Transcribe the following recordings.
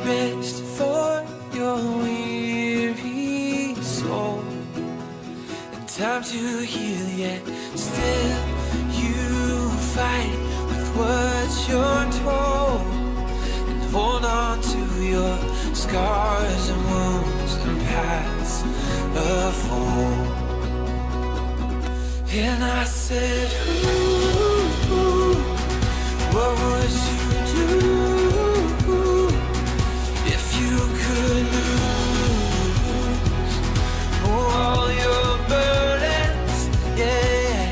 rest for your weary soul, and time to heal, yet still you fight with what you're told, and hold on to your scars and wounds and paths of old. And I said, ooh, what would you do if you could lose all your burdens? Yeah.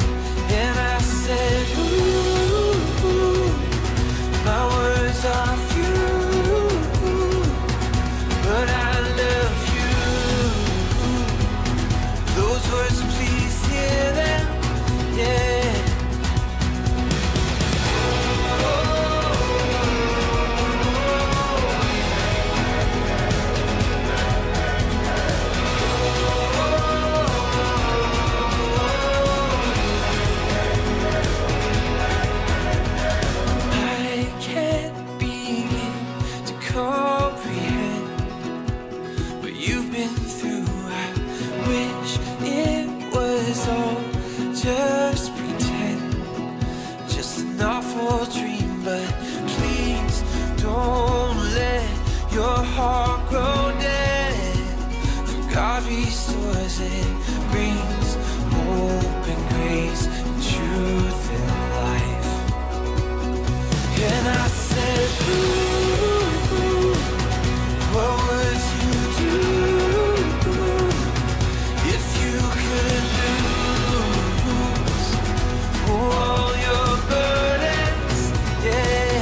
And I said, ooh, my words are few, but I love you. Those words, please hear them. Yeah. Just pretend, just an awful dream, but please don't let your heart grow dead. For God restores and brings hope and grace and truth and life. And I said, ooh, what would you do if you could all your burdens? Yeah.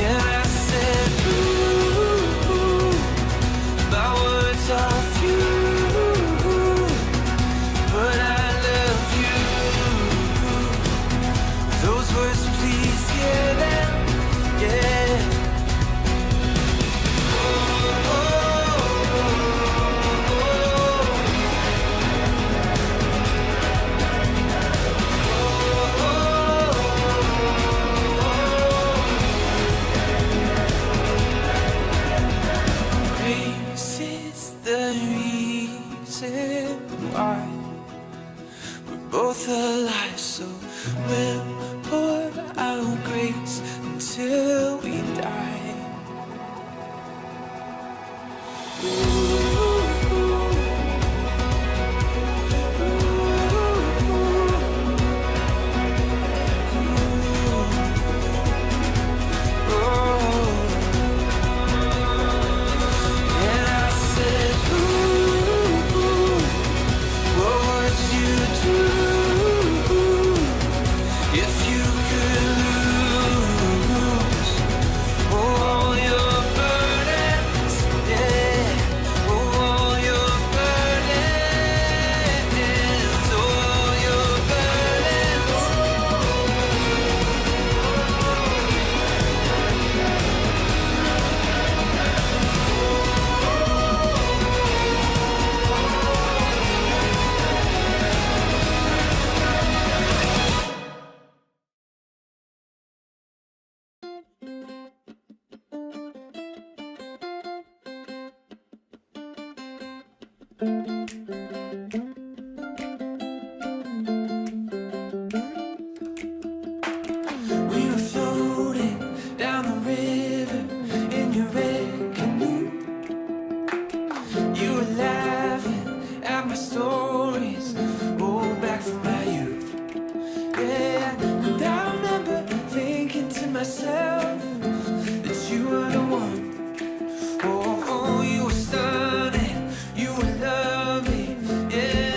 And I said, ooh, my words are few, but I love you. Those words, please hear them. Yeah. Why we're both alive, so we'll pour out grace until we die. We were floating down the river in your red canoe. You were laughing at my stories, oh, back from my youth. Yeah, and I remember thinking to myself that you were the one. Oh, you were stunning, you were lovely, yeah.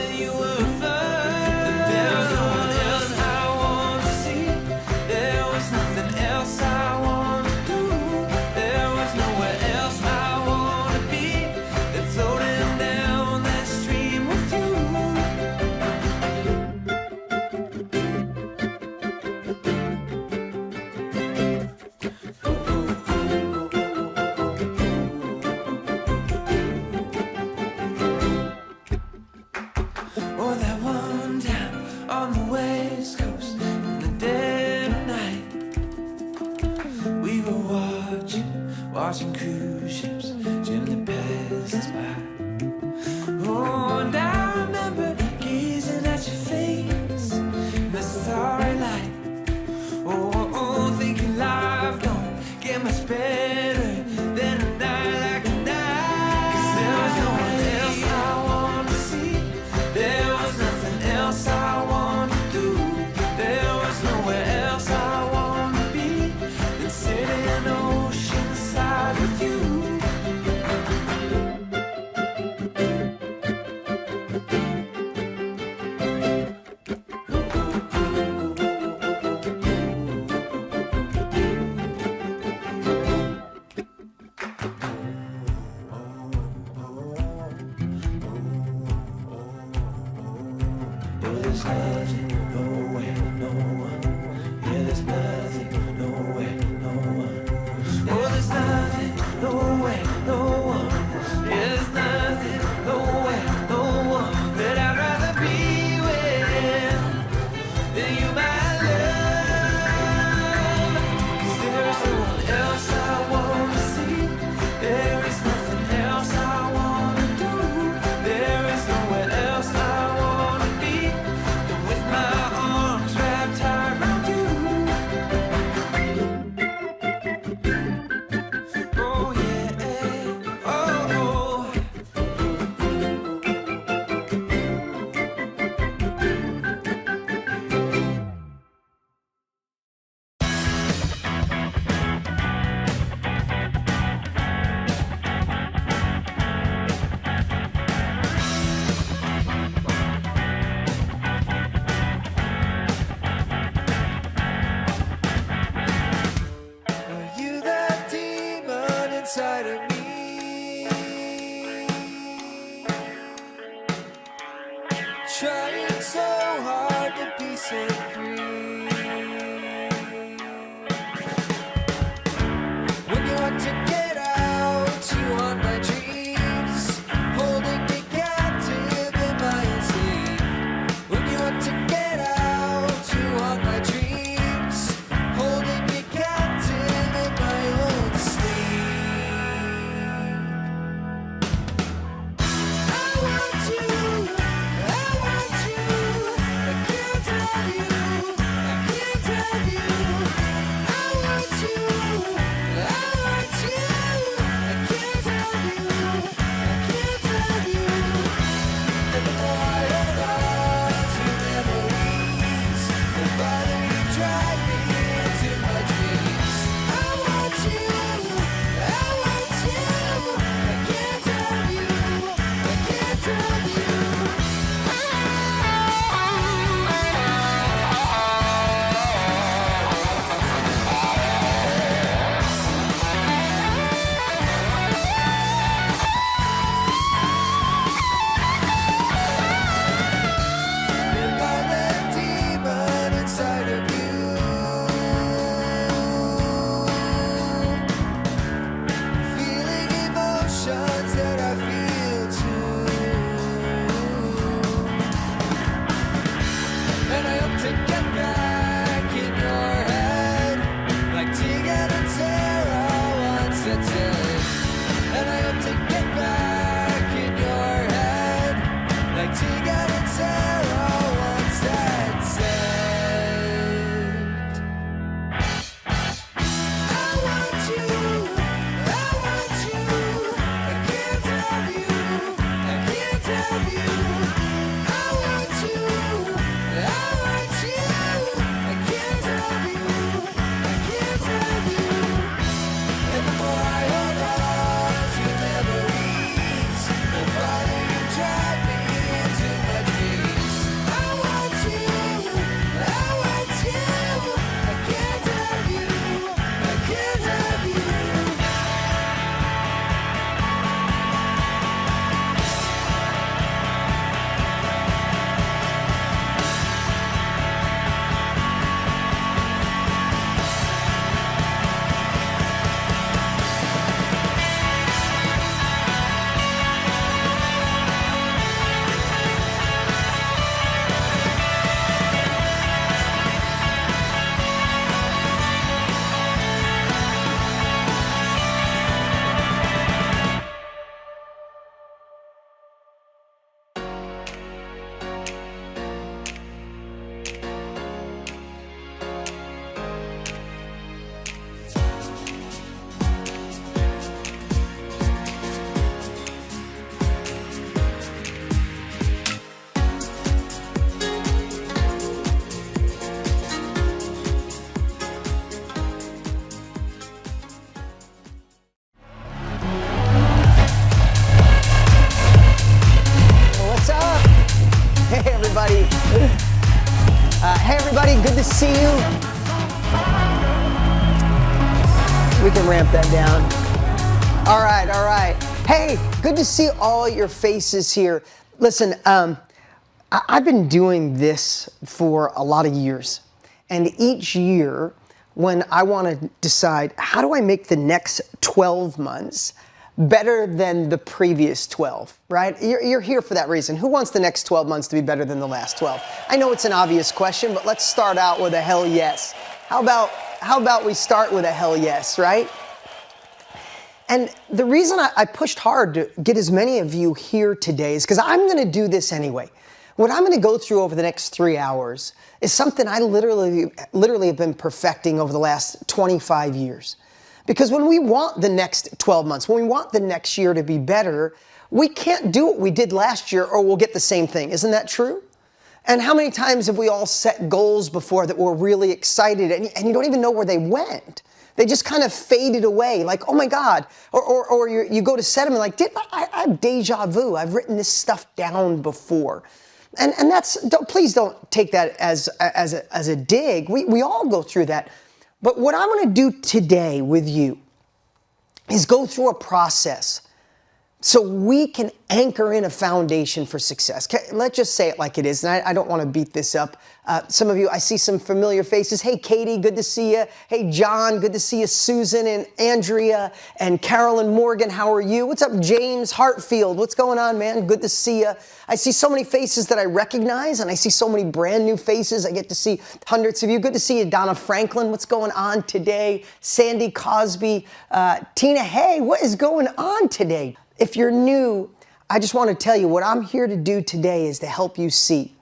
inside of me, trying so hard to be set free. When you want to get out, you want my dreams, holding me captive in my own sleep. When you want to get out, you want my dreams, holding me captive in my own sleep. I want you, I want you, I can't tell you, I can't tell you. I want you, I want you, I can't tell you, I can't tell you. And the more I hold on to memories, the farther you drag me into my dreams. I want you, I want you, I can't tell you, I can't tell you. And by that demon inside of you, feeling emotions that I feel too. And I hope to get back in your head, like Tegan and Sarah once had said. And I hope to get back in your head, like Tegan and Sarah once had said. I want you, I want you, I can't tell you, I can't tell you. I want you, I want you, I can't tell you, I can't tell you. And the more I hold on to memories, the farther you drag me into my dreams. I want you, I want you, I can't tell you, I can't tell you. What's up? Hey everybody. Hey everybody, good to see you. We can ramp that down. All right, all right. Hey, good to see all your faces here. Listen, I've been doing this for a lot of years. And each year, when I want to decide, how do I make the next 12 months better than the previous 12, right? You're here for that reason. Who wants the next 12 months to be better than the last 12? I know it's an obvious question, but let's start out with a hell yes. How about we start with a hell yes, right? And the reason I pushed hard to get as many of you here today is because I'm going to do this anyway. What I'm going to go through over the next 3 hours is something I literally have been perfecting over the last 25 years. Because when we want the next 12 months, when we want the next year to be better, we can't do what we did last year or we'll get the same thing. Isn't that true? And how many times have we all set goals before that we're really excited and you don't even know where they went? They just kind of faded away, like, oh my God. Or you go to set them and like, I have deja vu. I've written this stuff down before. And please don't take that as a dig. We all go through that. But what I'm going to do today with you is go through a process so we can anchor in a foundation for success. Let's just say it like it is, and I don't want to beat this up. Some of you, I see some familiar faces. Hey, Katie, good to see you. Hey, John, good to see you. Susan and Andrea and Carolyn Morgan, how are you? What's up, James Hartfield? What's going on, man? Good to see you. I see so many faces that I recognize, and I see so many brand new faces. I get to see hundreds of you. Good to see you, Donna Franklin. What's going on today? Sandy Cosby. Tina, hey, what is going on today? If you're new, I just want to tell you what I'm here to do today is to help you see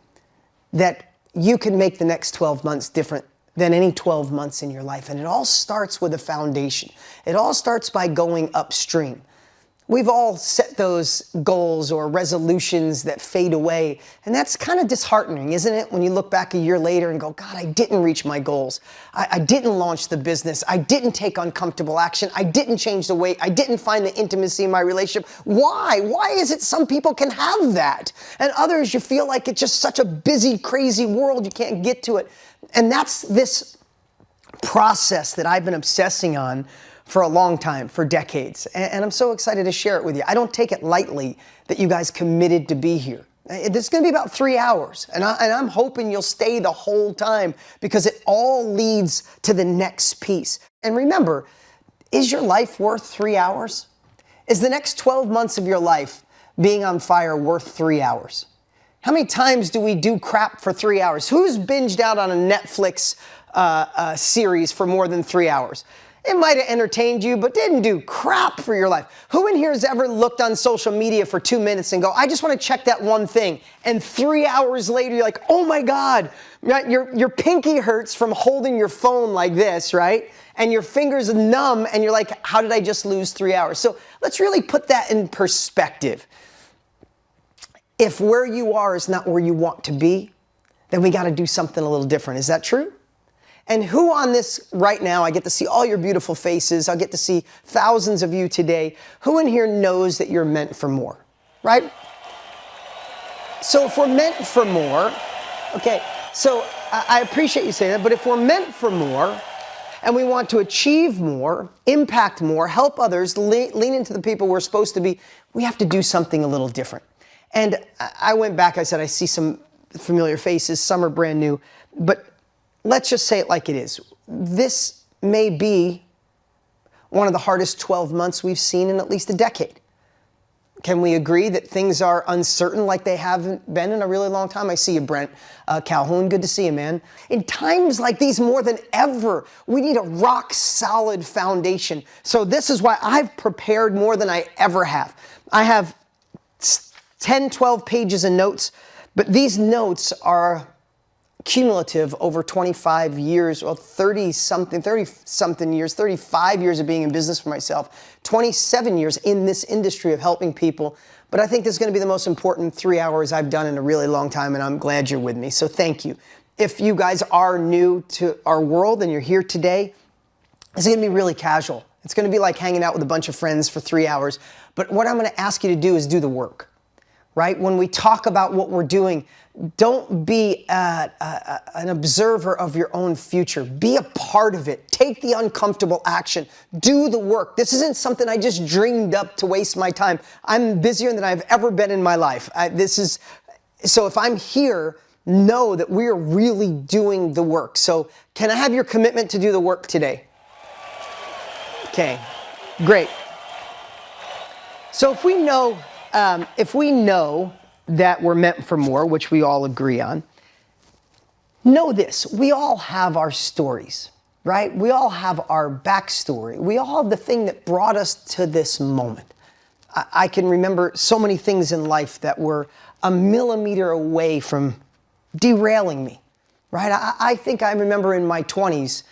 that you can make the next 12 months different than any 12 months in your life. And it all starts with a foundation. It all starts by going upstream. We've all set those goals or resolutions that fade away. And that's kind of disheartening, isn't it? When you look back a year later and go, God, I didn't reach my goals. I didn't launch the business. I didn't take uncomfortable action. I didn't change the weight. I didn't find the intimacy in my relationship. Why? Why is it some people can have that? And others, you feel like it's just such a busy, crazy world. You can't get to it. And that's this process that I've been obsessing on for a long time, for decades. And I'm so excited to share it with you. I don't take it lightly that you guys committed to be here. This is going to be about 3 hours, and I'm hoping you'll stay the whole time because it all leads to the next piece. And remember, is your life worth 3 hours? Is the next 12 months of your life being on fire worth 3 hours? How many times do we do crap for 3 hours? Who's binged out on a Netflix series for more than 3 hours? It might have entertained you, but didn't do crap for your life. Who in here has ever looked on social media for 2 minutes and go, I just want to check that one thing. And 3 hours later, you're like, oh my God, right? Your pinky hurts from holding your phone like this, right? And your fingers are numb and you're like, how did I just lose 3 hours? So let's really put that in perspective. If where you are is not where you want to be, then we got to do something a little different. Is that true? And who on this right now, I get to see all your beautiful faces, I'll get to see thousands of you today, who in here knows that you're meant for more, right? So if we're meant for more, okay, so I appreciate you saying that, but if we're meant for more, and we want to achieve more, impact more, help others, lean into the people we're supposed to be, we have to do something a little different. And I went back, I said, I see some familiar faces, some are brand new, but let's just say it like it is. This may be one of the hardest 12 months we've seen in at least a decade. Can we agree that things are uncertain like they haven't been in a really long time? I see you, Brent Calhoun. Good to see you, man. In times like these, more than ever, we need a rock-solid foundation. So this is why I've prepared more than I ever have. I have 10, 12 pages of notes, but these notes are cumulative over 25 years, well, 30-something years, 35 years of being in business for myself, 27 years in this industry of helping people. But I think this is going to be the most important 3 hours I've done in a really long time, and I'm glad you're with me. So thank you. If you guys are new to our world and you're here today, it's going to be really casual. It's going to be like hanging out with a bunch of friends for 3 hours. But what I'm going to ask you to do is do the work. Right? When we talk about what we're doing, don't be an observer of your own future. Be a part of it. Take the uncomfortable action. Do the work. This isn't something I just dreamed up to waste my time. I'm busier than I've ever been in my life. So if I'm here, know that we're really doing the work. So can I have your commitment to do the work today? Okay, great. So if we know that we're meant for more, which we all agree on, know this: we all have our stories, right? We all have our backstory. We all have the thing that brought us to this moment. I can remember so many things in life that were a millimeter away from derailing me, right? I think I remember in my 20s,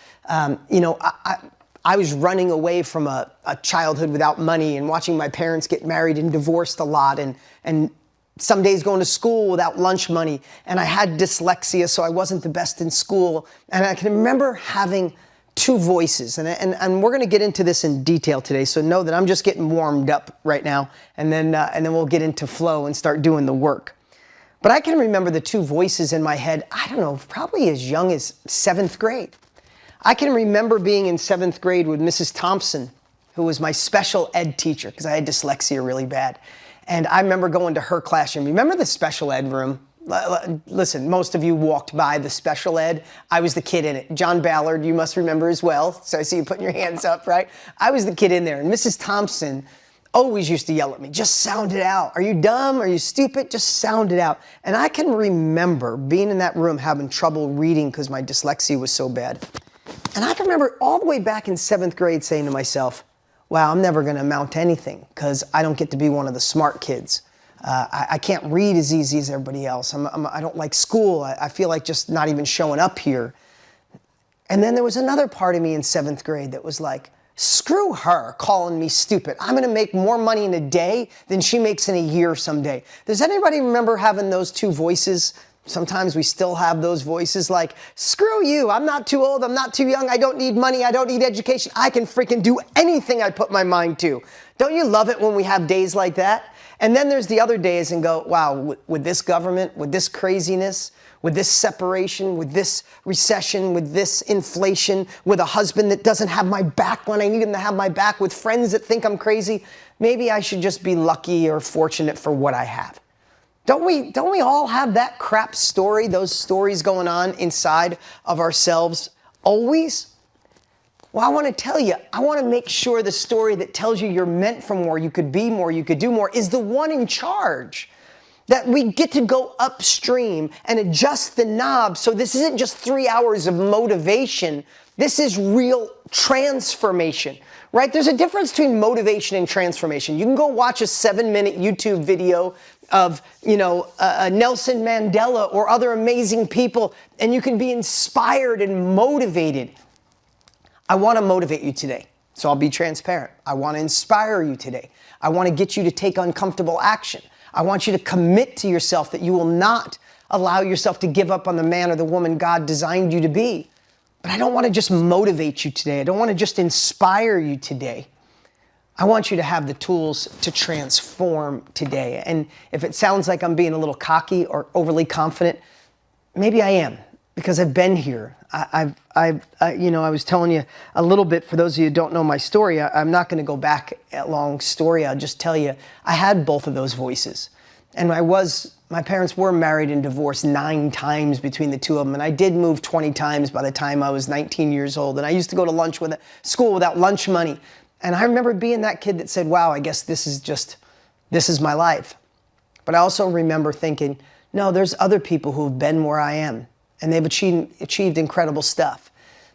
I was running away from a childhood without money and watching my parents get married and divorced a lot, and some days going to school without lunch money. And I had dyslexia, so I wasn't the best in school. And I can remember having two voices, and we're going to get into this in detail today, so know that I'm just getting warmed up right now, and then we'll get into flow and start doing the work. But I can remember the two voices in my head, I don't know, probably as young as 7th grade. I can remember being in 7th grade with Mrs. Thompson, who was my special ed teacher, because I had dyslexia really bad. And I remember going to her classroom. Remember the special ed room? Listen, most of you walked by the special ed. I was the kid in it. John Ballard, you must remember as well. So I see you putting your hands up, right? I was the kid in there. And Mrs. Thompson always used to yell at me, just sound it out. Are you dumb? Are you stupid? Just sound it out. And I can remember being in that room having trouble reading because my dyslexia was so bad. And I can remember all the way back in 7th grade saying to myself, wow, I'm never going to amount to anything because I don't get to be one of the smart kids. I can't read as easy as everybody else. I don't like school. I feel like just not even showing up here. And then there was another part of me in 7th grade that was like, screw her calling me stupid. I'm going to make more money in a day than she makes in a year someday. Does anybody remember having those two voices? Sometimes we still have those voices like, screw you, I'm not too old, I'm not too young, I don't need money, I don't need education, I can freaking do anything I put my mind to. Don't you love it when we have days like that? And then there's the other days and go, wow, with this government, with this craziness, with this separation, with this recession, with this inflation, with a husband that doesn't have my back when I need him to have my back, with friends that think I'm crazy, maybe I should just be lucky or fortunate for what I have. Don't we all have that crap story, those stories going on inside of ourselves always? Well, I want to tell you, I want to make sure the story that tells you you're meant for more, you could be more, you could do more, is the one in charge. That we get to go upstream and adjust the knob. So this isn't just 3 hours of motivation. This is real transformation, right? There's a difference between motivation and transformation. You can go watch a 7-minute YouTube video of, Nelson Mandela or other amazing people, and you can be inspired and motivated. I want to motivate you today, so I'll be transparent. I want to inspire you today. I want to get you to take uncomfortable action. I want you to commit to yourself that you will not allow yourself to give up on the man or the woman God designed you to be. But I don't want to just motivate you today. I don't want to just inspire you today. I want you to have the tools to transform today. And if it sounds like I'm being a little cocky or overly confident, maybe I am, because I've been here. I was telling you a little bit, for those of you who don't know my story, I'm not going to go back a long story. I'll just tell you, I had both of those voices. And my parents were married and divorced 9 times between the two of them. And I did move 20 times by the time I was 19 years old. And I used to go to school without lunch money. And I remember being that kid that said, wow, I guess this is my life. But I also remember thinking, no, there's other people who've been where I am. And they've achieved incredible stuff.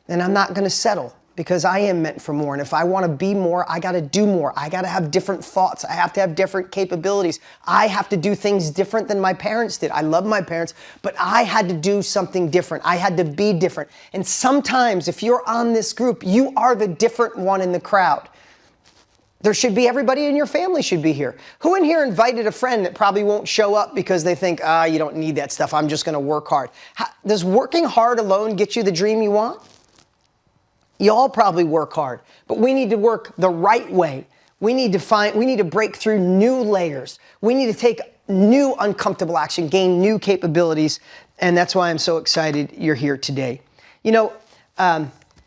And I'm not going to settle, because I am meant for more. And if I want to be more, I got to do more. I got to have different thoughts. I have to have different capabilities. I have to do things different than my parents did. I love my parents, but I had to do something different. I had to be different. And sometimes if you're on this group, you are the different one in the crowd. There should be, everybody in your family should be here. Who in here invited a friend that probably won't show up because they think, you don't need that stuff, I'm just going to work hard? Does working hard alone get you the dream you want? You all probably work hard, but we need to work the right way. We need to break through new layers. We need to take new uncomfortable action, gain new capabilities, and that's why I'm so excited you're here today.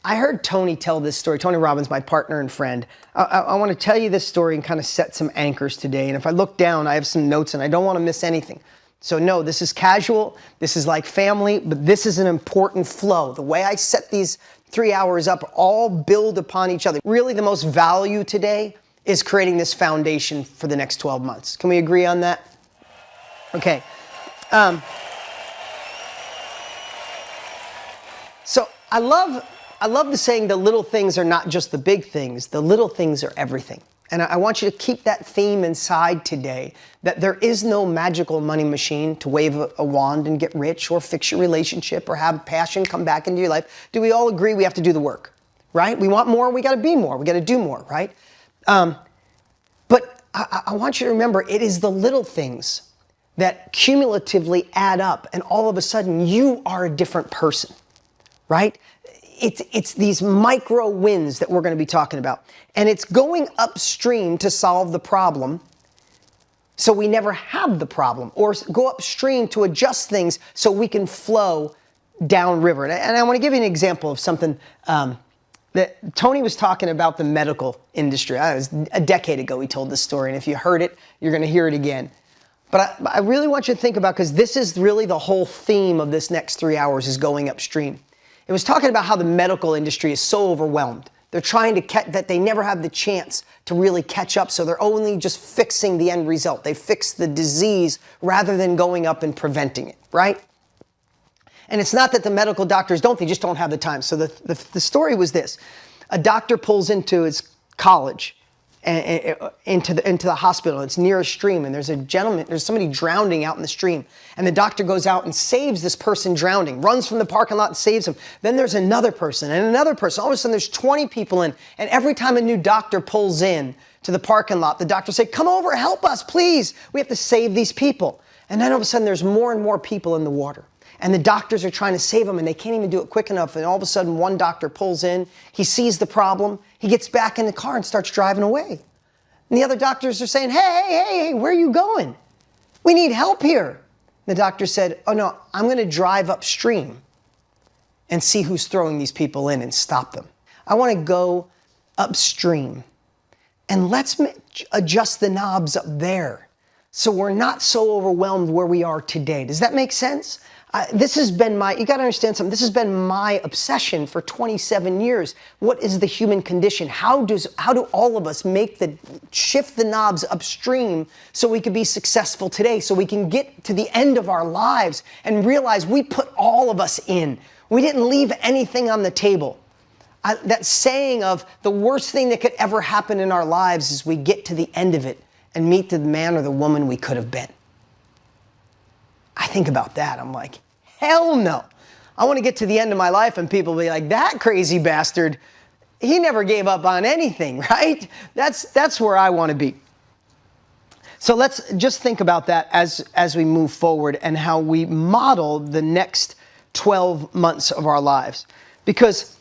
I heard Tony tell this story. Tony Robbins, my partner and friend. I want to tell you this story and kind of set some anchors today. And if I look down, I have some notes and I don't want to miss anything. So no, this is casual, this is like family, but this is an important flow. The way I set these 3 hours up all build upon each other. Really the most value today is creating this foundation for the next 12 months. Can we agree on that? Okay. So I love the saying the little things are not just the big things, the little things are everything. And I want you to keep that theme inside today, that there is no magical money machine to wave a wand and get rich or fix your relationship or have passion come back into your life. Do we all agree we have to do the work, right? We want more, we got to be more, we got to do more, right? But I want you to remember, it is the little things that cumulatively add up, and all of a sudden you are a different person, right? It's these micro wins that we're going to be talking about. And it's going upstream to solve the problem so we never have the problem, or go upstream to adjust things so we can flow downriver. And I want to give you an example of something that Tony was talking about, the medical industry. It was a decade ago he told this story, and if you heard it, you're going to hear it again. But I really want you to think about, because this is really the whole theme of this next 3 hours, is going upstream. It was talking about how the medical industry is so overwhelmed. They're trying to that they never have the chance to really catch up, so they're only just fixing the end result. They fix the disease rather than going up and preventing it, right? And it's not that the medical doctors don't, they just don't have the time. So the story was this. A doctor pulls into his college, into the hospital. It's near a stream, and there's somebody drowning out in the stream. And the doctor goes out and saves this person drowning, runs from the parking lot and saves him. Then there's another person and another person. All of a sudden there's 20 people in, and every time a new doctor pulls in to the parking lot, the doctor say, "Come over, help us, please. We have to save these people." And then all of a sudden there's more and more people in the water. And the doctors are trying to save them, and they can't even do it quick enough. And all of a sudden, one doctor pulls in. He sees the problem. He gets back in the car and starts driving away. And the other doctors are saying, hey, where are you going? We need help here. The doctor said, "Oh, no, I'm going to drive upstream and see who's throwing these people in and stop them. I want to go upstream, and let's adjust the knobs up there so we're not so overwhelmed where we are today." Does that make sense? This has been you got to understand something. This has been my obsession for 27 years. What is the human condition? How do all of us shift the knobs upstream so we can be successful today, so we can get to the end of our lives and realize we put all of us in. We didn't leave anything on the table. That saying of the worst thing that could ever happen in our lives is we get to the end of it and meet the man or the woman we could have been. I think about that. I'm like, hell no. I want to get to the end of my life and people be like, "That crazy bastard, he never gave up on anything," right? That's where I want to be. So let's just think about that as we move forward, and how we model the next 12 months of our lives. Because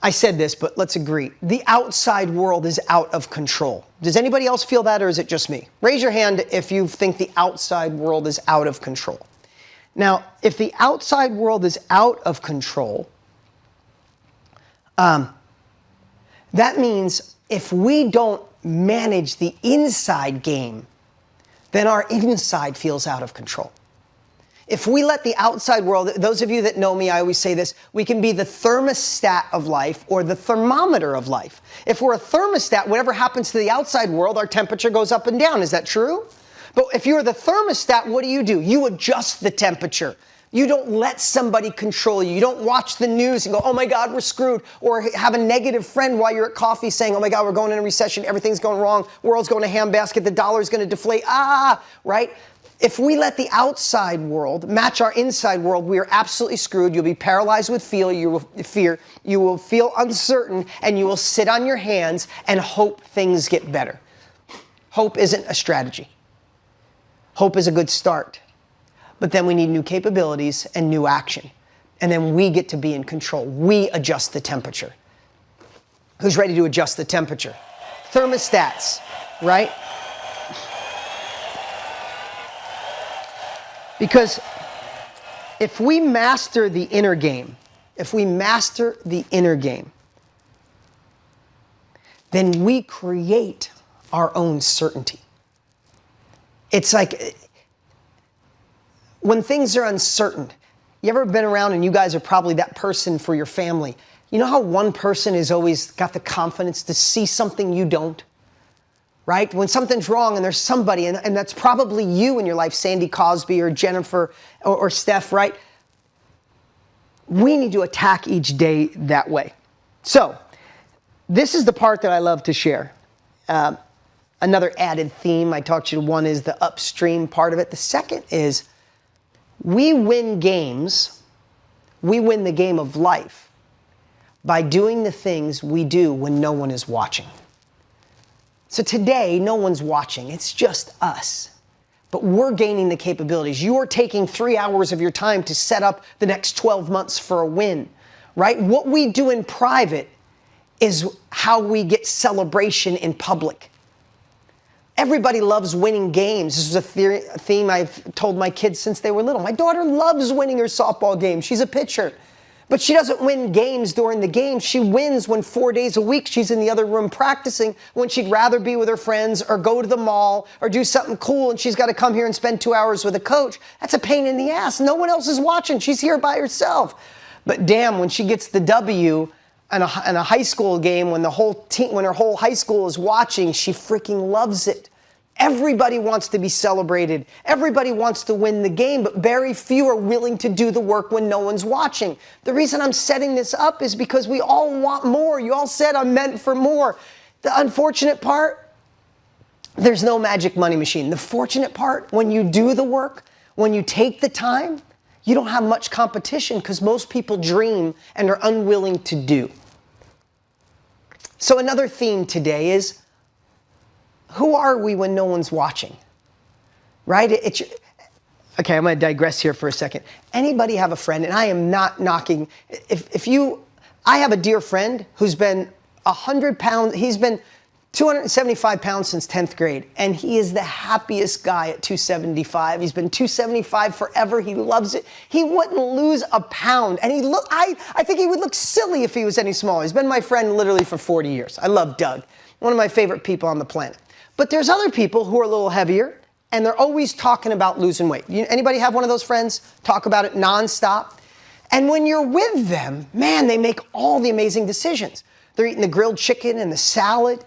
I said this, but let's agree. The outside world is out of control. Does anybody else feel that, or is it just me? Raise your hand if you think the outside world is out of control. Now, if the outside world is out of control, that means if we don't manage the inside game, then our inside feels out of control. If we let the outside world, those of you that know me, I always say this, we can be the thermostat of life or the thermometer of life. If we're a thermostat, whatever happens to the outside world, our temperature goes up and down. Is that true? But if you're the thermostat, what do? You adjust the temperature. You don't let somebody control you. You don't watch the news and go, "Oh my God, we're screwed," or have a negative friend while you're at coffee saying, "Oh my God, we're going in a recession, everything's going wrong, world's going to handbasket, the dollar's going to deflate," right? If we let the outside world match our inside world, we are absolutely screwed. You'll be paralyzed with fear. You will feel uncertain, and you will sit on your hands and hope things get better. Hope isn't a strategy. Hope is a good start. But then we need new capabilities and new action. And then we get to be in control. We adjust the temperature. Who's ready to adjust the temperature? Thermostats, right? Because if we master the inner game, then we create our own certainty. It's like when things are uncertain, you ever been around and you guys are probably that person for your family? You know how one person has always got the confidence to see something you don't? Right? When something's wrong and there's somebody, and that's probably you in your life, Sandy Cosby or Jennifer or Steph, right? We need to attack each day that way. So, this is the part that I love to share. Another added theme I talked to you, one is the upstream part of it. The second is we win games, we win the game of life by doing the things we do when no one is watching. So today, no one's watching, it's just us. But we're gaining the capabilities. You're taking 3 hours of your time to set up the next 12 months for a win, right? What we do in private is how we get celebration in public. Everybody loves winning games. This is a theme I've told my kids since they were little. My daughter loves winning her softball game. She's a pitcher. But she doesn't win games during the game. She wins when 4 days a week she's in the other room practicing, when she'd rather be with her friends or go to the mall or do something cool, and she's got to come here and spend 2 hours with a coach. That's a pain in the ass. No one else is watching. She's here by herself. But damn, when she gets the W in a high school game, when the whole team, when her whole high school is watching, she freaking loves it. Everybody wants to be celebrated. Everybody wants to win the game, but very few are willing to do the work when no one's watching. The reason I'm setting this up is because we all want more. You all said I'm meant for more. The unfortunate part, there's no magic money machine. The fortunate part, when you do the work, when you take the time, you don't have much competition because most people dream and are unwilling to do. So another theme today is, who are we when no one's watching? Right? Okay, I'm going to digress here for a second. Anybody have a friend, and I am not knocking, I have a dear friend who's been 100 pounds, he's been 275 pounds since 10th grade, and he is the happiest guy at 275. He's been 275 forever. He loves it. He wouldn't lose a pound, and I think he would look silly if he was any smaller. He's been my friend literally for 40 years. I love Doug, one of my favorite people on the planet. But there's other people who are a little heavier, and they're always talking about losing weight. Anybody have one of those friends? Talk about it nonstop. And when you're with them, man, they make all the amazing decisions. They're eating the grilled chicken and the salad.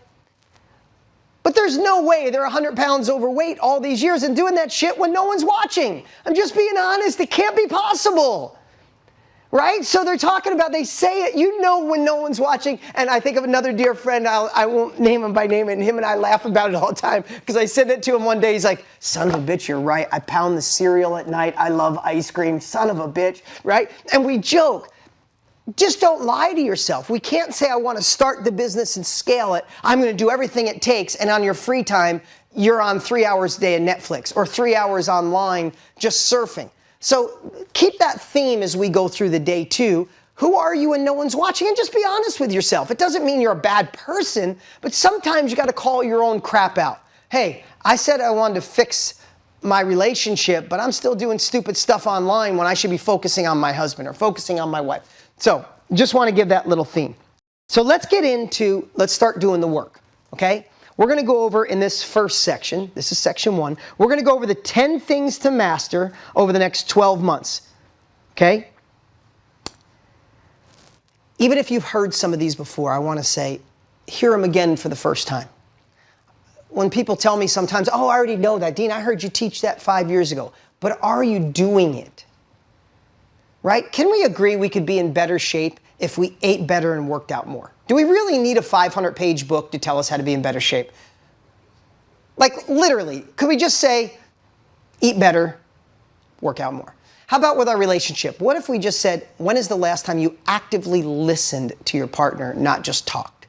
But there's no way they're 100 pounds overweight all these years and doing that shit when no one's watching. I'm just being honest. It can't be possible. Right? So they're talking about, they say it, you know when no one's watching. And I think of another dear friend, I won't name him by name, and him and I laugh about it all the time because I said that to him one day. He's like, son of a bitch, you're right. I pound the cereal at night. I love ice cream. Son of a bitch. Right? And we joke. Just don't lie to yourself. We can't say I want to start the business and scale it. I'm going to do everything it takes. And on your free time, you're on 3 hours a day of Netflix or 3 hours online just surfing. So keep that theme as we go through the day too. Who are you when no one's watching? And just be honest with yourself. It doesn't mean you're a bad person, but sometimes you got to call your own crap out. Hey, I said I wanted to fix my relationship, but I'm still doing stupid stuff online when I should be focusing on my husband or focusing on my wife. So just want to give that little theme. So let's start doing the work, okay? We're going to go over in this first section, this is section 1, we're going to go over the 10 things to master over the next 12 months, okay? Even if you've heard some of these before, I want to say, hear them again for the first time. When people tell me sometimes, oh, I already know that. Dean, I heard you teach that 5 years ago. But are you doing it? Right? Can we agree we could be in better shape if we ate better and worked out more? Do we really need a 500-page book to tell us how to be in better shape? Like, literally, could we just say, eat better, work out more? How about with our relationship? What if we just said, when is the last time you actively listened to your partner, not just talked?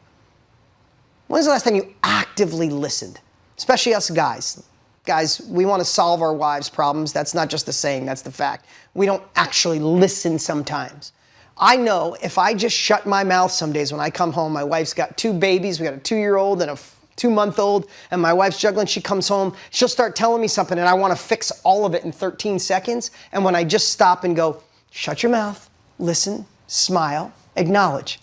When is the last time you actively listened? Especially us guys. Guys, we want to solve our wives' problems. That's not just a saying, that's the fact. We don't actually listen sometimes. I know if I just shut my mouth some days when I come home, my wife's got 2 babies, we got a 2-year-old and a 2-month-old, and my wife's juggling, she comes home, she'll start telling me something and I want to fix all of it in 13 seconds. And when I just stop and go, shut your mouth, listen, smile, acknowledge.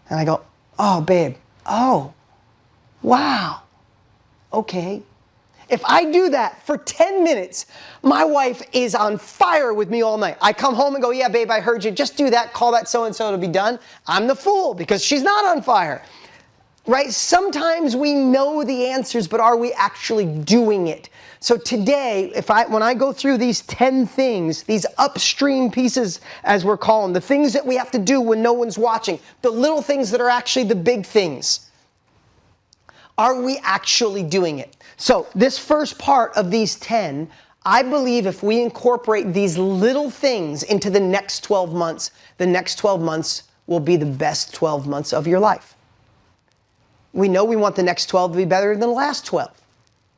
And I go, oh, babe, oh, wow, okay. If I do that for 10 minutes, my wife is on fire with me all night. I come home and go, yeah, babe, I heard you. Just do that. Call that so-and-so. It'll be done. I'm the fool because she's not on fire. Right? Sometimes we know the answers, but are we actually doing it? So today, when I go through these 10 things, these upstream pieces, as we're calling, the things that we have to do when no one's watching, the little things that are actually the big things, are we actually doing it? So this first part of these 10, I believe if we incorporate these little things into the next 12 months, the next 12 months will be the best 12 months of your life. We know we want the next 12 to be better than the last 12.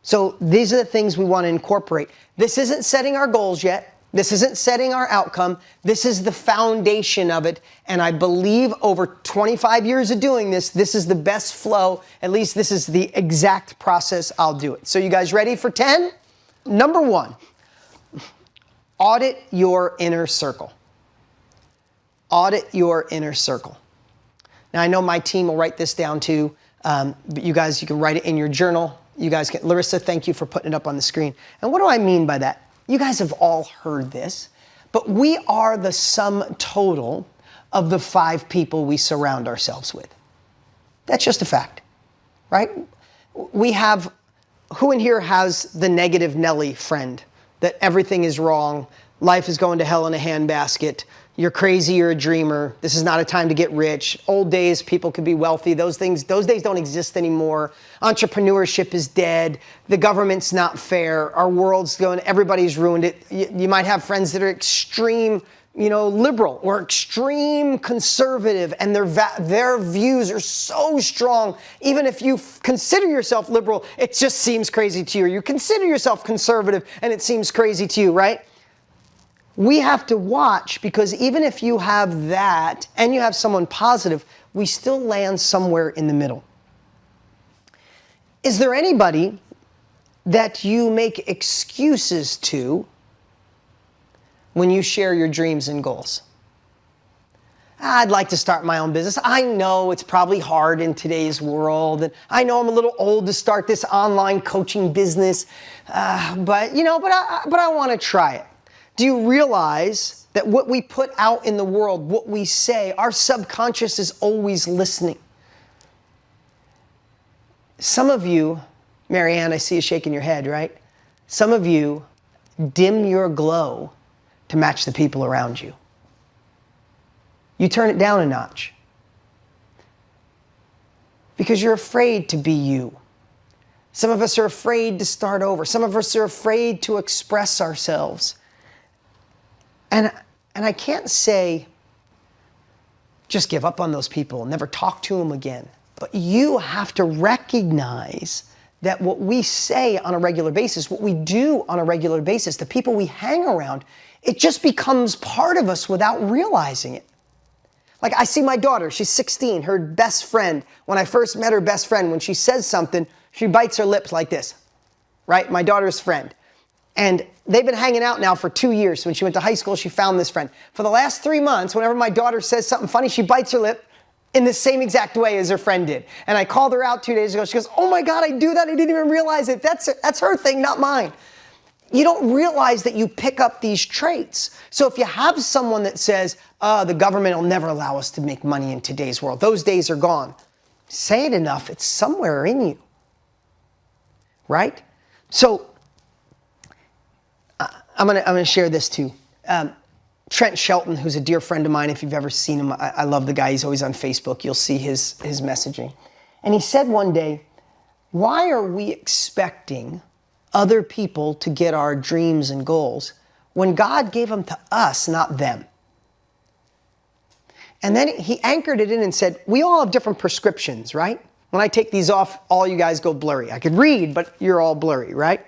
So these are the things we want to incorporate. This isn't setting our goals yet. This isn't setting our outcome. This is the foundation of it. And I believe over 25 years of doing this, this is the best flow. At least this is the exact process I'll do it. So you guys ready for 10? Number 1, audit your inner circle. Audit your inner circle. Now I know my team will write this down too. But you guys, you can write it in your journal. You guys can, Larissa, thank you for putting it up on the screen. And what do I mean by that? You guys have all heard this, but we are the sum total of the 5 people we surround ourselves with. That's just a fact, right? We have, who in here has the negative Nelly friend? That everything is wrong, life is going to hell in a handbasket, you're crazy, you're a dreamer, this is not a time to get rich, old days, people could be wealthy, those days don't exist anymore, entrepreneurship is dead, the government's not fair, our world's going, everybody's ruined it. You might have friends that are extreme, liberal or extreme conservative, and their views are so strong, even if you consider yourself liberal, it just seems crazy to you, or you consider yourself conservative and it seems crazy to you, right? We have to watch, because even if you have that and you have someone positive, we still land somewhere in the middle. Is there anybody that you make excuses to when you share your dreams and goals? I'd like to start my own business. I know it's probably hard in today's world, and I know I'm a little old to start this online coaching business, but I want to try it. Do you realize that what we put out in the world, what we say, our subconscious is always listening? Some of you, Marianne, I see you shaking your head, right? Some of you dim your glow to match the people around you. You turn it down a notch because you're afraid to be you. Some of us are afraid to start over. Some of us are afraid to express ourselves. And I can't say, just give up on those people and never talk to them again. But you have to recognize that what we say on a regular basis, what we do on a regular basis, the people we hang around, it just becomes part of us without realizing it. Like I see my daughter, she's 16, her best friend, when I first met her best friend, when she says something, she bites her lips like this, right? My daughter's friend. And they've been hanging out now for 2 years. When she went to high school, she found this friend. For the last 3 months, whenever my daughter says something funny, she bites her lip in the same exact way as her friend did. And I called her out 2 days ago. She goes, oh my God, I do that. I didn't even realize it. That's her thing, not mine. You don't realize that you pick up these traits. So if you have someone that says, the government will never allow us to make money in today's world, those days are gone. Say it enough, it's somewhere in you. Right? So I'm gonna share this too. Trent Shelton, who's a dear friend of mine, if you've ever seen him, I love the guy, he's always on Facebook, you'll see his messaging. And he said one day, why are we expecting other people to get our dreams and goals when God gave them to us, not them? And then he anchored it in and said, we all have different prescriptions, right? When I take these off, all you guys go blurry. I could read, but you're all blurry, right?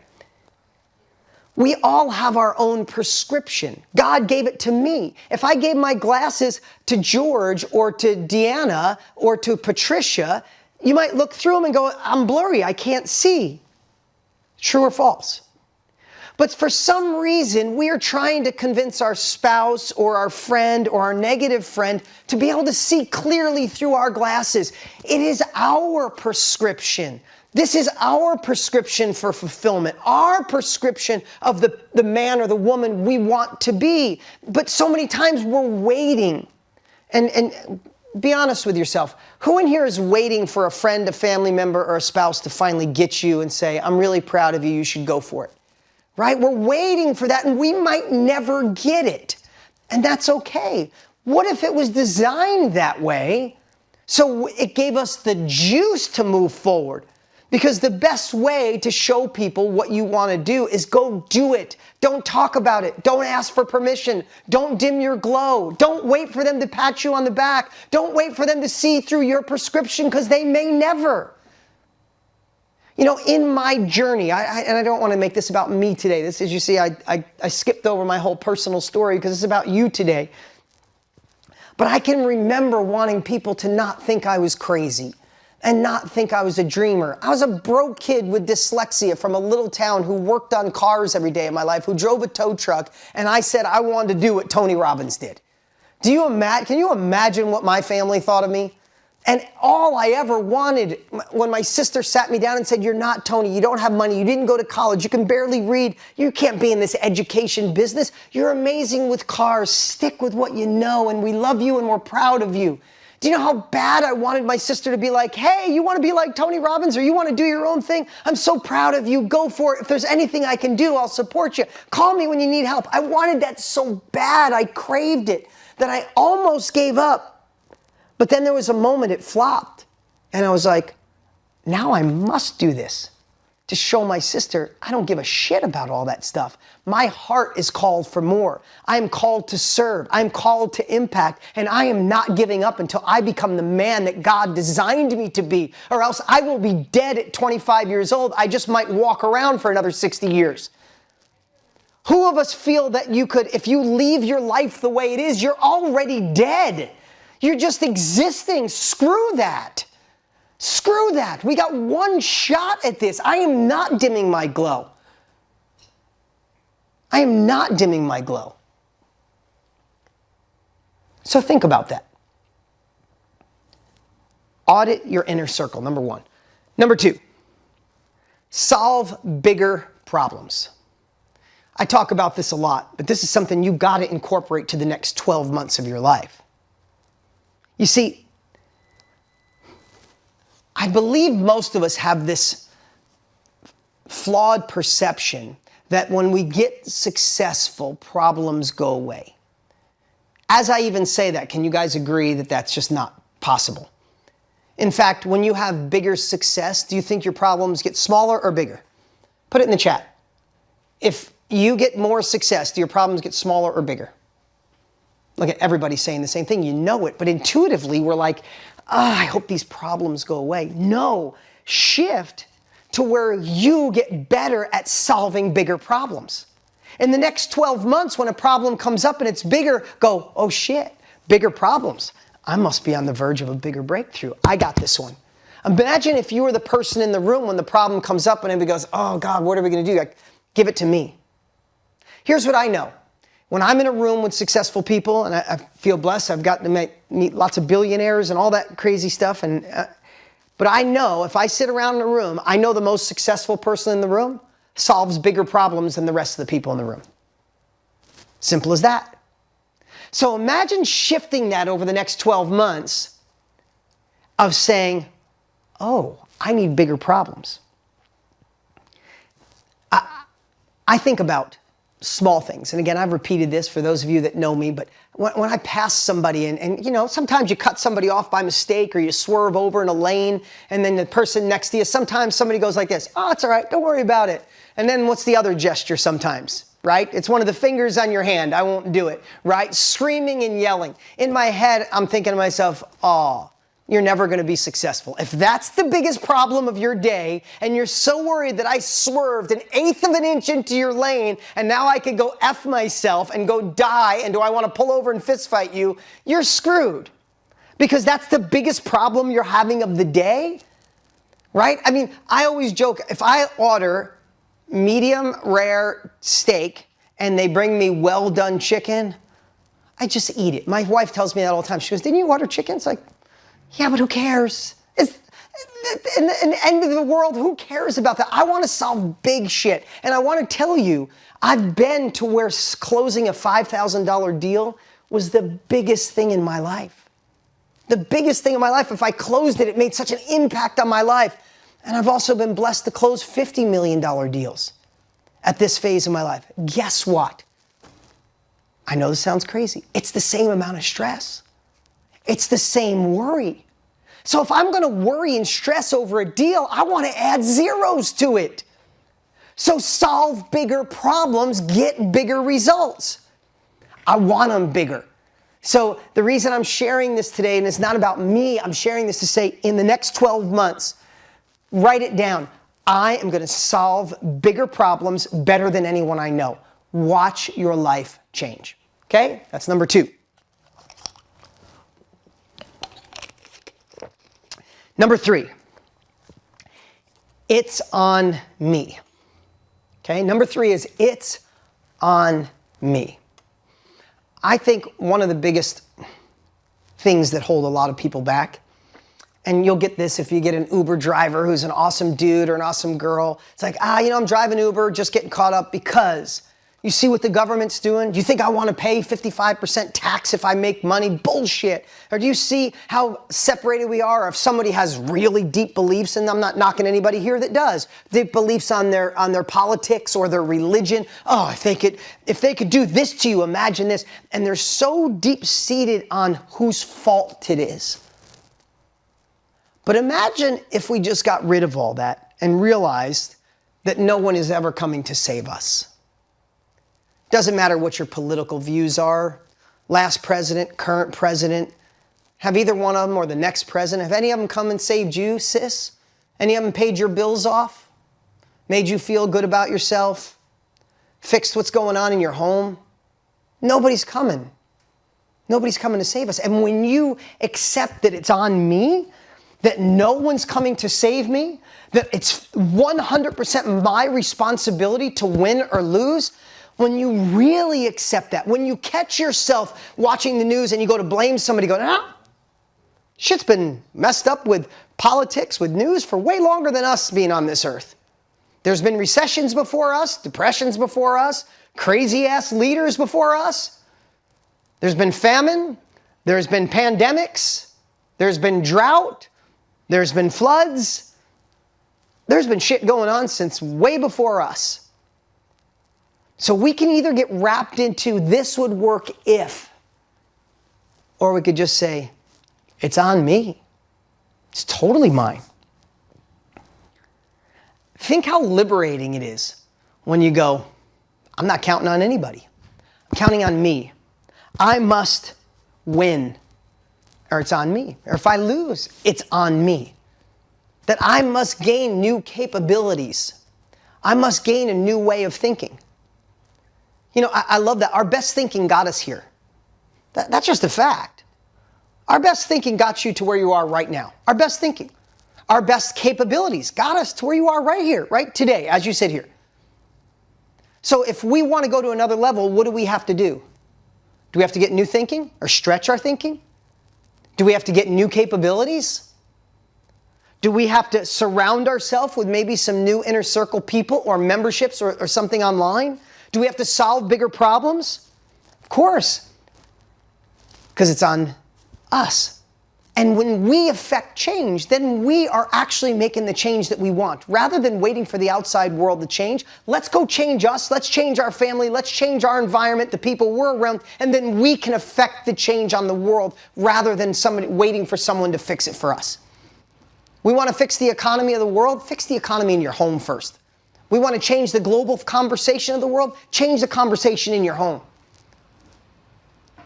We all have our own prescription. God gave it to me. If I gave my glasses to George or to Deanna or to Patricia, you might look through them and go, I'm blurry, I can't see. True or false? But for some reason, we are trying to convince our spouse or our friend or our negative friend to be able to see clearly through our glasses. It is our prescription. This is our prescription for fulfillment, our prescription of the man or the woman we want to be. But so many times we're waiting. And be honest with yourself. Who in here is waiting for a friend, a family member, or a spouse to finally get you and say, I'm really proud of you, you should go for it? Right? We're waiting for that, and we might never get it. And that's okay. What if it was designed that way so it gave us the juice to move forward? Because the best way to show people what you want to do is go do it. Don't talk about it. Don't ask for permission. Don't dim your glow. Don't wait for them to pat you on the back. Don't wait for them to see through your prescription, because they may never. You know, in my journey, and I don't want to make this about me today. This, as you see, I skipped over my whole personal story because it's about you today. But I can remember wanting people to not think I was crazy and not think I was a dreamer. I was a broke kid with dyslexia from a little town who worked on cars every day of my life, who drove a tow truck, and I said I wanted to do what Tony Robbins did. Can you imagine what my family thought of me? And all I ever wanted, when my sister sat me down and said, you're not Tony, you don't have money, you didn't go to college, you can barely read, you can't be in this education business, you're amazing with cars, stick with what you know, and we love you and we're proud of you. Do you know how bad I wanted my sister to be like, hey, you want to be like Tony Robbins, or you want to do your own thing? I'm so proud of you, go for it. If there's anything I can do, I'll support you. Call me when you need help. I wanted that so bad, I craved it, that I almost gave up. But then there was a moment it flopped, and I was like, now I must do this to show my sister I don't give a shit about all that stuff. My heart is called for more. I am called to serve. I'm called to impact, and I am not giving up until I become the man that God designed me to be, or else I will be dead at 25 years old. I just might walk around for another 60 years. Who of us feel that you could, if you leave your life the way it is, you're already dead? You're just existing. Screw that. Screw that. We got one shot at this. I am not dimming my glow. I am not dimming my glow. So think about that. Audit your inner circle, number one. Number two, solve bigger problems. I talk about this a lot, but this is something you got to incorporate to the next 12 months of your life. You see, I believe most of us have this flawed perception that when we get successful, problems go away. As I even say that, can you guys agree that that's just not possible? In fact, when you have bigger success, do you think your problems get smaller or bigger? Put it in the chat. If you get more success, do your problems get smaller or bigger? Look at everybody saying the same thing. You know it, but intuitively we're like, I hope these problems go away. No, shift to where you get better at solving bigger problems. In the next 12 months, when a problem comes up and it's bigger, go, oh shit, bigger problems. I must be on the verge of a bigger breakthrough. I got this one. Imagine if you were the person in the room when the problem comes up and everybody goes, oh God, what are we going to do? Like, give it to me. Here's what I know. When I'm in a room with successful people, and I feel blessed, I've gotten to meet lots of billionaires and all that crazy stuff, but I know if I sit around in a room, I know the most successful person in the room solves bigger problems than the rest of the people in the room. Simple as that. So imagine shifting that over the next 12 months of saying, oh, I need bigger problems. I think about small things. And again, I've repeated this for those of you that know me, but when I pass somebody and you know, sometimes you cut somebody off by mistake or you swerve over in a lane and then the person next to you, sometimes somebody goes like this, oh, it's all right, don't worry about it. And then what's the other gesture sometimes, right? It's one of the fingers on your hand, I won't do it, right? Screaming and yelling. In my head, I'm thinking to myself, oh, you're never going to be successful. If that's the biggest problem of your day and you're so worried that I swerved 1/8 of an inch into your lane and now I could go F myself and go die and do I want to pull over and fist fight you, you're screwed. Because that's the biggest problem you're having of the day, right? I mean, I always joke, if I order medium rare steak and they bring me well done chicken, I just eat it. My wife tells me that all the time. She goes, didn't you order chicken? It's like, yeah, but who cares? In the end of the world, who cares about that? I want to solve big shit. And I want to tell you, I've been to where closing a $5,000 deal was the biggest thing in my life. The biggest thing in my life. If I closed it, it made such an impact on my life. And I've also been blessed to close $50 million deals at this phase of my life. Guess what? I know this sounds crazy. It's the same amount of stress. It's the same worry. So if I'm going to worry and stress over a deal, I want to add zeros to it. So solve bigger problems, get bigger results. I want them bigger. So the reason I'm sharing this today, and it's not about me, I'm sharing this to say in the next 12 months, write it down. I am going to solve bigger problems better than anyone I know. Watch your life change. Okay? That's number 2. Number 3, it's on me. Okay, number 3 is it's on me. I think one of the biggest things that hold a lot of people back, and you'll get this if you get an Uber driver who's an awesome dude or an awesome girl. It's like, I'm driving Uber, just getting caught up because you see what the government's doing? Do you think I want to pay 55% tax if I make money? Bullshit. Or do you see how separated we are? Or if somebody has really deep beliefs, and I'm not knocking anybody here that does, deep beliefs on their politics or their religion. Oh, if they could do this to you, imagine this. And they're so deep-seated on whose fault it is. But imagine if we just got rid of all that and realized that no one is ever coming to save us. Doesn't matter what your political views are. Last president, current president, have either one of them or the next president, have any of them come and saved you, sis? Any of them paid your bills off? Made you feel good about yourself? Fixed what's going on in your home? Nobody's coming. Nobody's coming to save us. And when you accept that it's on me, that no one's coming to save me, that it's 100% my responsibility to win or lose, when you really accept that, when you catch yourself watching the news and you go to blame somebody, shit's been messed up with politics, with news for way longer than us being on this earth. There's been recessions before us, depressions before us, crazy-ass leaders before us. There's been famine. There's been pandemics. There's been drought. There's been floods. There's been shit going on since way before us. So we can either get wrapped into this would work if, or we could just say, it's on me. It's totally mine. Think how liberating it is when you go, I'm not counting on anybody. I'm counting on me. I must win, or it's on me. Or if I lose, it's on me. That I must gain new capabilities. I must gain a new way of thinking. I love that. Our best thinking got us here. That's just a fact. Our best thinking got you to where you are right now. Our best thinking. Our best capabilities got us to where you are right here, right today, as you sit here. So if we want to go to another level, what do we have to do? Do we have to get new thinking or stretch our thinking? Do we have to get new capabilities? Do we have to surround ourselves with maybe some new inner circle people or memberships or something online? Do we have to solve bigger problems? Of course, because it's on us. And when we affect change, then we are actually making the change that we want. Rather than waiting for the outside world to change, let's go change us, let's change our family, let's change our environment, the people we're around, and then we can affect the change on the world rather than somebody waiting for someone to fix it for us. We want to fix the economy of the world? Fix the economy in your home first. We want to change the global conversation of the world? Change the conversation in your home.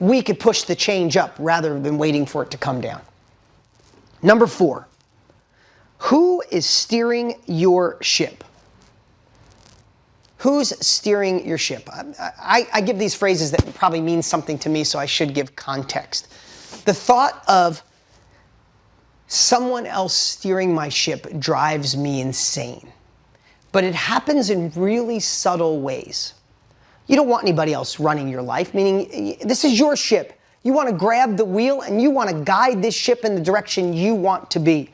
We could push the change up rather than waiting for it to come down. Number 4, who is steering your ship? Who's steering your ship? I give these phrases that probably mean something to me, so I should give context. The thought of someone else steering my ship drives me insane. But it happens in really subtle ways. You don't want anybody else running your life, meaning this is your ship. You want to grab the wheel and you want to guide this ship in the direction you want to be.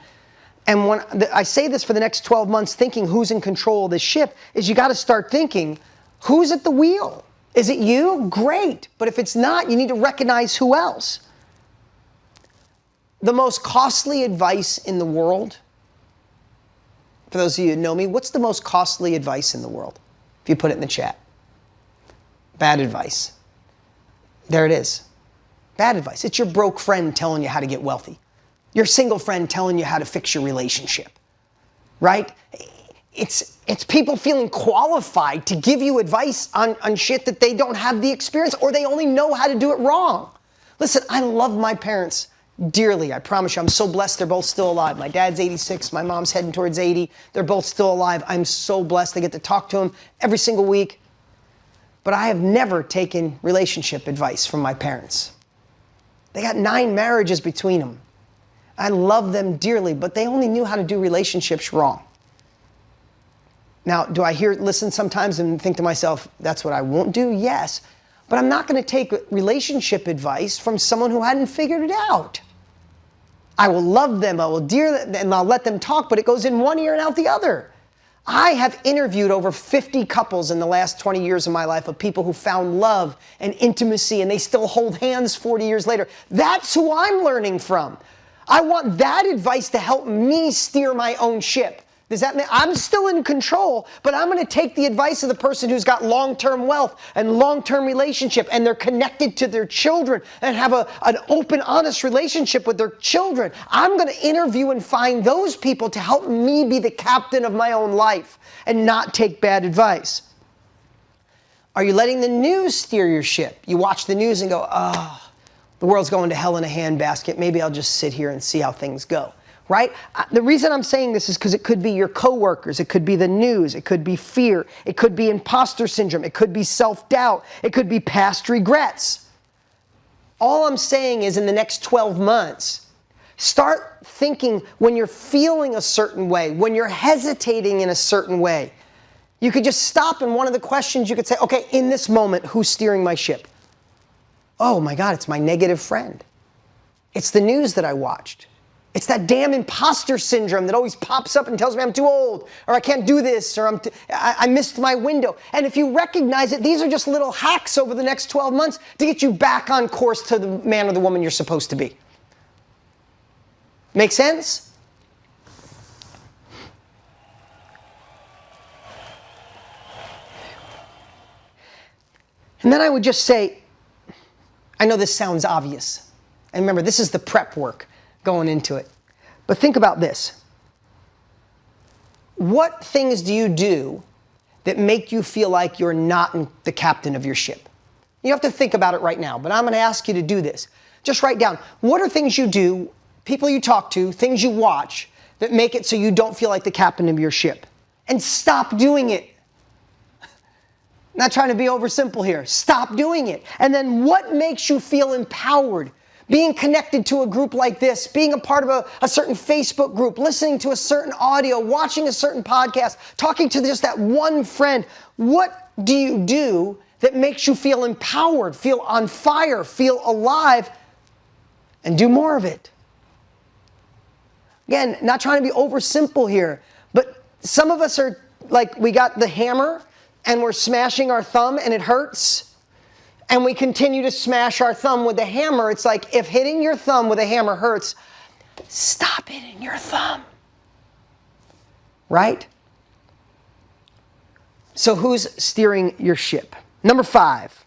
And when I say this for the next 12 months, thinking who's in control of this ship, is you got to start thinking, who's at the wheel? Is it you? Great. But if it's not, you need to recognize who else. The most costly advice in the world, for those of you who know me, what's the most costly advice in the world? If you put it in the chat. Bad advice. There it is. Bad advice. It's your broke friend telling you how to get wealthy. Your single friend telling you how to fix your relationship. Right? It's people feeling qualified to give you advice on shit that they don't have the experience, or they only know how to do it wrong. Listen, I love my parents dearly. I promise you, I'm so blessed they're both still alive. My dad's 86, my mom's heading towards 80. They're both still alive. I'm so blessed. I get to talk to them every single week. But I have never taken relationship advice from my parents. They got 9 marriages between them. I love them dearly, but they only knew how to do relationships wrong. Now, do I listen sometimes and think to myself, that's what I won't do? Yes. But I'm not going to take relationship advice from someone who hadn't figured it out. I will love them, I will dear them, and I'll let them talk, but it goes in one ear and out the other. I have interviewed over 50 couples in the last 20 years of my life, of people who found love and intimacy, and they still hold hands 40 years later. That's who I'm learning from. I want that advice to help me steer my own ship. Does that mean I'm still in control, but I'm going to take the advice of the person who's got long-term wealth and long-term relationship, and they're connected to their children and have an open, honest relationship with their children. I'm going to interview and find those people to help me be the captain of my own life and not take bad advice. Are you letting the news steer your ship? You watch the news and go, oh, the world's going to hell in a handbasket. Maybe I'll just sit here and see how things go. Right? The reason I'm saying this is because it could be your coworkers, it could be the news, it could be fear, it could be imposter syndrome, it could be self-doubt, it could be past regrets. All I'm saying is in the next 12 months, start thinking when you're feeling a certain way, when you're hesitating in a certain way. You could just stop, and one of the questions you could say, okay, in this moment, who's steering my ship? Oh my God, it's my negative friend. It's the news that I watched. It's that damn imposter syndrome that always pops up and tells me I'm too old, or I can't do this, or I missed my window. And if you recognize it, these are just little hacks over the next 12 months to get you back on course to the man or the woman you're supposed to be. Make sense? And then I would just say, I know this sounds obvious. And remember, this is the prep work going into it. But think about this. What things do you do that make you feel like you're not the captain of your ship? You have to think about it right now, but I'm going to ask you to do this. Just write down, what are things you do, people you talk to, things you watch, that make it so you don't feel like the captain of your ship? And stop doing it. Not trying to be oversimple here. Stop doing it. And then what makes you feel empowered? Being connected to a group like this, being a part of a certain Facebook group, listening to a certain audio, watching a certain podcast, talking to just that one friend. What do you do that makes you feel empowered, feel on fire, feel alive, and do more of it? Again, not trying to be oversimple here, but some of us are like, we got the hammer and we're smashing our thumb and it hurts. And we continue to smash our thumb with the hammer. It's like, if hitting your thumb with a hammer hurts, stop hitting your thumb. Right? So who's steering your ship? Number 5.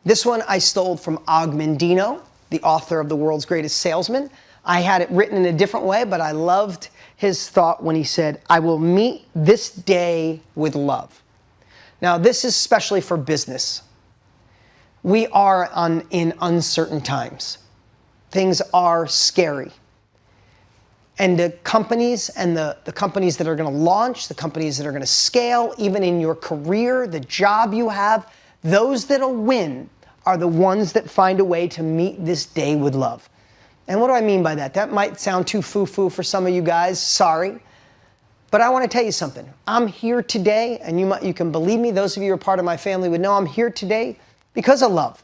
This one I stole from Og Mandino, the author of The World's Greatest Salesman. I had it written in a different way, but I loved his thought when he said, I will meet this day with love. Now, this is especially for business. We are in uncertain times. Things are scary. And the companies and the companies that are going to launch, the companies that are going to scale, even in your career, the job you have, those that'll win are the ones that find a way to meet this day with love. And what do I mean by that? That might sound too foo-foo for some of you guys. Sorry. But I want to tell you something. I'm here today, and you can believe me, those of you who are part of my family would know I'm here today because of love.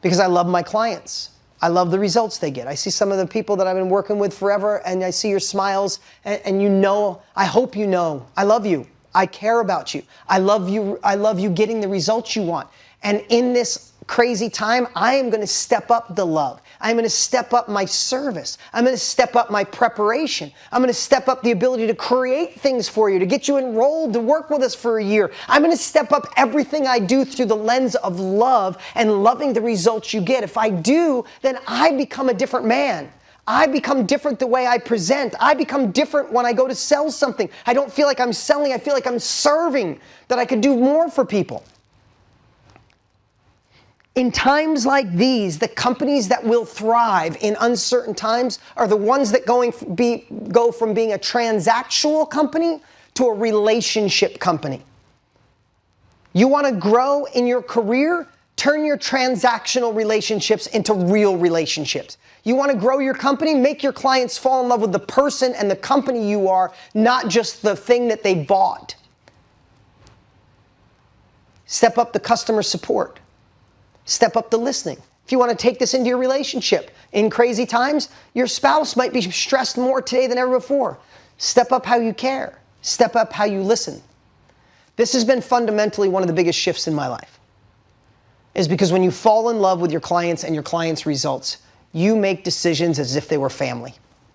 Because I love my clients. I love the results they get. I see some of the people that I've been working with forever, and I see your smiles, and you know, I hope you know, I love you. I care about you. I love you getting the results you want. And in this crazy time, I am going to step up the love. I'm going to step up my service. I'm going to step up my preparation. I'm going to step up the ability to create things for you, to get you enrolled, to work with us for a year. I'm going to step up everything I do through the lens of love and loving the results you get. If I do, then I become a different man. I become different the way I present. I become different when I go to sell something. I don't feel like I'm selling. I feel like I'm serving, that I could do more for people. In times like these, the companies that will thrive in uncertain times are the ones that go from being a transactional company to a relationship company. You want to grow in your career? Turn your transactional relationships into real relationships. You want to grow your company? Make your clients fall in love with the person and the company you are, not just the thing that they bought. Step up the customer support. Step up the listening. If you want to take this into your relationship, in crazy times, your spouse might be stressed more today than ever before. Step up how you care. Step up how you listen. This has been fundamentally one of the biggest shifts in my life. Is because when you fall in love with your clients and your clients' results, you make decisions as if they were family.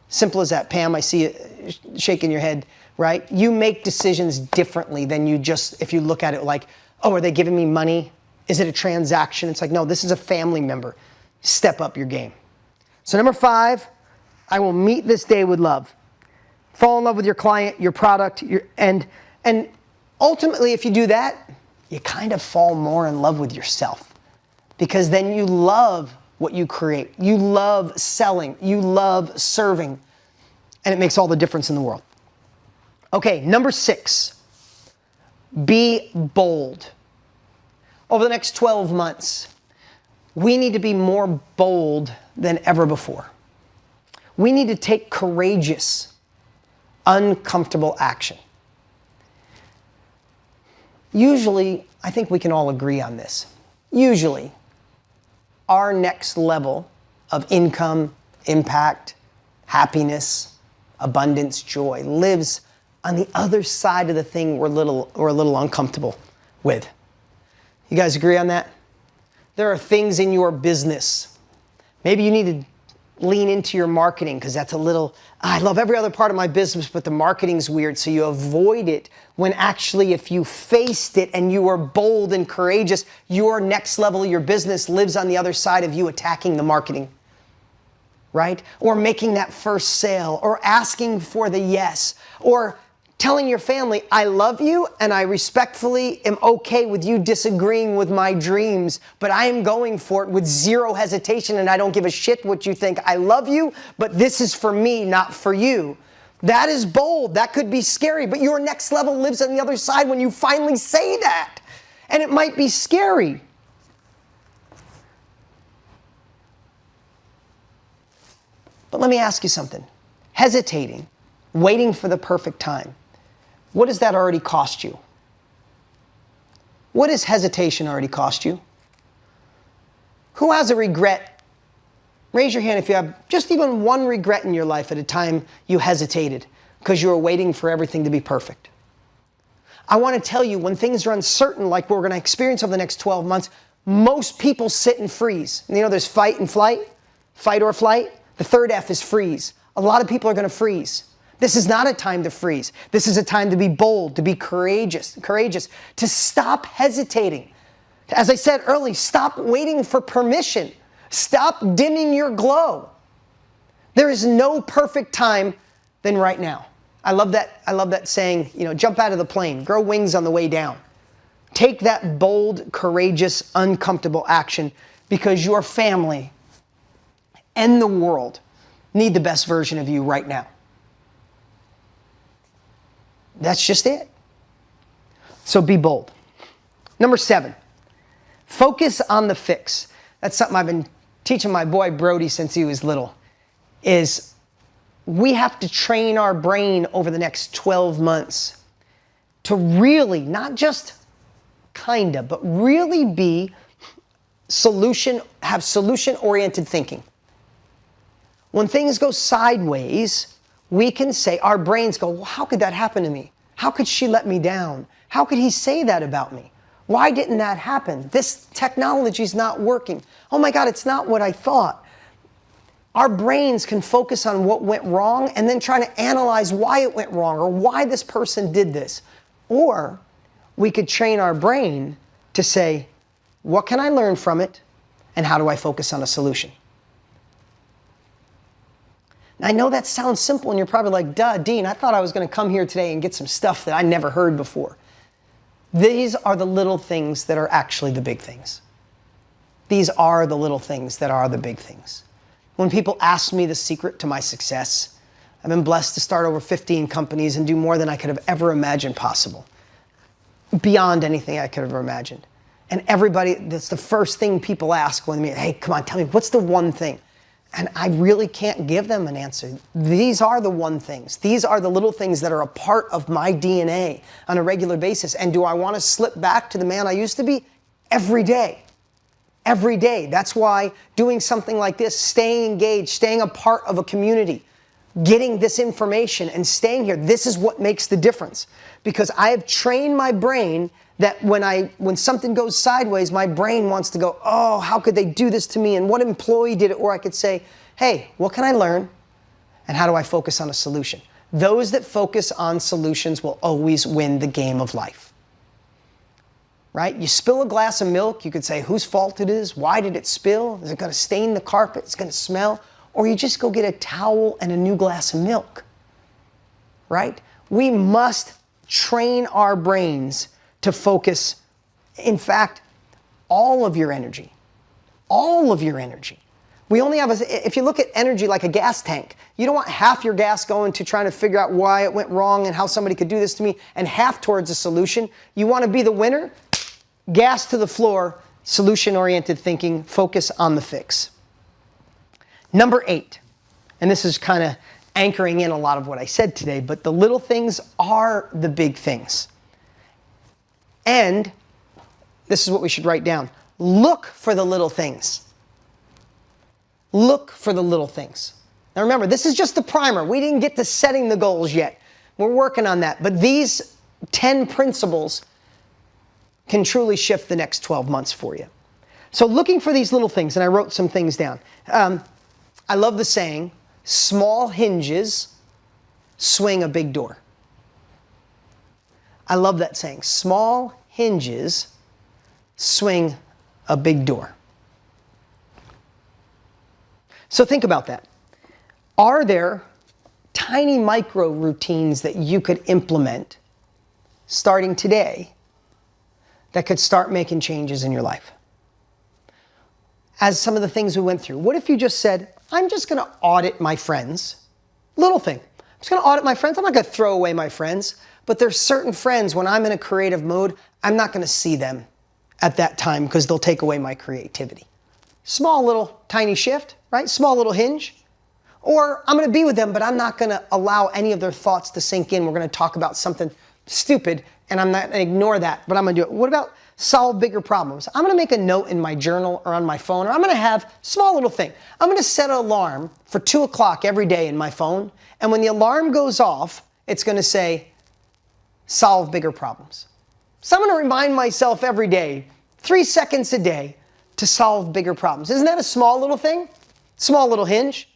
Simple as that. Pam, I see you shaking your head, right? You make decisions differently than you just, if you look at it like, oh, are they giving me money? Is it a transaction? It's like, no, this is a family member. Step up your game. So number 5, I will meet this day with love. Fall in love with your client, your product, and ultimately, if you do that, you kind of fall more in love with yourself, because then you love what you create. You love selling. You love serving, and it makes all the difference in the world. Okay, number 6, be bold. Over the next 12 months, we need to be more bold than ever before. We need to take courageous, uncomfortable action. Usually, I think we can all agree on this. Usually, our next level of income, impact, happiness, abundance, joy lives on the other side of the thing we're a little uncomfortable with. You guys agree on that? There are things in your business. Maybe you need to lean into your marketing because that's I love every other part of my business, but the marketing's weird, so you avoid it, when actually if you faced it and you were bold and courageous, your next level of your business lives on the other side of you attacking the marketing, right? Or making that first sale, or asking for the yes, or telling your family, I love you and I respectfully am okay with you disagreeing with my dreams, but I am going for it with zero hesitation and I don't give a shit what you think. I love you, but this is for me, not for you. That is bold. That could be scary, but your next level lives on the other side when you finally say that. And it might be scary. But let me ask you something. Hesitating, waiting for the perfect time, what does that already cost you? What does hesitation already cost you? Who has a regret? Raise your hand if you have just even one regret in your life at a time you hesitated because you were waiting for everything to be perfect. I want to tell you, when things are uncertain like we're going to experience over the next 12 months, most people sit and freeze. You know, there's fight and flight, fight or flight. The third F is freeze. A lot of people are going to freeze. This is not a time to freeze. This is a time to be bold, to be courageous, to stop hesitating. As I said earlier, stop waiting for permission. Stop dimming your glow. There is no perfect time than right now. I love that saying, jump out of the plane, grow wings on the way down. Take that bold, courageous, uncomfortable action, because your family and the world need the best version of you right now. That's just it. So be bold. Number 7, focus on the fix. That's something I've been teaching my boy Brody since he was little, is we have to train our brain over the next 12 months to really, not just kinda, but really have solution-oriented thinking. When things go sideways, we can say, our brains go, well, how could that happen to me? How could she let me down? How could he say that about me? Why didn't that happen? This technology's not working. Oh my God, it's not what I thought. Our brains can focus on what went wrong and then try to analyze why it went wrong or why this person did this. Or we could train our brain to say, what can I learn from it and how do I focus on a solution? I know that sounds simple and you're probably like, duh, Dean, I thought I was going to come here today and get some stuff that I never heard before. These are the little things that are actually the big things. These are the little things that are the big things. When people ask me the secret to my success, I've been blessed to start over 15 companies and do more than I could have ever imagined possible. Beyond anything I could have ever imagined. And everybody, that's the first thing people ask when they, hey, come on, tell me, what's the one thing? And I really can't give them an answer. These are the one things. These are the little things that are a part of my DNA on a regular basis. And do I want to slip back to the man I used to be? Every day. Every day. That's why doing something like this, staying engaged, staying a part of a community, getting this information and staying here, this is what makes the difference. Because I have trained my brain that when something goes sideways, my brain wants to go, oh, how could they do this to me? And what employee did it? Or I could say, hey, what can I learn? And how do I focus on a solution? Those that focus on solutions will always win the game of life. Right? You spill a glass of milk, you could say whose fault it is, why did it spill? Is it going to stain the carpet? It's going to smell? Or you just go get a towel and a new glass of milk. Right? We must train our brains to focus, in fact, all of your energy. All of your energy. We only have, if you look at energy like a gas tank, you don't want half your gas going to trying to figure out why it went wrong and how somebody could do this to me, and half towards a solution. You want to be the winner? Gas to the floor, solution-oriented thinking, focus on the fix. Number 8, and this is kind of anchoring in a lot of what I said today, but the little things are the big things. And this is what we should write down. Look for the little things. Look for the little things. Now remember, this is just the primer. We didn't get to setting the goals yet. We're working on that. But these 10 principles can truly shift the next 12 months for you. So looking for these little things, and I wrote some things down. I love the saying, small hinges swing a big door. I love that saying. Small hinges swing a big door. So think about that. Are there tiny micro routines that you could implement starting today that could start making changes in your life? As some of the things we went through, what if you just said, I'm just going to audit my friends? Little thing. I'm just going to audit my friends. I'm not going to throw away my friends. But there's certain friends, when I'm in a creative mode, I'm not going to see them at that time because they'll take away my creativity. Small little tiny shift, right? Small little hinge. Or I'm going to be with them, but I'm not going to allow any of their thoughts to sink in. We're going to talk about something stupid, and I'm not going to ignore that, but I'm going to do it. What about solve bigger problems? I'm going to make a note in my journal or on my phone, or I'm going to have small little thing. I'm going to set an alarm for 2 o'clock every day in my phone, and when the alarm goes off, it's going to say, solve bigger problems. So I'm going to remind myself every day, 3 seconds a day, to solve bigger problems. Isn't that a small little thing? Small little hinge?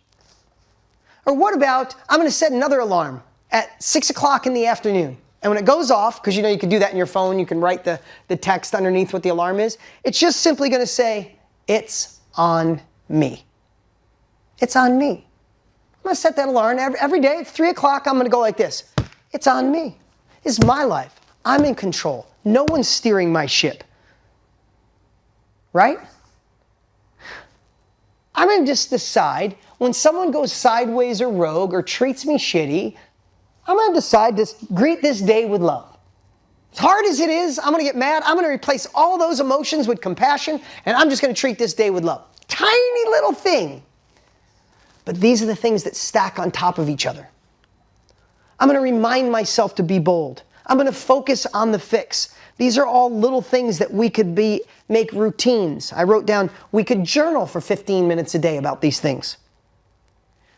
Or what about, I'm going to set another alarm at 6 o'clock in the afternoon. And when it goes off, because you know you can do that in your phone, you can write the text underneath what the alarm is. It's just simply going to say, it's on me. It's on me. I'm going to set that alarm every day at 3 o'clock. I'm going to go like this. It's on me. It's my life. I'm in control. No one's steering my ship. Right? I'm going to just decide when someone goes sideways or rogue or treats me shitty, I'm going to decide to greet this day with love. As hard as it is, I'm going to get mad. I'm going to replace all those emotions with compassion, and I'm just going to treat this day with love. Tiny little thing. But these are the things that stack on top of each other. I'm going to remind myself to be bold. I'm going to focus on the fix. These are all little things that we could make routines. I wrote down, we could journal for 15 minutes a day about these things.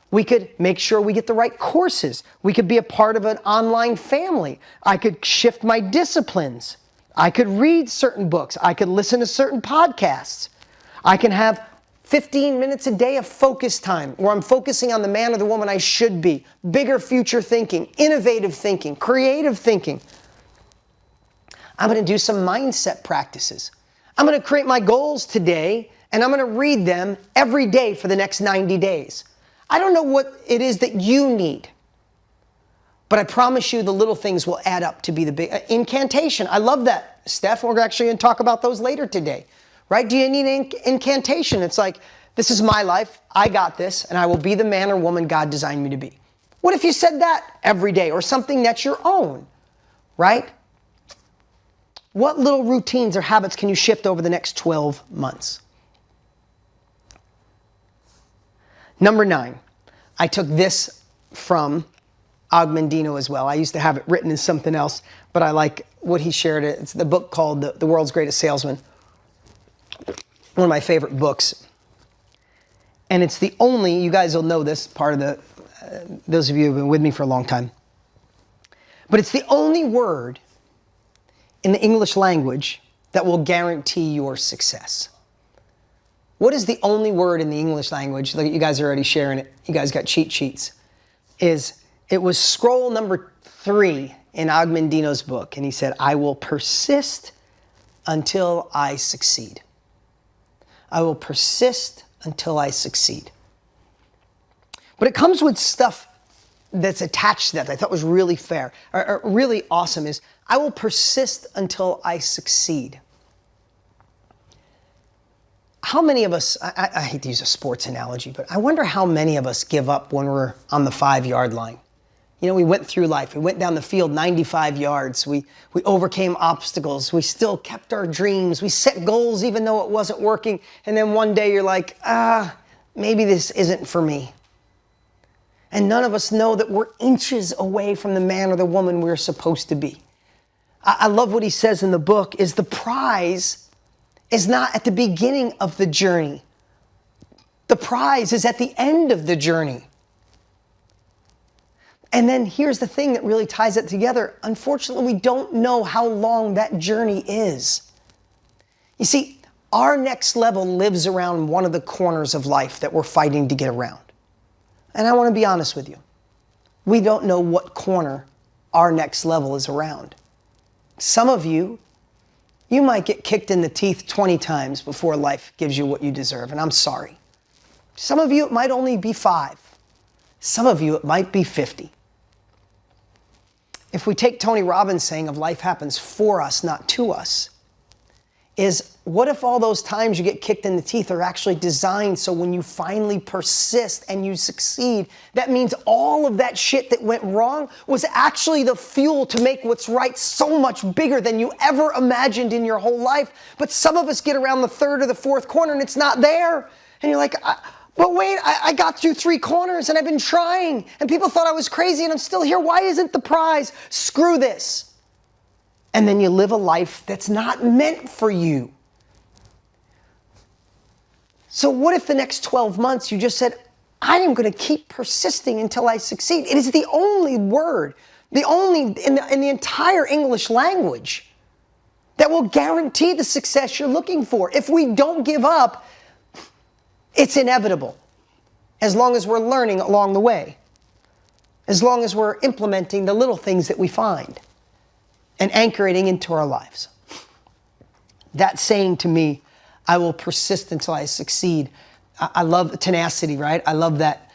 We could make sure we get the right courses. We could be a part of an online family. I could shift my disciplines. I could read certain books. I could listen to certain podcasts. I can have 15 minutes a day of focus time where I'm focusing on the man or the woman I should be. Bigger future thinking, innovative thinking, creative thinking. I'm going to do some mindset practices. I'm going to create my goals today, and I'm going to read them every day for the next 90 days. I don't know what it is that you need, but I promise you the little things will add up to be the big. Incantation, I love that, Steph. We're actually going to talk about those later today, right? Do you need an incantation? It's like, this is my life, I got this, and I will be the man or woman God designed me to be. What if you said that every day, or something that's your own, right? What little routines or habits can you shift over the next 12 months? Number 9, I took this from Ogmandino as well. I used to have it written in something else, but I like what he shared. It's the book called The World's Greatest Salesman. One of my favorite books. And it's the only, you guys will know this, part of the, those of you who have been with me for a long time, but it's the only word in the English language that will guarantee your success. What is the only word in the English language? Look, you guys are already sharing it. You guys got cheat sheets. It was scroll number 3 in Ogmandino's book. And he said, I will persist until I succeed. I will persist until I succeed. But it comes with stuff that's attached to that I thought was really fair, or really awesome is, I will persist until I succeed. How many of us, I hate to use a sports analogy, but I wonder how many of us give up when we're on the 5-yard line. You know, we went through life. We went down the field 95 yards. We overcame obstacles. We still kept our dreams. We set goals even though it wasn't working. And then one day you're like, maybe this isn't for me. And none of us know that we're inches away from the man or the woman we're supposed to be. I love what he says in the book is the prize is not at the beginning of the journey. The prize is at the end of the journey. And then here's the thing that really ties it together. Unfortunately, we don't know how long that journey is. You see, our next level lives around one of the corners of life that we're fighting to get around. And I want to be honest with you. We don't know what corner our next level is around. Some of you might get kicked in the teeth 20 times before life gives you what you deserve, and I'm sorry. Some of you, it might only be 5. Some of you, it might be 50. If we take Tony Robbins' saying of life happens for us, not to us, is what if all those times you get kicked in the teeth are actually designed so when you finally persist and you succeed, that means all of that shit that went wrong was actually the fuel to make what's right so much bigger than you ever imagined in your whole life. But some of us get around the 3rd or the 4th corner and it's not there. And you're like, but wait, I got through 3 corners and I've been trying and people thought I was crazy and I'm still here. Why isn't the prize? Screw this. And then you live a life that's not meant for you. So what if the next 12 months you just said, I am going to keep persisting until I succeed? It is the only word, the only in the entire English language that will guarantee the success you're looking for. If we don't give up, it's inevitable. As long as we're learning along the way. As long as we're implementing the little things that we find and anchoring into our lives. That saying to me, I will persist until I succeed. I love tenacity, right? I love that.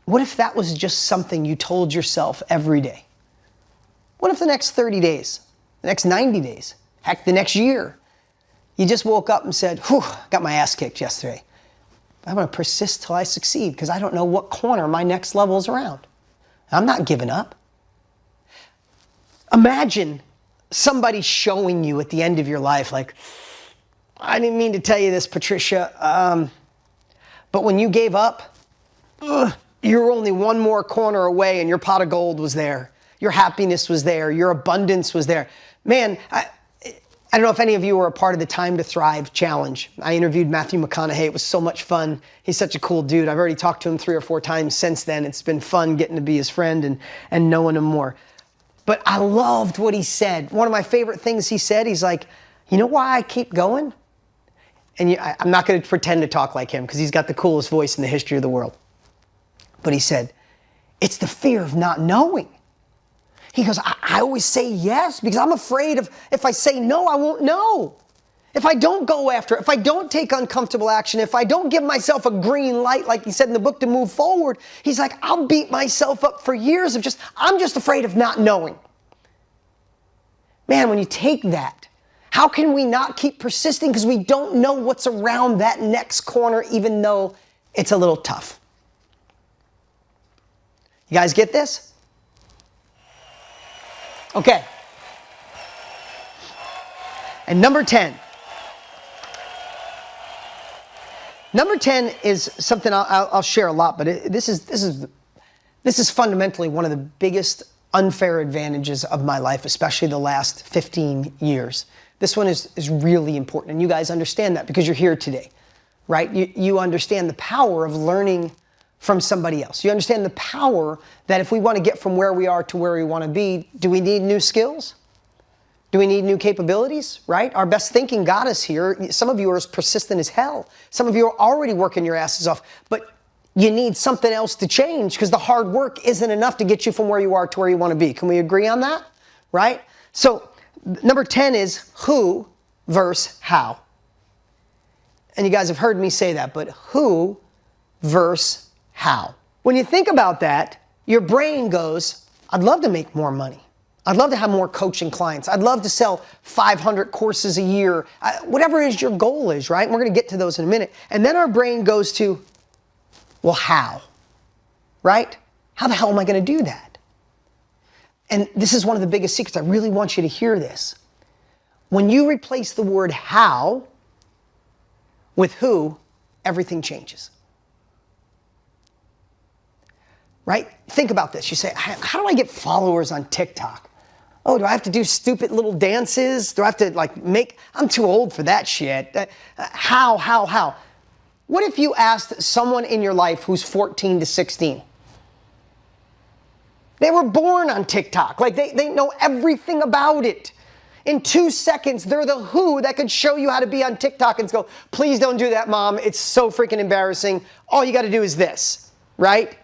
What if that was just something you told yourself every day? What if the next 30 days, the next 90 days, heck, the next year, you just woke up and said, whew, got my ass kicked yesterday. I'm going to persist till I succeed because I don't know what corner my next level is around. I'm not giving up. Imagine somebody showing you at the end of your life, like, I didn't mean to tell you this, Patricia, but when you gave up, you were only one more corner away and your pot of gold was there. Your happiness was there. Your abundance was there. Man, I don't know if any of you were a part of the Time to Thrive challenge. I interviewed Matthew McConaughey. It was so much fun. He's such a cool dude. I've already talked to him 3 or 4 times since then. It's been fun getting to be his friend and knowing him more. But I loved what he said. One of my favorite things he said, he's like, you know why I keep going? And I'm not going to pretend to talk like him because he's got the coolest voice in the history of the world. But he said, it's the fear of not knowing. He goes, I always say yes because I'm afraid of if I say no, I won't know. If I don't go after it, if I don't take uncomfortable action, if I don't give myself a green light, like he said in the book, to move forward, he's like, I'll beat myself up for years of I'm just afraid of not knowing. Man, when you take that, how can we not keep persisting? Because we don't know what's around that next corner, even though it's a little tough. You guys get this? Okay. And number 10. Number 10 is something I'll share a lot, but this is fundamentally one of the biggest unfair advantages of my life, especially the last 15 years. This one is really important, and you guys understand that because you're here today, right? You understand the power of learning from somebody else. You understand the power that if we want to get from where we are to where we want to be, do we need new skills? Do we need new capabilities, right? Our best thinking got us here. Some of you are as persistent as hell. Some of you are already working your asses off, but you need something else to change because the hard work isn't enough to get you from where you are to where you want to be. Can we agree on that, right? So number 10 is who versus how. And you guys have heard me say that, but who versus how. When you think about that, your brain goes, I'd love to make more money. I'd love to have more coaching clients. I'd love to sell 500 courses a year. Whatever is your goal is, right? And we're going to get to those in a minute. And then our brain goes to, well, how? Right? How the hell am I going to do that? And this is one of the biggest secrets. I really want you to hear this. When you replace the word how with who, everything changes. Right? Think about this. You say, how do I get followers on TikTok? Oh, do I have to do stupid little dances? Do I have to I'm too old for that shit. How? What if you asked someone in your life who's 14 to 16? They were born on TikTok. They know everything about it. In 2 seconds, they're the who that could show you how to be on TikTok and go, please don't do that, Mom. It's so freaking embarrassing. All you got to do is this, right?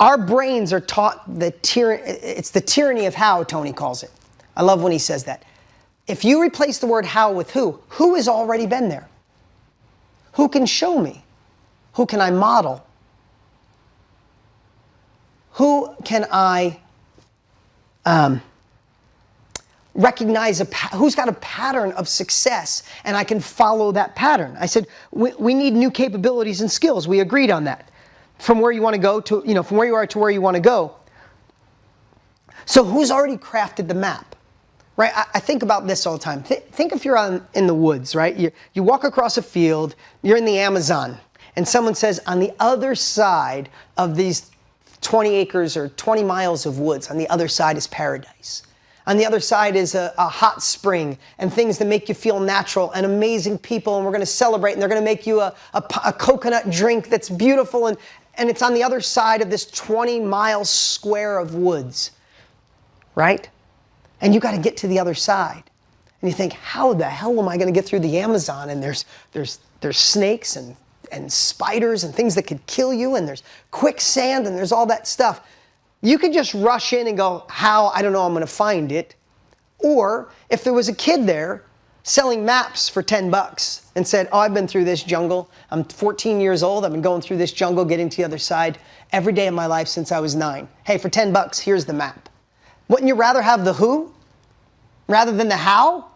Our brains are taught it's the tyranny of how, Tony calls it. I love when he says that. If you replace the word how with who has already been there? Who can show me? Who can I model? Who can I recognize who's got a pattern of success and I can follow that pattern? I said, we need new capabilities and skills. We agreed on that. From where you want to go to, from where you are to where you want to go. So who's already crafted the map, right? I think about this all the time. Think if you're in the woods, right? You walk across a field, you're in the Amazon, and someone says, on the other side of these 20 acres or 20 miles of woods, on the other side is paradise. On the other side is a hot spring and things that make you feel natural and amazing people, and we're going to celebrate, and they're going to make you a coconut drink that's beautiful, and it's on the other side of this 20-mile square of woods, right? And you got to get to the other side. And you think, how the hell am I going to get through the Amazon? And there's snakes and spiders and things that could kill you, and there's quicksand, and there's all that stuff. You could just rush in and go, how? I don't know, I'm going to find it. Or if there was a kid there selling maps for $10 and said, oh, I've been through this jungle. I'm 14 years old. I've been going through this jungle, getting to the other side every day of my life since I was 9. Hey, for $10, here's the map. Wouldn't you rather have the who rather than the how?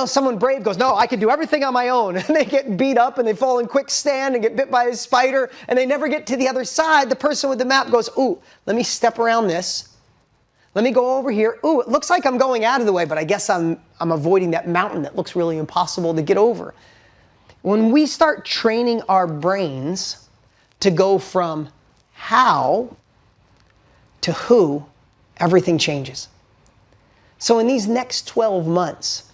Someone brave goes, no, I can do everything on my own. And they get beat up and they fall in quicksand and get bit by a spider and they never get to the other side. The person with the map goes, ooh, let me step around this. Let me go over here. Ooh, it looks like I'm going out of the way, but I guess I'm avoiding that mountain that looks really impossible to get over. When we start training our brains to go from how to who, everything changes. So in these next 12 months,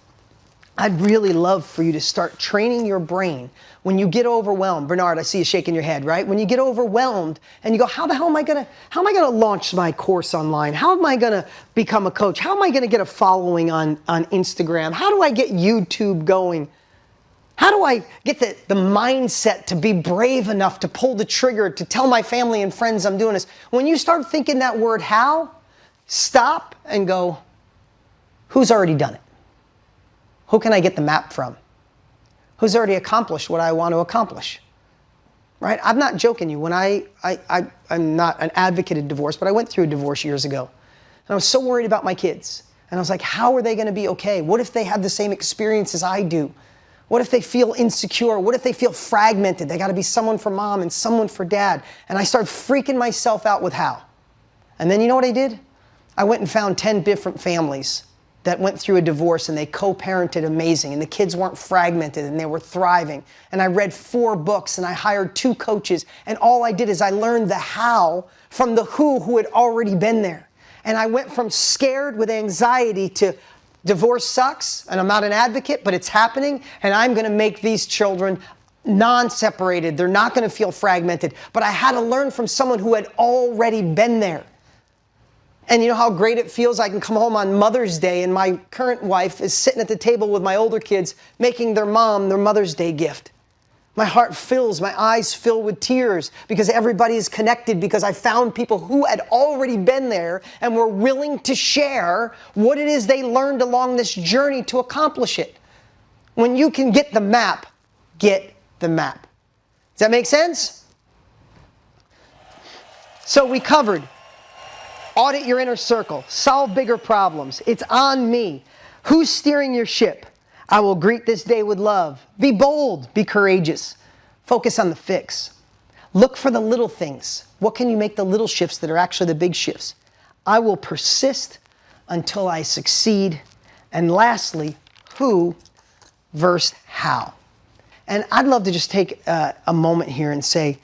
I'd really love for you to start training your brain when you get overwhelmed. Bernard, I see you shaking your head, right? When you get overwhelmed and you go, how the hell am I gonna launch my course online? How am I gonna become a coach? How am I gonna get a following on Instagram? How do I get YouTube going? How do I get the mindset to be brave enough to pull the trigger, to tell my family and friends I'm doing this? When you start thinking that word how, stop and go, who's already done it? Who can I get the map from? Who's already accomplished what I want to accomplish? Right? I'm not joking you. When I'm not an advocate of divorce, but I went through a divorce years ago. And I was so worried about my kids. And I was like, how are they going to be okay? What if they have the same experience as I do? What if they feel insecure? What if they feel fragmented? They got to be someone for mom and someone for dad. And I started freaking myself out with how. And then you know what I did? I went and found 10 different families that went through a divorce and they co-parented amazing and the kids weren't fragmented and they were thriving. And I read 4 books and I hired 2 coaches, and all I did is I learned the how from the who had already been there. And I went from scared with anxiety to divorce sucks and I'm not an advocate, but it's happening and I'm gonna make these children non-separated. They're not gonna feel fragmented. But I had to learn from someone who had already been there. And you know how great it feels? I can come home on Mother's Day and my current wife is sitting at the table with my older kids making their mom their Mother's Day gift. My heart fills, my eyes fill with tears because everybody is connected, because I found people who had already been there and were willing to share what it is they learned along this journey to accomplish it. When you can get the map, get the map. Does that make sense? So we covered audit your inner circle, solve bigger problems. It's on me. Who's steering your ship? I will greet this day with love. Be bold, be courageous. Focus on the fix. Look for the little things. What can you make the little shifts that are actually the big shifts? I will persist until I succeed. And lastly, who versus how. And I'd love to just take a moment here and say,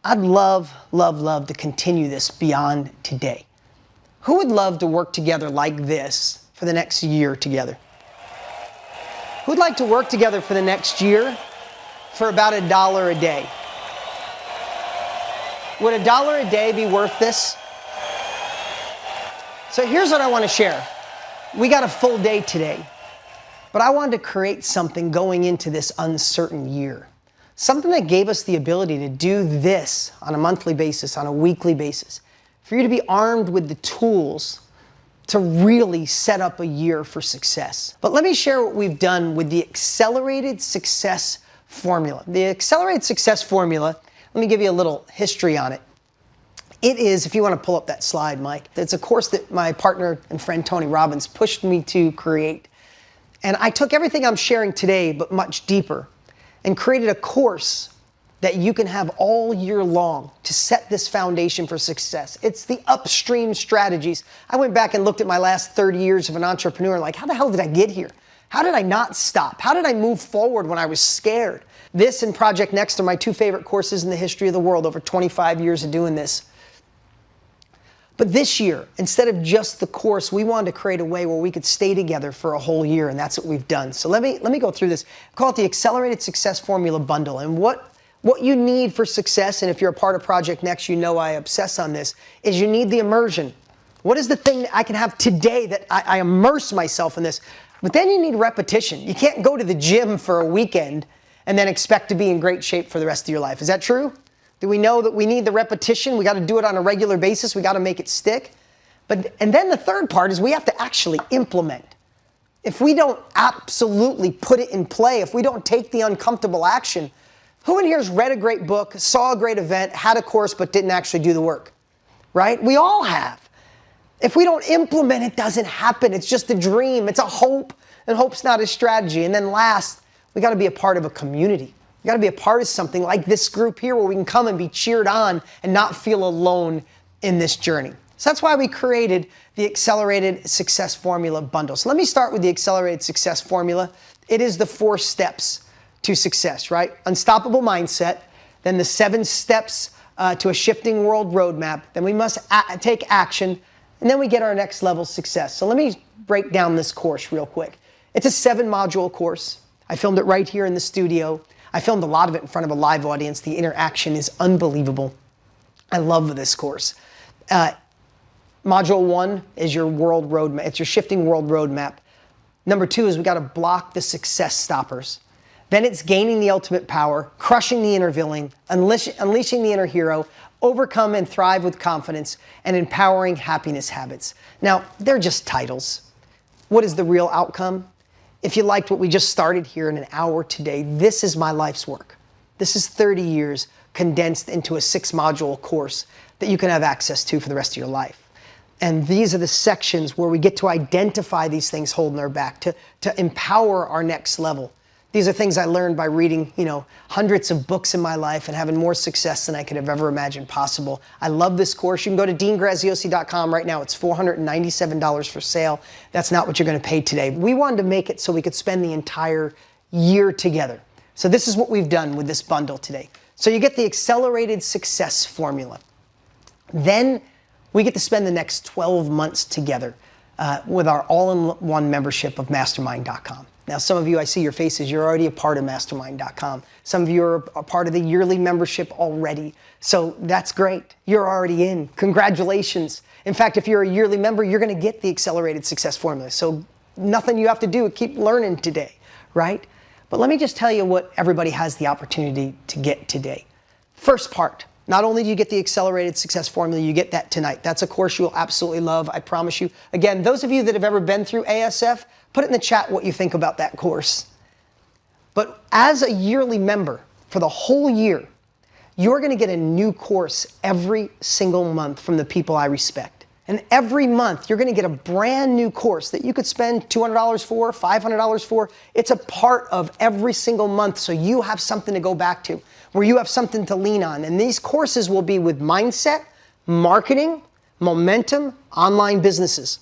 I'd love to continue this beyond today. Who would love to work together like this for the next year together? Who'd like to work together for the next year for about $1 a day? Would $1 a day be worth this? So here's what I want to share. We got a full day today, but I wanted to create something going into this uncertain year. Something that gave us the ability to do this on a monthly basis, on a weekly basis. For you to be armed with the tools to really set up a year for success. But let me share what we've done with the Accelerated Success Formula. The Accelerated Success Formula, let me give you a little history on it. It is, if you want to pull up that slide, Mike, it's a course that my partner and friend Tony Robbins pushed me to create. And I took everything I'm sharing today, but much deeper, and created a course that you can have all year long to set this foundation for success. It's the upstream strategies. I went back and looked at my last 30 years of an entrepreneur, like, how the hell did I get here? How did I not stop? How did I move forward when I was scared? This and Project Next are my 2 favorite courses in the history of the world, over 25 years of doing this. But this year, instead of just the course, we wanted to create a way where we could stay together for a whole year, and that's what we've done. So let me go through this. I call it the Accelerated Success Formula Bundle. And what you need for success, and if you're a part of Project Next, you know I obsess on this, is you need the immersion. What is the thing that I can have today that I immerse myself in this? But then you need repetition. You can't go to the gym for a weekend and then expect to be in great shape for the rest of your life. Is that true? Do we know that we need the repetition? We got to do it on a regular basis. We got to make it stick. And then the third part is we have to actually implement. If we don't absolutely put it in play, if we don't take the uncomfortable action, who in here has read a great book, saw a great event, had a course, but didn't actually do the work? Right? We all have. If we don't implement, it doesn't happen. It's just a dream. It's a hope, and hope's not a strategy. And then last, we got to be a part of a community. You got to be a part of something like this group here where we can come and be cheered on and not feel alone in this journey. So that's why we created the Accelerated Success Formula Bundle. So let me start with the Accelerated Success Formula. It is the 4 steps to success, right? Unstoppable mindset, then the 7 steps to a shifting world roadmap. Then we must take action, And then we get our next level success. So let me break down this course real quick. It's a 7-module course. I filmed it right here in the studio. I filmed a lot of it in front of a live audience. The interaction is unbelievable. I love this course. Module 1 is your world roadmap. It's your shifting world roadmap. Number 2 is we got to block the success stoppers. Then it's gaining the ultimate power, crushing the inner villain, unleashing the inner hero, overcome and thrive with confidence, and empowering happiness habits. Now, they're just titles. What is the real outcome? If you liked what we just started here in an hour today, this is my life's work. This is 30 years condensed into a 6-module course that you can have access to for the rest of your life. And these are the sections where we get to identify these things holding our back, to empower our next level. These are things I learned by reading, hundreds of books in my life and having more success than I could have ever imagined possible. I love this course. You can go to deangraziosi.com right now. It's $497 for sale. That's not what you're going to pay today. We wanted to make it so we could spend the entire year together. So this is what we've done with this bundle today. So you get the accelerated success formula. Then we get to spend the next 12 months together with our all-in-one membership of mastermind.com. Now, some of you, I see your faces, you're already a part of mastermind.com. Some of you are a part of the yearly membership already. So that's great. You're already in. Congratulations. In fact, if you're a yearly member, you're going to get the accelerated success formula. So nothing you have to do, keep learning today, right? But let me just tell you what everybody has the opportunity to get today. First part. Not only do you get the accelerated success formula, you get that tonight. That's a course you'll absolutely love, I promise you. Again, those of you that have ever been through ASF, put it in the chat what you think about that course. But as a yearly member, for the whole year, you're going to get a new course every single month from the people I respect. And every month, you're going to get a brand new course that you could spend $200 for, $500 for. It's a part of every single month, so you have something to go back to, where you have something to lean on. And these courses will be with mindset, marketing, momentum, online businesses.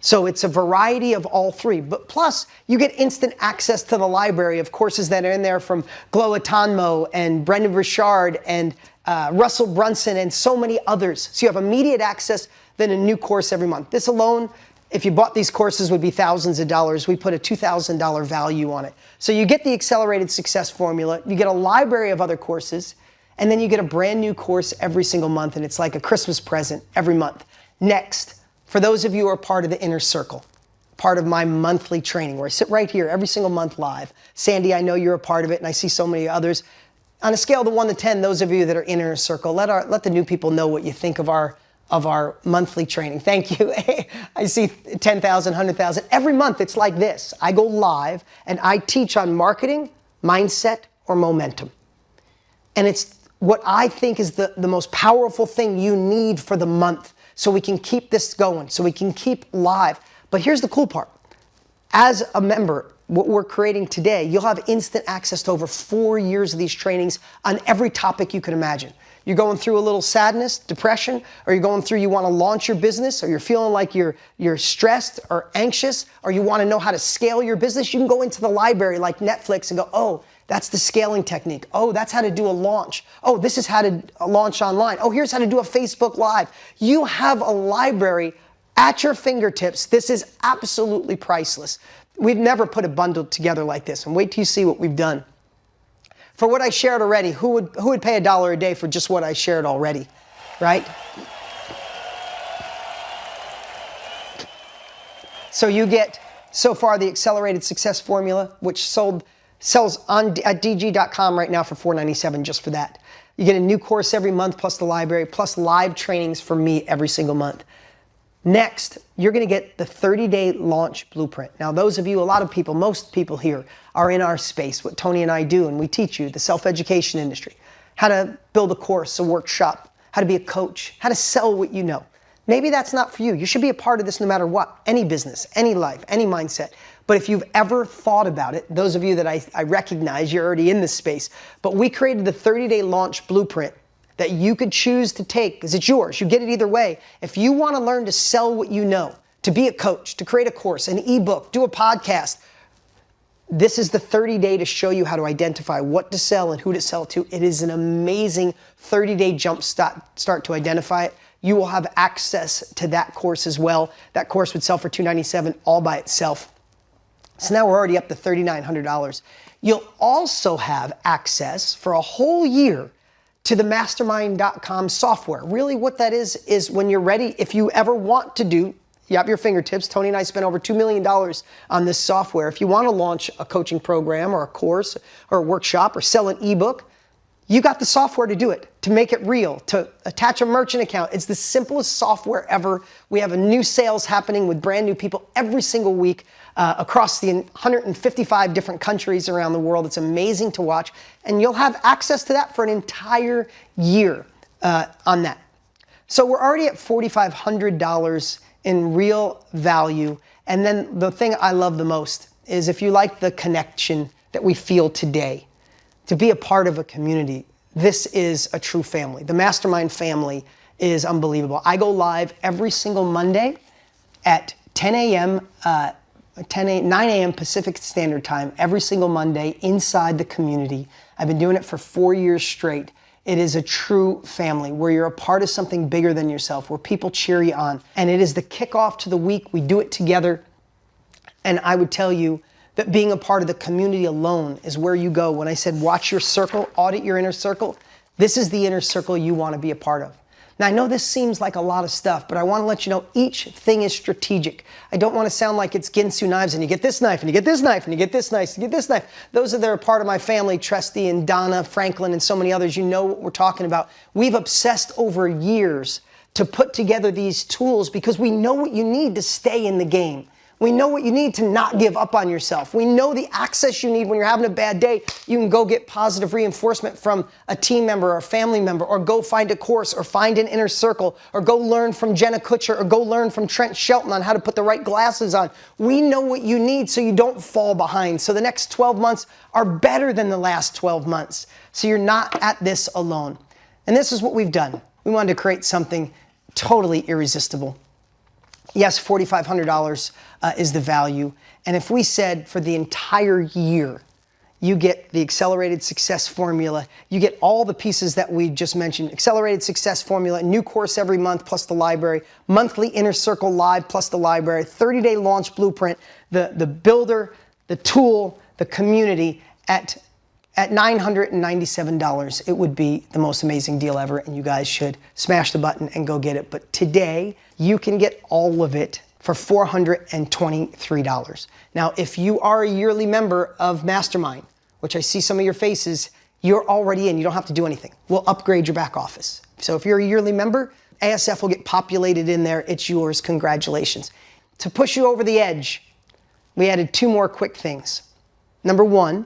So it's a variety of all three. But plus, you get instant access to the library of courses that are in there from Glow Atonmo and Brendan Richard and Russell Brunson and so many others. So you have immediate access, then a new course every month. This alone, if you bought these courses, would be thousands of dollars. We put a $2,000 value on it. So you get the accelerated success formula, you get a library of other courses, and then you get a brand new course every single month, and it's like a Christmas present every month. Next, for those of you who are part of the Inner Circle, part of my monthly training, where I sit right here every single month live. Sandy, I know you're a part of it, and I see so many others. On a scale of 1 to 10, those of you that are in Inner Circle, let the new people know what you think of our monthly training. Thank you. I see 10,000, 100,000. Every month it's like this. I go live and I teach on marketing, mindset, or momentum. And it's what I think is the most powerful thing you need for the month, so we can keep this going, so we can keep live. But here's the cool part. As a member, what we're creating today, you'll have instant access to over 4 years of these trainings on every topic you can imagine. You're going through a little sadness, depression, or you're going through, you want to launch your business, or you're feeling like you're stressed or anxious, or you want to know how to scale your business, you can go into the library like Netflix and go, oh, that's the scaling technique. Oh, that's how to do a launch. Oh, this is how to launch online. Oh, here's how to do a Facebook Live. You have a library at your fingertips. This is absolutely priceless. We've never put a bundle together like this, and wait till you see what we've done. For what I shared already, who would pay $1 a day for just what I shared already, right? So you get, so far, the accelerated success formula, which sells at dg.com right now for $497 just for that. You get a new course every month, plus the library, plus live trainings from me every single month. Next, you're going to get the 30-day launch blueprint. Now, those of you, a lot of people, most people here are in our space, what Tony and I do, and we teach you the self-education industry, how to build a course, a workshop, how to be a coach, how to sell what you know. Maybe that's not for you. You should be a part of this no matter what, any business, any life, any mindset. But if you've ever thought about it, those of you that I recognize, you're already in this space, but we created the 30-day launch blueprint that you could choose to take, because it's yours. You get it either way. If you want to learn to sell what you know, to be a coach, to create a course, an ebook, do a podcast, this is the 30-day to show you how to identify what to sell and who to sell to. It is an amazing 30-day jump start to identify it. you will have access to that course as well. That course would sell for $297 all by itself. So now we're already up to $3,900. You'll also have access for a whole year to the mastermind.com software. Really what that is when you're ready, if you ever want to do, you have your fingertips. Tony and I spent over $2 million on this software. If you want to launch a coaching program or a course or a workshop or sell an ebook, you got the software to do it, to make it real, to attach a merchant account. It's the simplest software ever. We have a new sales happening with brand new people every single week across the 155 different countries around the world. It's amazing to watch. And you'll have access to that for an entire year on that. So we're already at $4,500 in real value. And then the thing I love the most is if you like the connection that we feel today, to be a part of a community, this is a true family. The Mastermind family is unbelievable. I go live every single Monday at 9 a.m. Pacific Standard Time, every single Monday inside the community. I've been doing it for 4 years straight. It is a true family where you're a part of something bigger than yourself, where people cheer you on. And it is the kickoff to the week. We do it together. And I would tell you that being a part of the community alone is where you go. When I said watch your circle, audit your inner circle, this is the inner circle you want to be a part of. Now, I know this seems like a lot of stuff, but I want to let you know each thing is strategic. I don't want to sound like it's Ginsu knives and you get this knife and you get this knife and you get this knife and you get this knife. Those that are part of my family, Tresty and Donna, Franklin, and so many others, you know what we're talking about. We've obsessed over years to put together these tools because we know what you need to stay in the game. We know what you need to not give up on yourself. We know the access you need when you're having a bad day. You can go get positive reinforcement from a team member or a family member, or go find a course, or find an inner circle, or go learn from Jenna Kutcher, or go learn from Trent Shelton on how to put the right glasses on. We know what you need so you don't fall behind. So the next 12 months are better than the last 12 months. So you're not at this alone. And this is what we've done. We wanted to create something totally irresistible. Yes, $4,500 is the value. And if we said for the entire year, you get the accelerated success formula, you get all the pieces that we just mentioned, accelerated success formula, new course every month plus the library, monthly inner circle live plus the library, 30-day launch blueprint, the builder, the tool, the community at $997, it would be the most amazing deal ever, and you guys should smash the button and go get it. But today, you can get all of it for $423. Now, if you are a yearly member of Mastermind, which I see some of your faces, you're already in. You don't have to do anything. We'll upgrade your back office. So if you're a yearly member, ASF will get populated in there. It's yours. Congratulations. To push you over the edge, we added 2 more quick things. Number 1,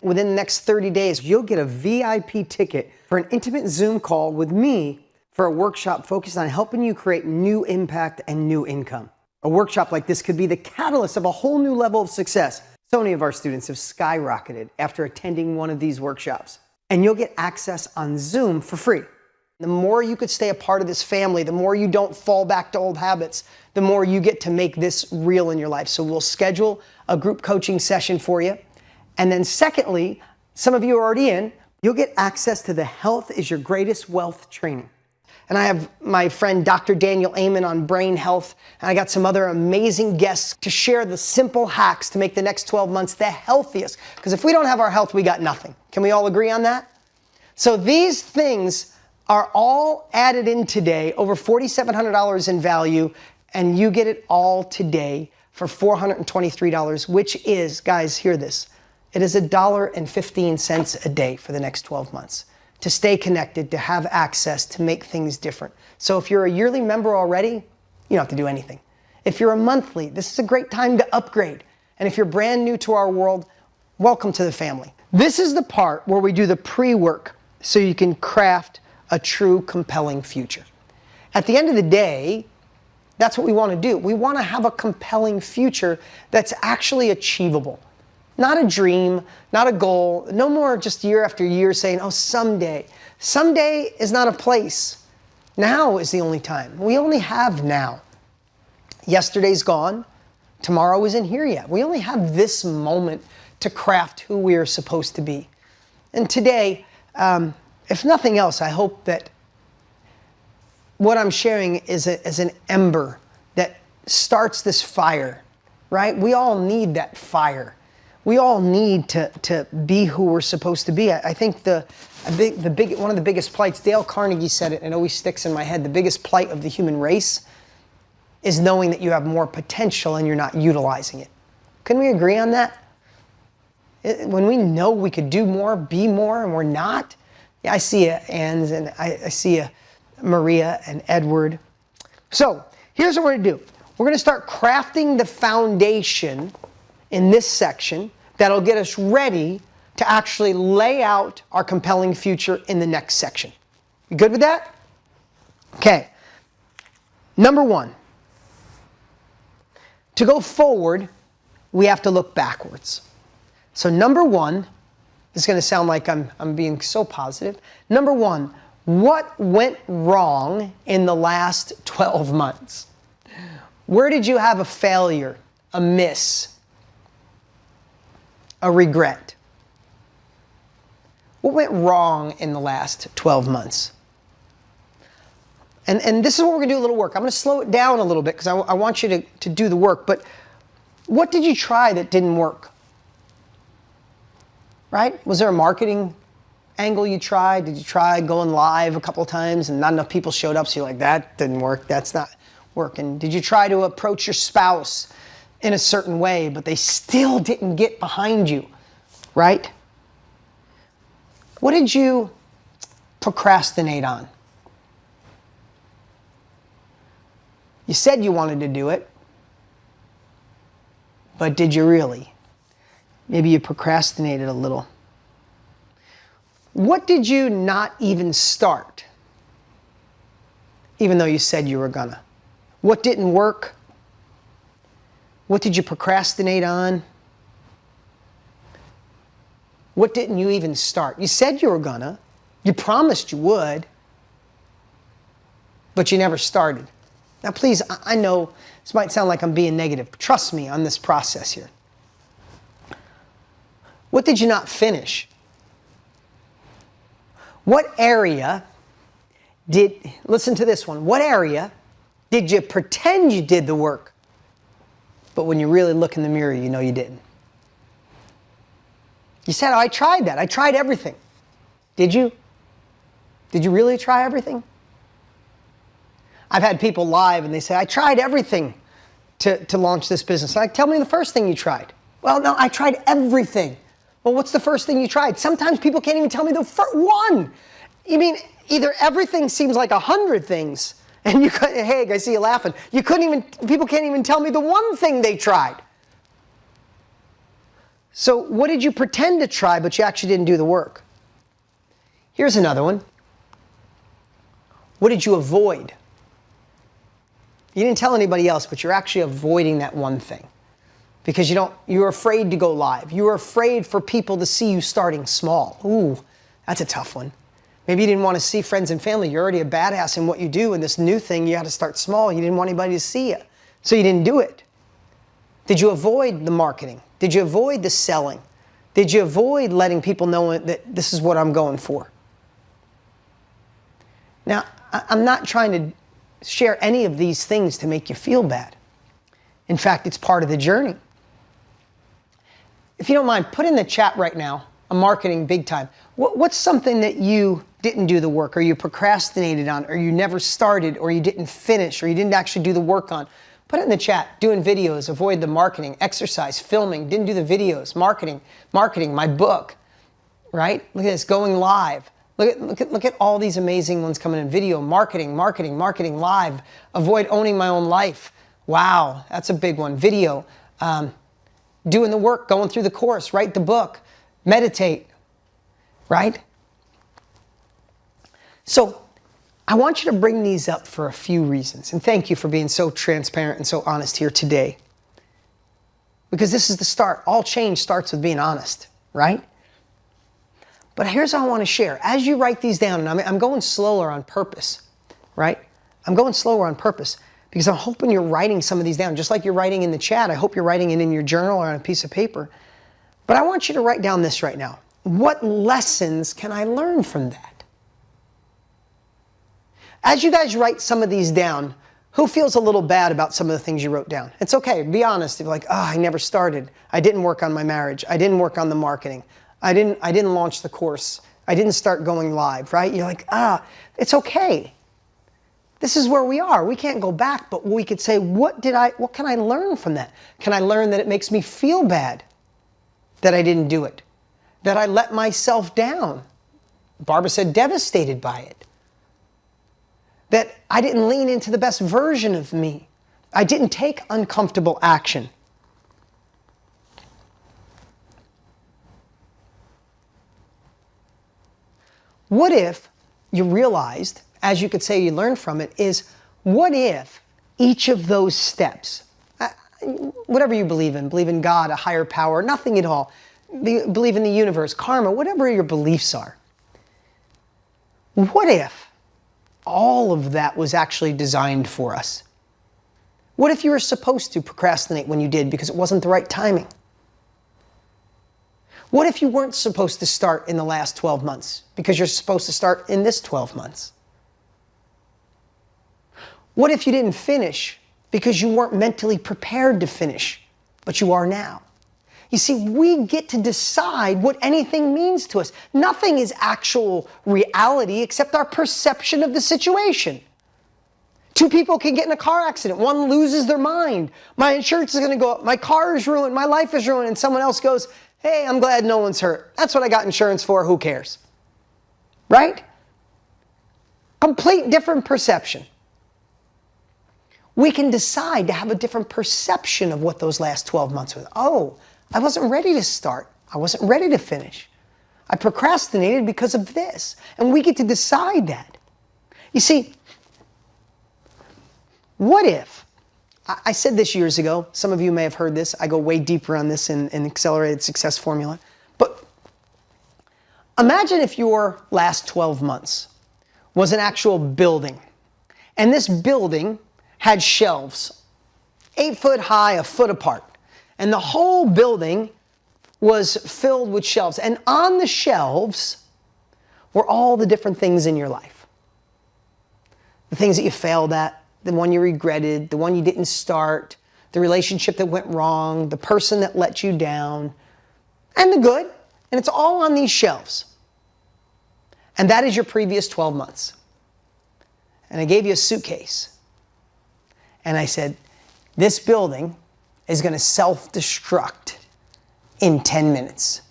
within the next 30 days, you'll get a VIP ticket for an intimate Zoom call with me for a workshop focused on helping you create new impact and new income. A workshop like this could be the catalyst of a whole new level of success. So many of our students have skyrocketed after attending one of these workshops. And you'll get access on Zoom for free. The more you could stay a part of this family, the more you don't fall back to old habits, the more you get to make this real in your life. So we'll schedule a group coaching session for you. And then secondly, some of you are already in, you'll get access to the Health is Your Greatest Wealth training. And I have my friend Dr. Daniel Amen on brain health, and I got some other amazing guests to share the simple hacks to make the next 12 months the healthiest. Because if we don't have our health, we got nothing. Can we all agree on that? So these things are all added in today, over $4,700 in value, and you get it all today for $423, which is, guys, hear this, it is $1.15 a day for the next 12 months. To stay connected, to have access, to make things different. So if you're a yearly member already, you don't have to do anything. If you're a monthly, this is a great time to upgrade. And if you're brand new to our world, welcome to the family. This is the part where we do the pre-work so you can craft a true compelling future. At the end of the day, that's what we want to do. We want to have a compelling future that's actually achievable. Not a dream, not a goal, no more just year after year saying, oh, someday. Someday is not a place. Now is the only time. We only have now. Yesterday's gone. Tomorrow isn't here yet. We only have this moment to craft who we are supposed to be. And today, if nothing else, I hope that what I'm sharing is an ember that starts this fire, right? We all need that fire. We all need to be who we're supposed to be. I think one of the biggest plights, Dale Carnegie said it, and it always sticks in my head, the biggest plight of the human race is knowing that you have more potential and you're not utilizing it. Can we agree on that? When we know we could do more, be more, and we're not. Yeah, I see you, Anne, and I see you, Maria and Edward. So here's what we're going to do. We're going to start crafting the foundation in this section that'll get us ready to actually lay out our compelling future in the next section. You good with that? Okay. Number one, to go forward, we have to look backwards. So number one, this is going to sound like I'm being so positive. Number one, what went wrong in the last 12 months? Where did you have a failure, a miss, a regret? What went wrong in the last 12 months? And this is what we're going to do a little work. I'm going to slow it down a little bit because I want you to do the work. But what did you try that didn't work? Right? Was there a marketing angle you tried? Did you try going live a couple of times and not enough people showed up, so you're like, that didn't work, that's not working? Did you try to approach your spouse in a certain way, but they still didn't get behind you, right? What did you procrastinate on? You said you wanted to do it, but did you really? Maybe you procrastinated a little. What did you not even start, even though you said you were gonna? What didn't work? What did you procrastinate on? What didn't you even start? You said you were gonna. You promised you would, but you never started. Now please, I know this might sound like I'm being negative, but trust me on this process here. What did you not finish? What area listen to this one, what area did you pretend you did the work, but when you really look in the mirror, you know you didn't? You said, oh, I tried that. I tried everything. Did you? Did you really try everything? I've had people live and they say, I tried everything to launch this business. I'm like, tell me the first thing you tried. Well, no, I tried everything. Well, what's the first thing you tried? Sometimes people can't even tell me the first one. You mean either everything seems like 100 things, and hey, I see you laughing. People can't even tell me the one thing they tried. So what did you pretend to try, but you actually didn't do the work? Here's another one. What did you avoid? You didn't tell anybody else, but you're actually avoiding that one thing. Because you're afraid to go live. You're afraid for people to see you starting small. Ooh, that's a tough one. Maybe you didn't want to see friends and family. You're already a badass in what you do, and this new thing, you had to start small. You didn't want anybody to see you, so you didn't do it. Did you avoid the marketing? Did you avoid the selling? Did you avoid letting people know that this is what I'm going for? Now, I'm not trying to share any of these things to make you feel bad. In fact, it's part of the journey. If you don't mind, put in the chat right now, a marketing big time. What's something that you didn't do the work, or you procrastinated on, or you never started, or you didn't finish, or you didn't actually do the work on? Put it in the chat. Doing videos, avoid the marketing, exercise, filming, didn't do the videos, marketing, my book, right? Look at this, going live. Look at all these amazing ones coming in. Video, marketing, live, avoid owning my own life. Wow, that's a big one. Video, doing the work, going through the course, write the book, meditate, right? So I want you to bring these up for a few reasons. And thank you for being so transparent and so honest here today. Because this is the start. All change starts with being honest, right? But here's what I want to share. As you write these down, and I'm going slower on purpose, right? I'm going slower on purpose because I'm hoping you're writing some of these down. Just like you're writing in the chat, I hope you're writing it in your journal or on a piece of paper. But I want you to write down this right now. What lessons can I learn from that? As you guys write some of these down, who feels a little bad about some of the things you wrote down? It's okay, be honest. If you're like, I never started. I didn't work on my marriage. I didn't work on the marketing. I didn't launch the course. I didn't start going live, right? You're like, it's okay. This is where we are. We can't go back, but we could say, what can I learn from that? Can I learn that it makes me feel bad that I didn't do it? That I let myself down? Barbara said devastated by it. That I didn't lean into the best version of me. I didn't take uncomfortable action. What if you realized, as you could say you learned from it, is what if each of those steps, whatever you believe in God, a higher power, nothing at all, believe in the universe, karma, whatever your beliefs are, what if all of that was actually designed for us? What if you were supposed to procrastinate when you did because it wasn't the right timing? What if you weren't supposed to start in the last 12 months because you're supposed to start in this 12 months? What if you didn't finish because you weren't mentally prepared to finish, but you are now? You see, we get to decide what anything means to us. Nothing is actual reality except our perception of the situation. Two people can get in a car accident. One loses their mind. My insurance is going to go up. My car is ruined. My life is ruined. And someone else goes, hey, I'm glad no one's hurt. That's what I got insurance for. Who cares? Right? Complete different perception. We can decide to have a different perception of what those last 12 months were. Oh, I wasn't ready to start. I wasn't ready to finish. I procrastinated because of this. And we get to decide that. You see, what if, I said this years ago, some of you may have heard this, I go way deeper on this in Accelerated Success Formula, but imagine if your last 12 months was an actual building, and this building had shelves, 8 foot high, a foot apart. And the whole building was filled with shelves. And on the shelves were all the different things in your life. The things that you failed at, the one you regretted, the one you didn't start, the relationship that went wrong, the person that let you down, and the good. And it's all on these shelves. And that is your previous 12 months. And I gave you a suitcase. And I said, this building is going to self-destruct in 10 minutes.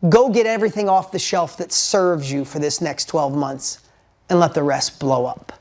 Go get everything off the shelf that serves you for this next 12 months and let the rest blow up.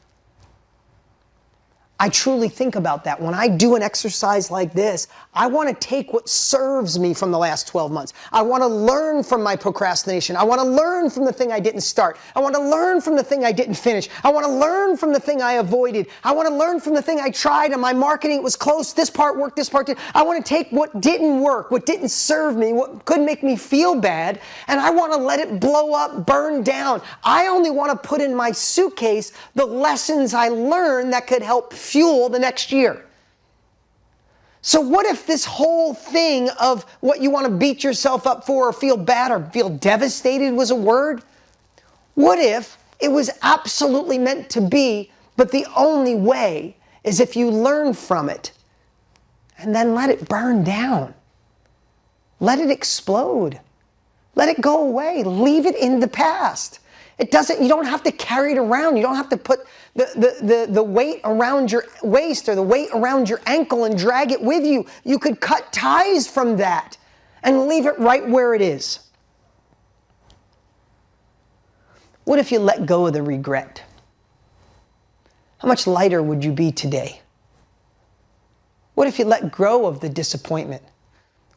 I truly think about that. When I do an exercise like this, I want to take what serves me from the last 12 months. I want to learn from my procrastination. I want to learn from the thing I didn't start. I want to learn from the thing I didn't finish. I want to learn from the thing I avoided. I want to learn from the thing I tried and my marketing, it was close. This part worked, this part didn't. I want to take what didn't work, what didn't serve me, what could make me feel bad, and I want to let it blow up, burn down. I only want to put in my suitcase the lessons I learned that could help fuel the next year. So what if this whole thing of what you want to beat yourself up for or feel bad or feel devastated was a word? What if it was absolutely meant to be, but the only way is if you learn from it and then let it burn down. Let it explode. Let it go away. Leave it in the past. You don't have to carry it around. You don't have to put the weight around your waist or the weight around your ankle and drag it with you. You could cut ties from that and leave it right where it is. What if you let go of the regret? How much lighter would you be today? What if you let go of the disappointment?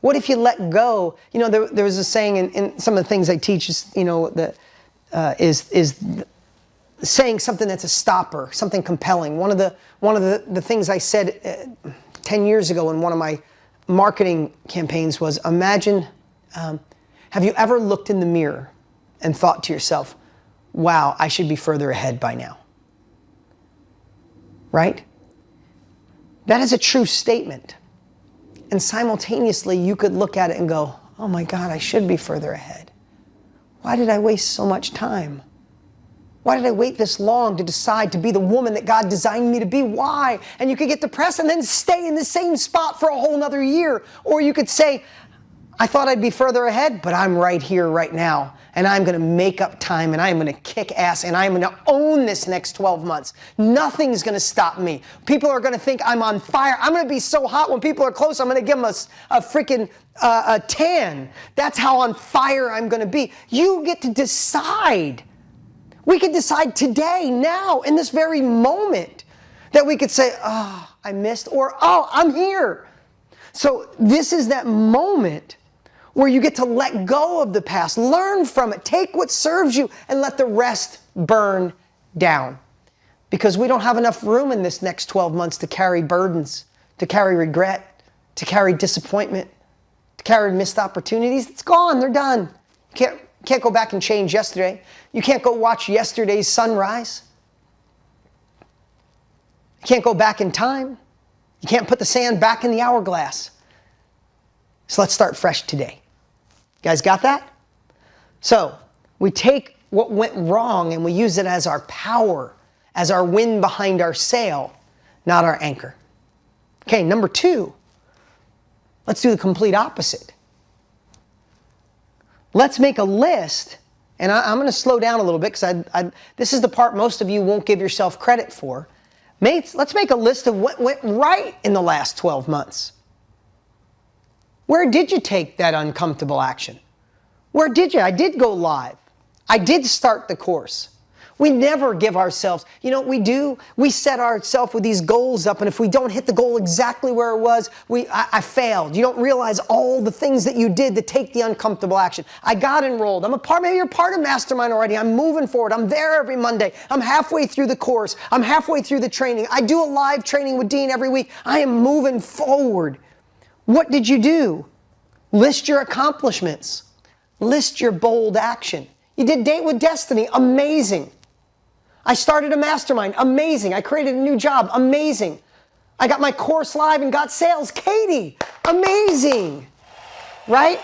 What if you let go? You know, there was a saying in some of the things I teach is, you know, is saying something that's a stopper, something compelling. One of the things I said 10 years ago in one of my marketing campaigns was, imagine, have you ever looked in the mirror and thought to yourself, wow, I should be further ahead by now? Right? That is a true statement. And simultaneously, you could look at it and go, oh my God, I should be further ahead. Why did I waste so much time? Why did I wait this long to decide to be the woman that God designed me to be? Why? And you could get depressed and then stay in the same spot for a whole nother year. Or you could say, I thought I'd be further ahead, but I'm right here, right now. And I'm going to make up time, and I'm going to kick ass, and I'm going to own this next 12 months. Nothing's going to stop me. People are going to think I'm on fire. I'm going to be so hot when people are close, I'm going to give them a freaking a tan. That's how on fire I'm going to be. You get to decide. We could decide today, now, in this very moment, that we could say, oh, I missed, or oh, I'm here. So this is that moment where you get to let go of the past, learn from it, take what serves you, and let the rest burn down. Because we don't have enough room in this next 12 months to carry burdens, to carry regret, to carry disappointment, to carry missed opportunities. It's gone, they're done. You can't go back and change yesterday. You can't go watch yesterday's sunrise. You can't go back in time. You can't put the sand back in the hourglass. So let's start fresh today. You guys got that? So we take what went wrong and we use it as our power, as our wind behind our sail, not our anchor. Okay, number 2, let's do the complete opposite. Let's make a list, and I'm going to slow down a little bit because this is the part most of you won't give yourself credit for. Mates, let's make a list of what went right in the last 12 months. Where did you take that uncomfortable action? Where did you? I did go live. I did start the course. We never give ourselves, you know what we do? We set ourselves with these goals up, and if we don't hit the goal exactly where it was, I failed. You don't realize all the things that you did to take the uncomfortable action. I got enrolled. maybe you're part of Mastermind already. I'm moving forward. I'm there every Monday. I'm halfway through the course. I'm halfway through the training. I do a live training with Dean every week. I am moving forward. What did you do? List your accomplishments. List your bold action. You did Date with Destiny. Amazing. I started a mastermind. Amazing. I created a new job. Amazing. I got my course live and got sales. Katie. Amazing. Right?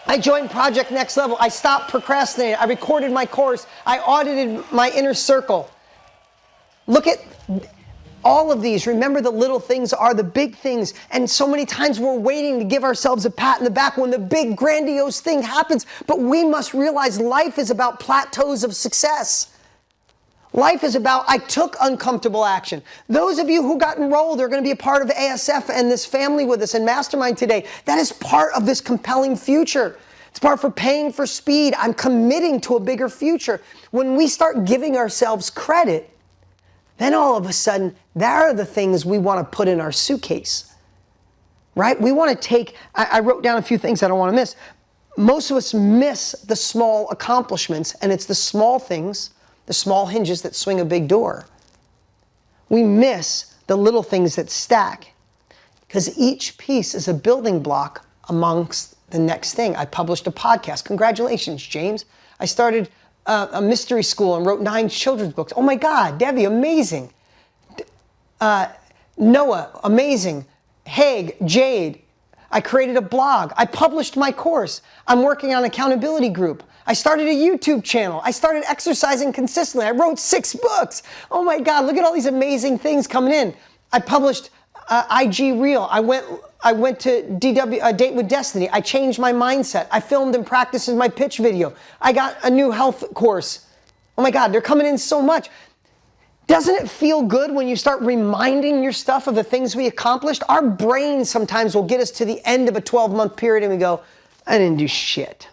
I joined Project Next Level. I stopped procrastinating. I recorded my course. I audited my inner circle. Look at all of these. Remember, the little things are the big things. And so many times we're waiting to give ourselves a pat in the back when the big grandiose thing happens. But we must realize life is about plateaus of success. Life is about, I took uncomfortable action. Those of you who got enrolled are going to be a part of ASF and this family with us in Mastermind today. That is part of this compelling future. It's part for paying for speed. I'm committing to a bigger future. When we start giving ourselves credit, then all of a sudden, there are the things we want to put in our suitcase, right? We want to take, I wrote down a few things I don't want to miss. Most of us miss the small accomplishments, and it's the small things, the small hinges that swing a big door. We miss the little things that stack because each piece is a building block amongst the next thing. I published a podcast. Congratulations, James. I started a mystery school and wrote 9 children's books. Oh my God, Debbie, amazing. Noah, amazing. Haig, Jade, I created a blog. I published my course. I'm working on an accountability group. I started a YouTube channel. I started exercising consistently. I wrote 6 books. Oh my God, look at all these amazing things coming in. I published IG Reel. I went to Date with Destiny. I changed my mindset. I filmed and practiced in my pitch video. I got a new health course. Oh my God, they're coming in so much. Doesn't it feel good when you start reminding your stuff of the things we accomplished? Our brain sometimes will get us to the end of a 12-month period and we go, I didn't do shit.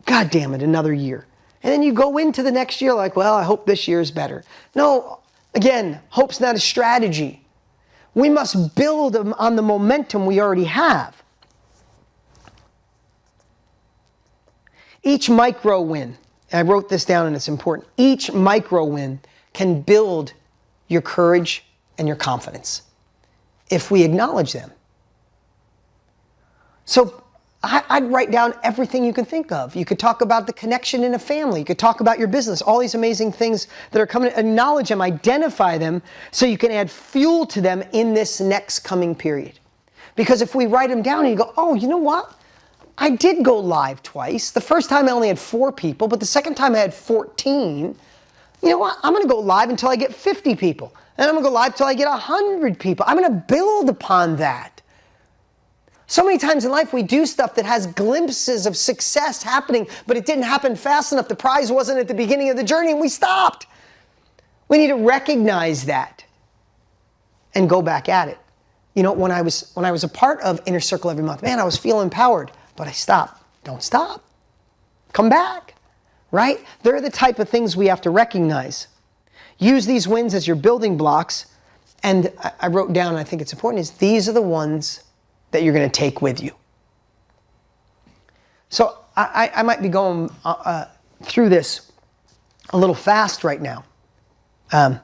God damn it, another year. And then you go into the next year like, well, I hope this year is better. No, again, hope's not a strategy. We must build on the momentum we already have. Each micro win, and I wrote this down and it's important, each micro win can build your courage and your confidence if we acknowledge them. So I'd write down everything you can think of. You could talk about the connection in a family. You could talk about your business, all these amazing things that are coming. Acknowledge them, identify them, so you can add fuel to them in this next coming period. Because if we write them down and you go, oh, you know what? I did go live twice. The first time I only had 4 people, but the second time I had 14. You know what? I'm going to go live until I get 50 people. And I'm going to go live until I get 100 people. I'm going to build upon that. So many times in life we do stuff that has glimpses of success happening, but it didn't happen fast enough. The prize wasn't at the beginning of the journey and we stopped. We need to recognize that and go back at it. You know, when I was a part of Inner Circle every month, man, I was feeling empowered, but I stopped. Don't stop. Come back, right? They're the type of things we have to recognize. Use these wins as your building blocks. And I wrote down, I think it's important, is these are the ones that you're going to take with you. So I might be going through this a little fast right now. And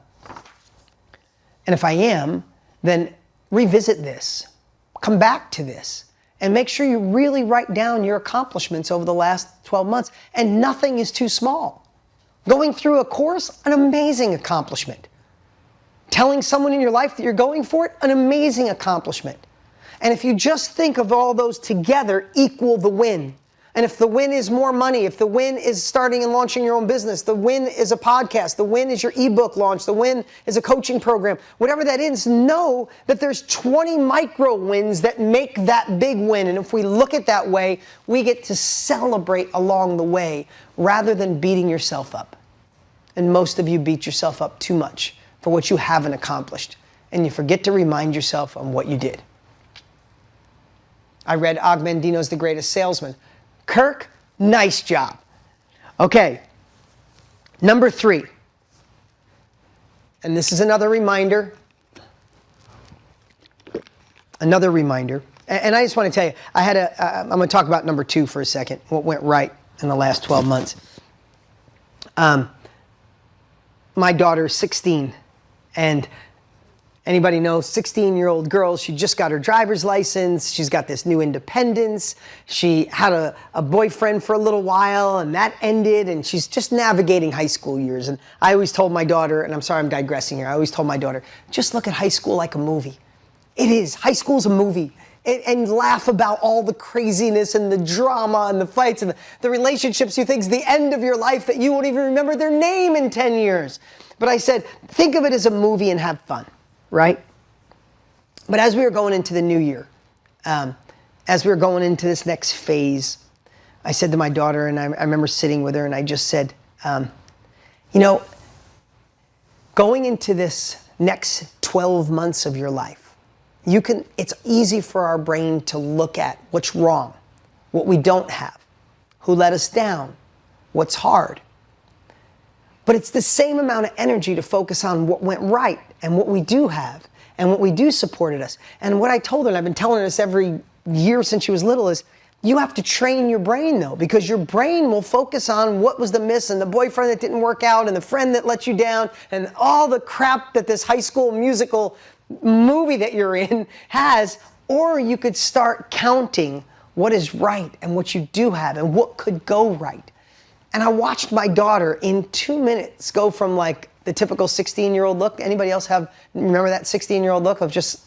if I am, then revisit this. Come back to this. And make sure you really write down your accomplishments over the last 12 months. And nothing is too small. Going through a course, an amazing accomplishment. Telling someone in your life that you're going for it, an amazing accomplishment. And if you just think of all those together, equal the win. And if the win is more money, if the win is starting and launching your own business, the win is a podcast, the win is your ebook launch, the win is a coaching program, whatever that is, know that there's 20 micro wins that make that big win. And if we look at that way, we get to celebrate along the way rather than beating yourself up. And most of you beat yourself up too much for what you haven't accomplished. And you forget to remind yourself on what you did. I read Og Mandino's The Greatest Salesman. Kirk, nice job. Okay, number 3. And this is another reminder. Another reminder. And I just want to tell you, I'm going to talk about number 2 for a second, what went right in the last 12 months. My daughter is 16, and anybody know 16-year-old girl, she just got her driver's license, she's got this new independence, she had a boyfriend for a little while, and that ended, and she's just navigating high school years. And I always told my daughter, and I'm sorry I'm digressing here, I always told my daughter, just look at high school like a movie. It is. High school's a movie. And laugh about all the craziness and the drama and the fights and the relationships you think is the end of your life that you won't even remember their name in 10 years. But I said, think of it as a movie and have fun, right? But as we were going into the new year, as we were going into this next phase, I said to my daughter, and I remember sitting with her, and I just said, you know, going into this next 12 months of your life, it's easy for our brain to look at what's wrong, what we don't have, who let us down, what's hard. But it's the same amount of energy to focus on what went right and what we do have and what we do supported us. And what I told her, and I've been telling her this every year since she was little, is you have to train your brain though, because your brain will focus on what was the miss and the boyfriend that didn't work out and the friend that let you down and all the crap that this high school musical movie that you're in has. Or you could start counting what is right and what you do have and what could go right. And I watched my daughter in 2 minutes go from like the typical 16-year-old look. Anybody else remember that 16-year-old look of just,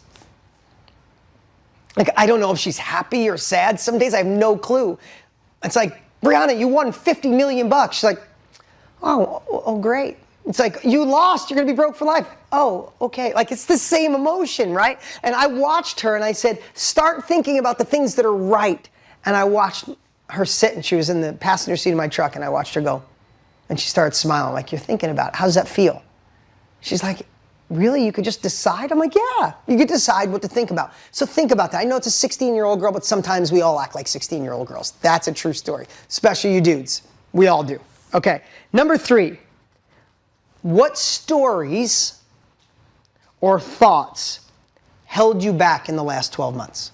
like, I don't know if she's happy or sad. Some days I have no clue. It's like, Brianna, you won $50 million. She's like, oh, great. It's like, you lost, you're gonna be broke for life. Oh, okay. Like, it's the same emotion, right? And I watched her and I said, start thinking about the things that are right. And I watched her sit, and she was in the passenger seat of my truck, and I watched her go. And she started smiling, like, you're thinking about it. How does that feel? She's like, really? You could just decide? I'm like, yeah, you could decide what to think about. So think about that. I know it's a 16-year-old girl, but sometimes we all act like 16-year-old girls. That's a true story, especially you dudes. We all do. Okay, number 3. What stories or thoughts held you back in the last 12 months?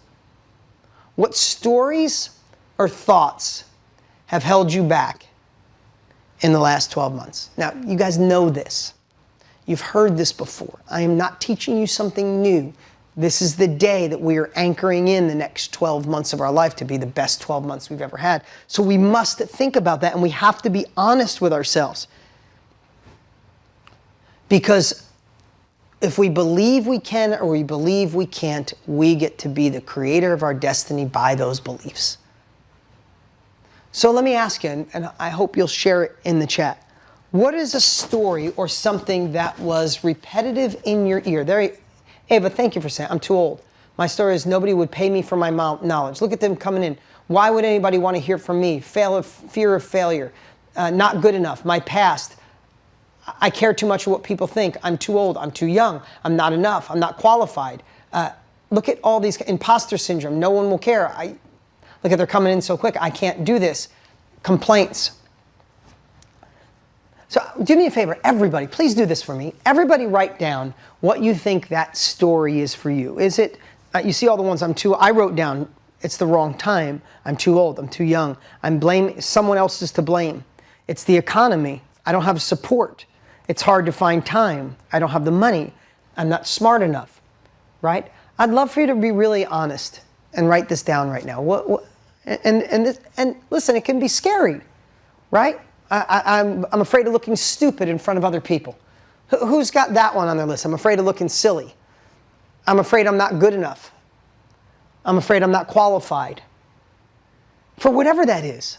What stories or thoughts have held you back in the last 12 months? Now, you guys know this. You've heard this before. I am not teaching you something new. This is the day that we are anchoring in the next 12 months of our life to be the best 12 months we've ever had. So we must think about that, and we have to be honest with ourselves. Because if we believe we can or we believe we can't, we get to be the creator of our destiny by those beliefs. So let me ask you, and I hope you'll share it in the chat. What is a story or something that was repetitive in your ear? There, Ava, thank you for saying, I'm too old. My story is nobody would pay me for my knowledge. Look at them coming in. Why would anybody want to hear from me? Fear of failure. Not good enough. My past. I care too much what people think. I'm too old. I'm too young. I'm not enough. I'm not qualified. Look at all these. Imposter syndrome. No one will care. Look at they're coming in so quick. I can't do this. Complaints. So do me a favor, everybody, please do this for me. Everybody write down what you think that story is for you. Is it, you see all the ones I wrote down, it's the wrong time. I'm too old. I'm too young. Someone else is to blame. It's the economy. I don't have support. It's hard to find time. I don't have the money. I'm not smart enough, right? I'd love for you to be really honest and write this down right now. And listen, it can be scary, right? I'm afraid of looking stupid in front of other people. Who's got that one on their list? I'm afraid of looking silly. I'm afraid I'm not good enough. I'm afraid I'm not qualified. For whatever that is,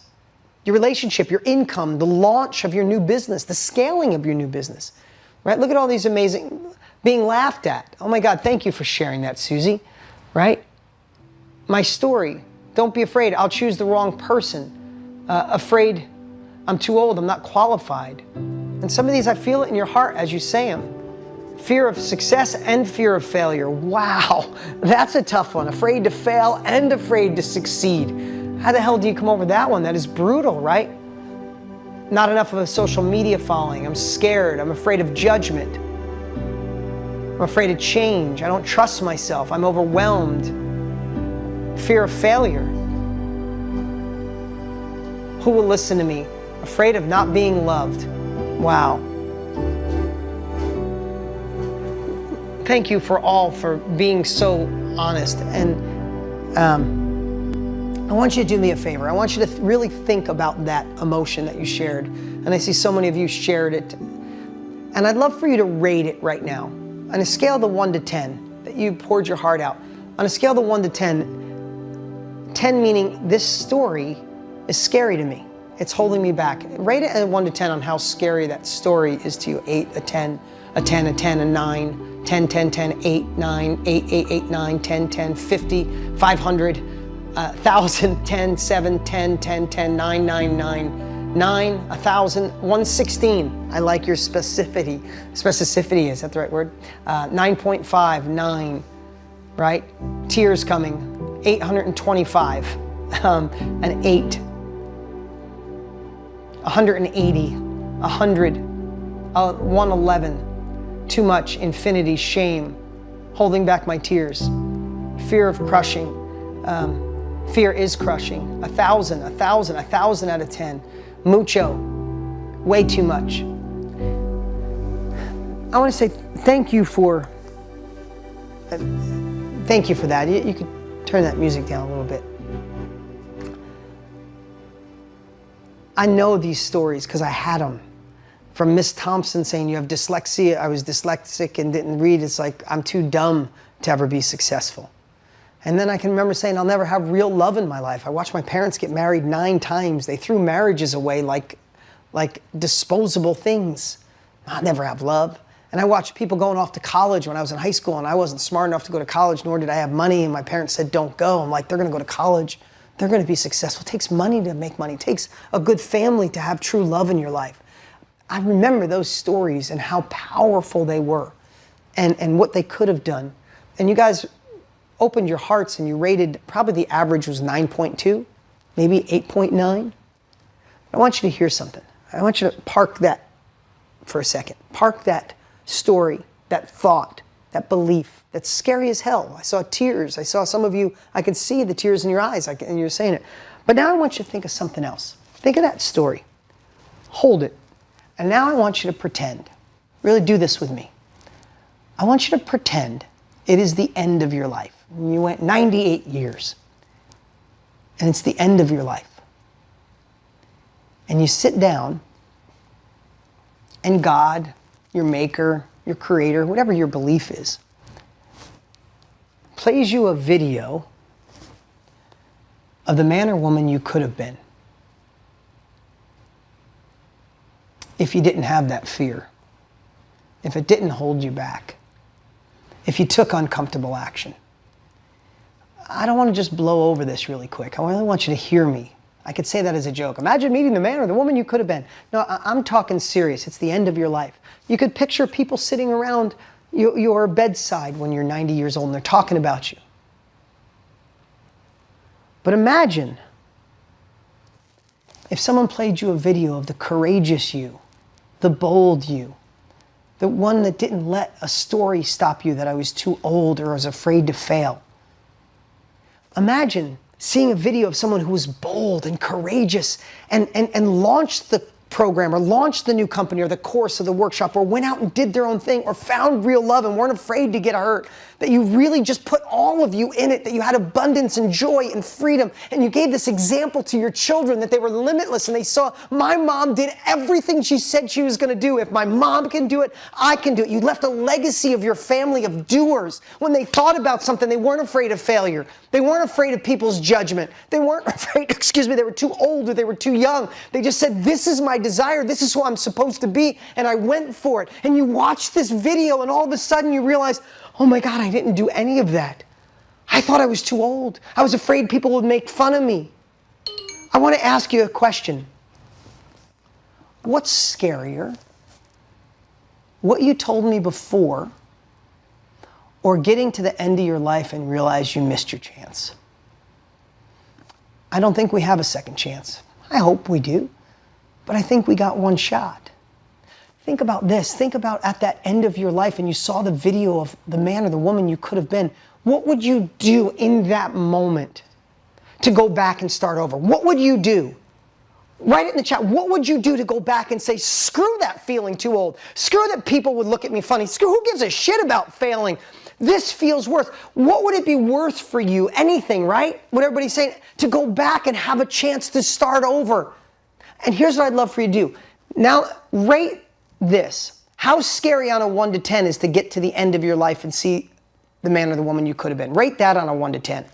your relationship, your income, the launch of your new business, the scaling of your new business, right? Look at all these amazing, being laughed at. Oh my God, thank you for sharing that, Susie, right? My story, don't be afraid, I'll choose the wrong person. Afraid I'm too old, I'm not qualified. And some of these, I feel it in your heart as you say them. Fear of success and fear of failure. Wow, that's a tough one. Afraid to fail and afraid to succeed. How the hell do you come over that one? That is brutal, right? Not enough of a social media following. I'm scared. I'm afraid of judgment. I'm afraid of change. I don't trust myself. I'm overwhelmed. Fear of failure. Who will listen to me? Afraid of not being loved. Wow. Thank you for being so honest. And I want you to do me a favor. I want you to really think about that emotion that you shared. And I see so many of you shared it. And I'd love for you to rate it right now. On a scale of 1 to 10, that you poured your heart out. On a scale of 1 to 10, 10 meaning this story is scary to me. It's holding me back. Rate it at 1 to 10 on how scary that story is to you. 8, a 10, a 10, a 10, a 9, 10, 10, 10, 8, 9, 8, 8, 8, 9, 10, 10, 50, 500, 1,000, 10, 7, 10, 10, 10, 9, 9, 9, 9, 1,000, 116. I like your specificity. Specificity, is that the right word? 9.5, 9, right? Tears coming. 825, an 8. 180, 100, 111, too much, infinity, shame, holding back my tears, fear of crushing, fear is crushing, 1,000, 1,000, 1,000 out of 10, mucho, way too much. I want to say thank you for that. You could turn that music down a little bit. I know these stories because I had them. From Miss Thompson saying you have dyslexia, I was dyslexic and didn't read. It's like I'm too dumb to ever be successful. And then I can remember saying I'll never have real love in my life. I watched my parents get married 9 times. They threw marriages away like disposable things. I'll never have love. And I watched people going off to college when I was in high school and I wasn't smart enough to go to college, nor did I have money. And my parents said, don't go. I'm like, they're going to go to college. They're going to be successful. It takes money to make money. It takes a good family to have true love in your life. I remember those stories and how powerful they were and what they could have done. And you guys opened your hearts and you rated, probably the average was 9.2, maybe 8.9. I want you to hear something. I want you to park that for a second. Park that story, that thought, that belief, that's scary as hell. I saw tears. I saw some of you, I could see the tears in your eyes, and you're saying it. But now I want you to think of something else. Think of that story. Hold it. And now I want you to pretend. Really do this with me. I want you to pretend it is the end of your life. You went 98 years. And it's the end of your life. And you sit down, and God, your maker, your creator, whatever your belief is, plays you a video of the man or woman you could have been. if you didn't have that fear, if it didn't hold you back, if you took uncomfortable action. I don't want to just blow over this really quick. I really want you to hear me. I could say that as a joke. Imagine meeting the man or the woman you could have been. No, I'm talking serious. It's the end of your life. You could picture people sitting around your bedside when you're 90 years old and they're talking about you. But imagine if someone played you a video of the courageous you, the bold you, the one that didn't let a story stop you that I was too old or was afraid to fail. Imagine seeing a video of someone who was bold and courageous and launched the program or launched the new company or the course or the workshop or went out and did their own thing or found real love and weren't afraid to get hurt, that you really just put all of you in it, that you had abundance and joy and freedom, and you gave this example to your children that they were limitless and they saw my mom did everything she said she was going to do. If my mom can do it, I can do it. You left a legacy of your family of doers. When they thought about something, they weren't afraid of failure. They weren't afraid of people's judgment. They weren't afraid, they were too old or they were too young. They just said, this is my desire. This is who I'm supposed to be. And I went for it. And you watch this video and all of a sudden you realize, oh my God, I didn't do any of that. I thought I was too old. I was afraid people would make fun of me. I want to ask you a question. What's scarier? What you told me before, or getting to the end of your life and realize you missed your chance? I don't think we have a second chance. I hope we do, but I think we got one shot. Think about this. Think about at that end of your life and you saw the video of the man or the woman you could have been. What would you do in that moment to go back and start over? What would you do? Write it in the chat. What would you do to go back and say, screw that feeling too old. Screw that people would look at me funny. Screw who gives a shit about failing. This feels worth. What would it be worth for you? Anything, right? What everybody's saying, to go back and have a chance to start over. And here's what I'd love for you to do. Now, rate this. How scary on a 1 to 10 is to get to the end of your life and see the man or the woman you could have been. Rate that on a 1 to 10.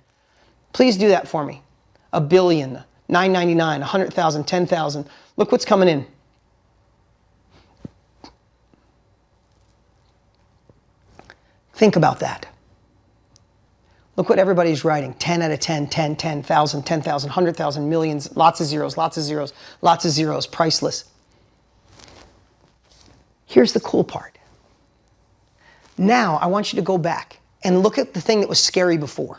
Please do that for me. 1 billion, 999, 100,000, 10,000. Look what's coming in. Think about that. Look what everybody's writing. 10 out of 10, 10, 10,000, 10,000, 100,000, millions, lots of zeros, lots of zeros, lots of zeros, priceless. Here's the cool part. Now I want you to go back and look at the thing that was scary before.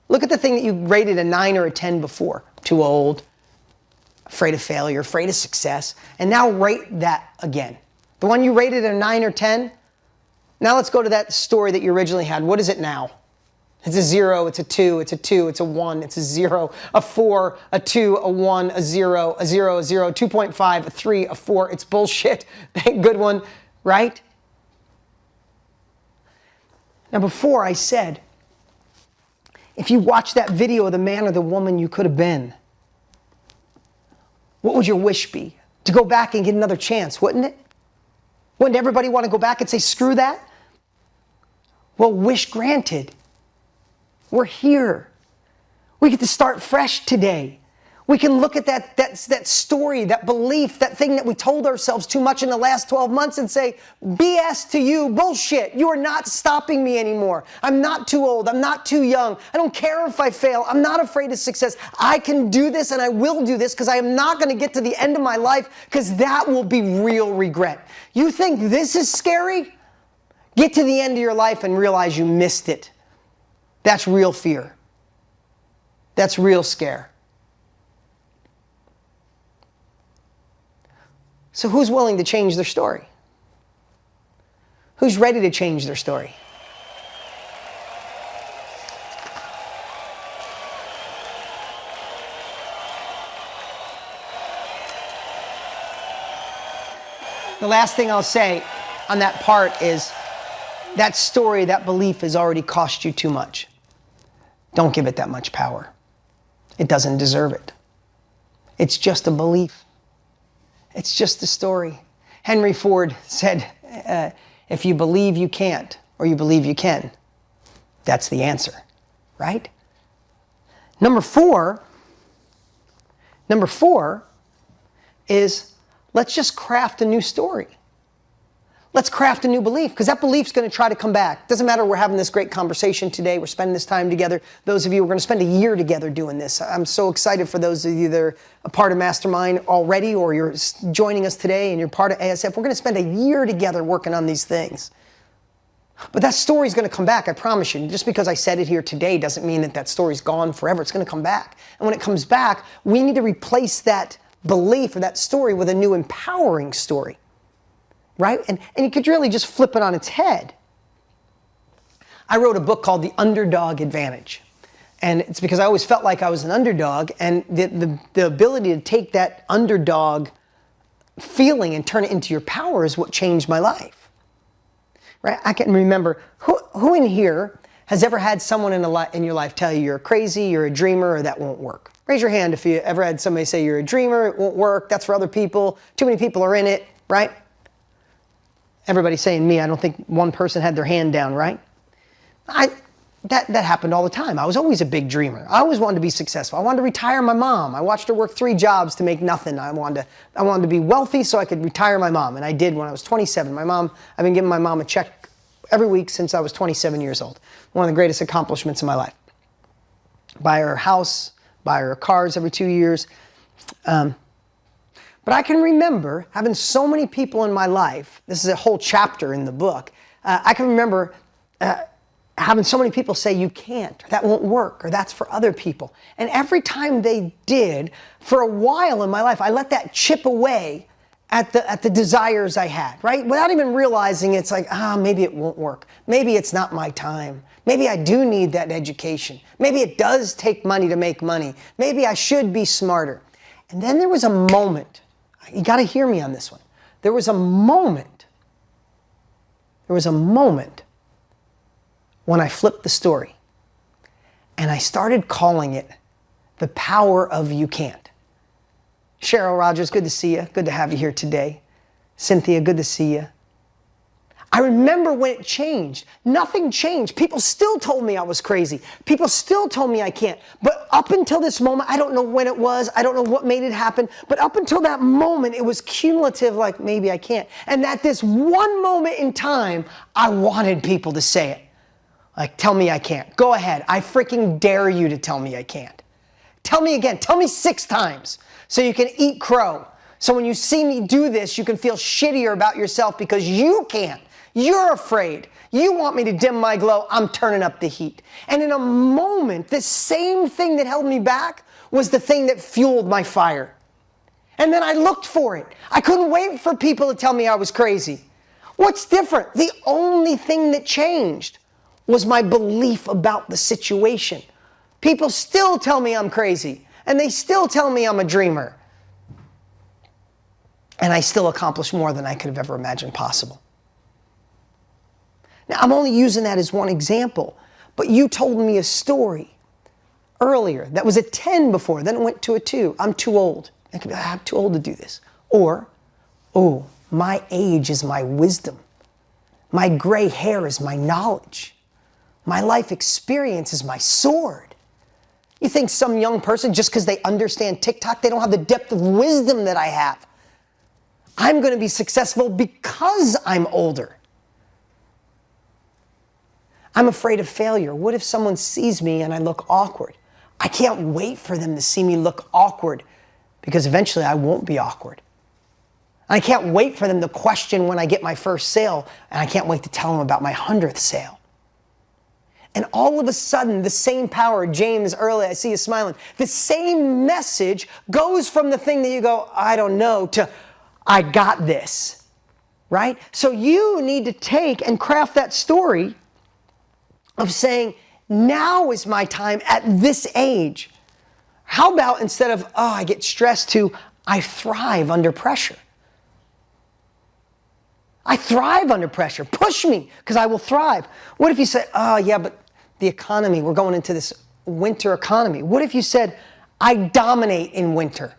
Look at the thing that you rated a 9 or a 10 before. Too old, afraid of failure, afraid of success. And now rate that again. The one you rated a 9 or 10, now let's go to that story that you originally had. What is it now? It's a 0, it's a 2, it's a 2, it's a 1, it's a 0, a 4, a 2, a 1, a 0, a 0, a 0, 2.5, a 3, a 4. It's bullshit. Good one, right? Now before I said, if you watch that video of the man or the woman you could have been, what would your wish be? To go back and get another chance, wouldn't it? Wouldn't everybody want to go back and say, screw that? Well, wish granted. We're here. We get to start fresh today. We can look at that story, that belief, that thing that we told ourselves too much in the last 12 months and say, BS to you, bullshit. You are not stopping me anymore. I'm not too old. I'm not too young. I don't care if I fail. I'm not afraid of success. I can do this and I will do this because I am not going to get to the end of my life because that will be real regret. You think this is scary? Get to the end of your life and realize you missed it. That's real fear. That's real scare. So who's willing to change their story? Who's ready to change their story? The last thing I'll say on that part is that story, that belief has already cost you too much. Don't give it that much power. It doesn't deserve it. It's just a belief. It's just a story. Henry Ford said, if you believe you can't, or you believe you can, that's the answer, right? Number four is Let's just craft a new story. Let's craft a new belief, because that belief's going to try to come back. Doesn't matter, we're having this great conversation today. We're spending this time together. Those of you, we're going to spend a year together doing this. I'm so excited for those of you that are a part of Mastermind already, or you're joining us today and you're part of ASF. We're going to spend a year together working on these things. But that story's going to come back, I promise you. Just because I said it here today doesn't mean that that story's gone forever. It's going to come back. And when it comes back, we need to replace that belief or that story with a new empowering story. Right? And you could really just flip it on its head. I wrote a book called The Underdog Advantage. And it's because I always felt like I was an underdog, and the ability to take that underdog feeling and turn it into your power is what changed my life. Right? I can remember, who in here has ever had someone in your life tell you you're crazy, you're a dreamer, or that won't work? Raise your hand if you ever had somebody say you're a dreamer, it won't work, that's for other people, too many people are in it, right? Everybody's saying me. I don't think one person had their hand down, right? That happened all the time. I was always a big dreamer. I always wanted to be successful. I wanted to retire my mom. I watched her work 3 jobs to make nothing. I wanted to be wealthy so I could retire my mom, and I did when I was 27. I've been giving my mom a check every week since I was 27 years old. One of the greatest accomplishments in my life. Buy her a house, buy her cars every 2 years. But I can remember having so many people in my life, this is a whole chapter in the book, I can remember having so many people say, you can't, or that won't work, or that's for other people. And every time they did, for a while in my life, I let that chip away at the desires I had, right? Without even realizing it's like, maybe it won't work. Maybe it's not my time. Maybe I do need that education. Maybe it does take money to make money. Maybe I should be smarter. And then there was a moment. You got to hear me on this one. There was a moment when I flipped the story and I started calling it the power of you can't. Cheryl Rogers, good to see you. Good to have you here today. Cynthia, good to see you. I remember when it changed. Nothing changed. People still told me I was crazy. People still told me I can't. But up until this moment, I don't know when it was. I don't know what made it happen. But up until that moment, it was cumulative, like maybe I can't. And at this one moment in time, I wanted people to say it. Like, tell me I can't. Go ahead. I freaking dare you to tell me I can't. Tell me again. Tell me 6 times so you can eat crow. So when you see me do this, you can feel shittier about yourself because you can't. You're afraid. You want me to dim my glow. I'm turning up the heat. And in a moment, the same thing that held me back was the thing that fueled my fire. And then I looked for it. I couldn't wait for people to tell me I was crazy. What's different? The only thing that changed was my belief about the situation. People still tell me I'm crazy, and they still tell me I'm a dreamer. And I still accomplish more than I could have ever imagined possible. Now, I'm only using that as one example, but you told me a story earlier that was a 10 before, then it went to a 2. I'm too old. I could be like, I'm too old to do this. Or, oh, my age is my wisdom. My gray hair is my knowledge. My life experience is my sword. You think some young person, just because they understand TikTok, they don't have the depth of wisdom that I have. I'm going to be successful because I'm older. I'm afraid of failure. What if someone sees me and I look awkward? I can't wait for them to see me look awkward because eventually I won't be awkward. I can't wait for them to question when I get my first sale, and I can't wait to tell them about my 100th sale. And all of a sudden, the same power, James, early, I see you smiling, the same message goes from the thing that you go, I don't know, to I got this, right? So you need to take and craft that story of saying, now is my time at this age. How about instead of, I get stressed, to I thrive under pressure. I thrive under pressure. Push me, because I will thrive. What if you say, yeah, but the economy, we're going into this winter economy. What if you said, I dominate in winter.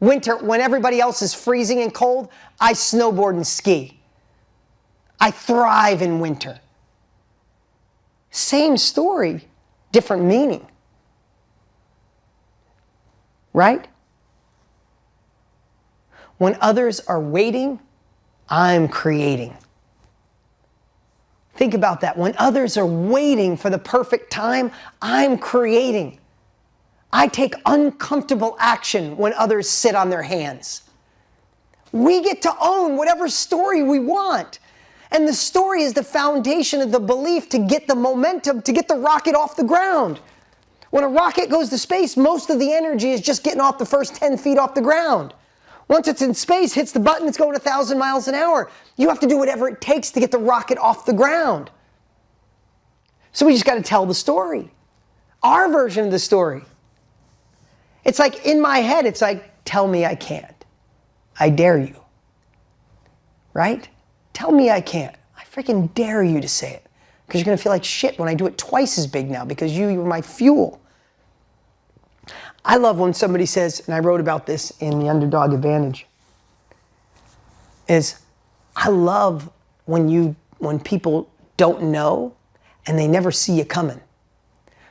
Winter, when everybody else is freezing and cold, I snowboard and ski. I thrive in winter. Same story, different meaning. Right? When others are waiting, I'm creating. Think about that. When others are waiting for the perfect time, I'm creating. I take uncomfortable action when others sit on their hands. We get to own whatever story we want. And the story is the foundation of the belief to get the momentum, to get the rocket off the ground. When a rocket goes to space, most of the energy is just getting off the first 10 feet off the ground. Once it's in space, hits the button, it's going 1,000 miles an hour. You have to do whatever it takes to get the rocket off the ground. So we just got to tell the story. Our version of the story. It's like in my head, it's like, tell me I can't. I dare you. Right? Tell me I can't. I freaking dare you to say it. Because you're going to feel like shit when I do it twice as big now because you're my fuel. I love when somebody says, and I wrote about this in The Underdog Advantage, is I love when people don't know and they never see you coming.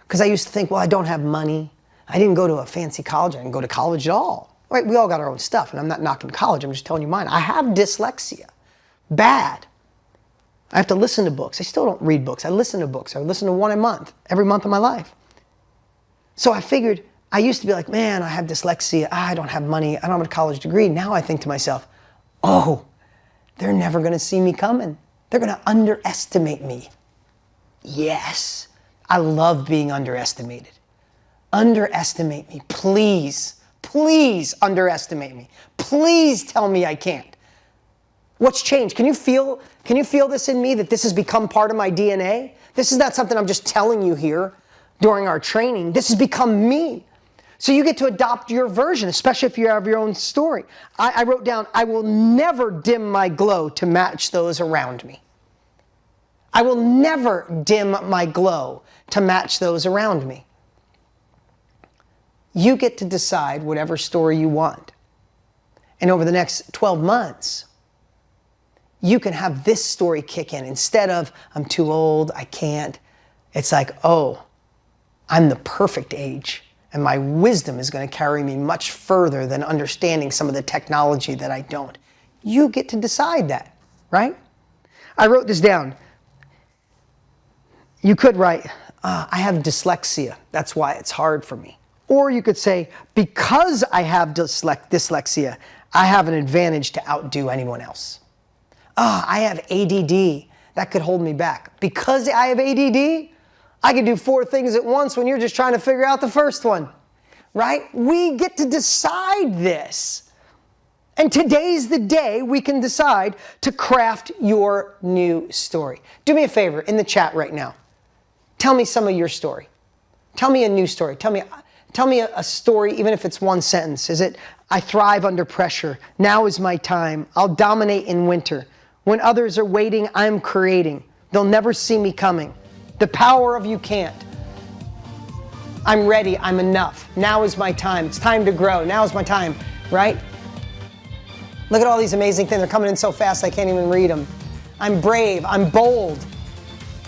Because I used to think, well, I don't have money. I didn't go to a fancy college. I didn't go to college at all. Right? We all got our own stuff, and I'm not knocking college. I'm just telling you mine. I have dyslexia. Bad. I have to listen to books. I still don't read books. I listen to books. I listen to one a month, every month of my life. So I figured, I used to be like, man, I have dyslexia. I don't have money. I don't have a college degree. Now I think to myself, oh, they're never going to see me coming. They're going to underestimate me. Yes, I love being underestimated. Underestimate me, please. Please underestimate me. Please tell me I can't. What's changed? Can you feel this in me, that this has become part of my DNA? This is not something I'm just telling you here during our training. This has become me. So you get to adopt your version, especially if you have your own story. I wrote down, I will never dim my glow to match those around me. I will never dim my glow to match those around me. You get to decide whatever story you want. And over the next 12 months, you can have this story kick in. Instead of, I'm too old, I can't. It's like, oh, I'm the perfect age. And my wisdom is going to carry me much further than understanding some of the technology that I don't. You get to decide that, right? I wrote this down. You could write, I have dyslexia. That's why it's hard for me. Or you could say, because I have dyslexia, I have an advantage to outdo anyone else. I have ADD. That could hold me back. Because I have ADD, I can do 4 things at once when you're just trying to figure out the first one, right? We get to decide this. And today's the day we can decide to craft your new story. Do me a favor in the chat right now. Tell me some of your story. Tell me a new story. Tell me a story, even if it's one sentence. Is it, I thrive under pressure. Now is my time. I'll dominate in winter. When others are waiting, I'm creating. They'll never see me coming. The power of you can't. I'm ready. I'm enough. Now is my time. It's time to grow. Now is my time, right? Look at all these amazing things. They're coming in so fast I can't even read them. I'm brave. I'm bold.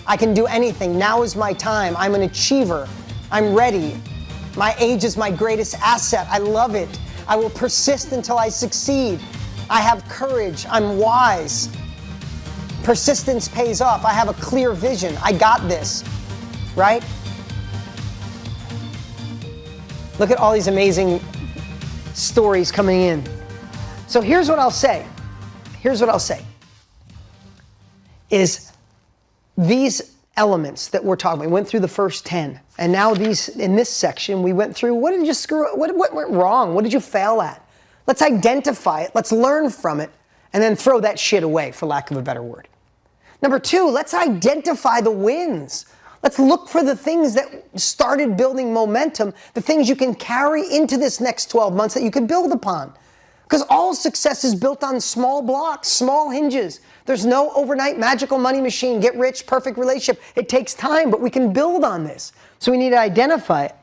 I can do anything. Now is my time. I'm an achiever. I'm ready. My age is my greatest asset. I love it. I will persist until I succeed. I have courage. I'm wise. Persistence pays off. I have a clear vision. I got this, right? Look at all these amazing stories coming in. So here's what I'll say. Here's what I'll say. Is these elements that we're talking about, we went through the first 10, and now these, in this section, we went through, what did you screw up? What went wrong? What did you fail at? Let's identify it. Let's learn from it, and then throw that shit away, for lack of a better word. Number 2, let's identify the wins. Let's look for the things that started building momentum, the things you can carry into this next 12 months that you can build upon. Because all success is built on small blocks, small hinges. There's no overnight magical money machine, get rich, perfect relationship. It takes time, but we can build on this. So we need to identify it.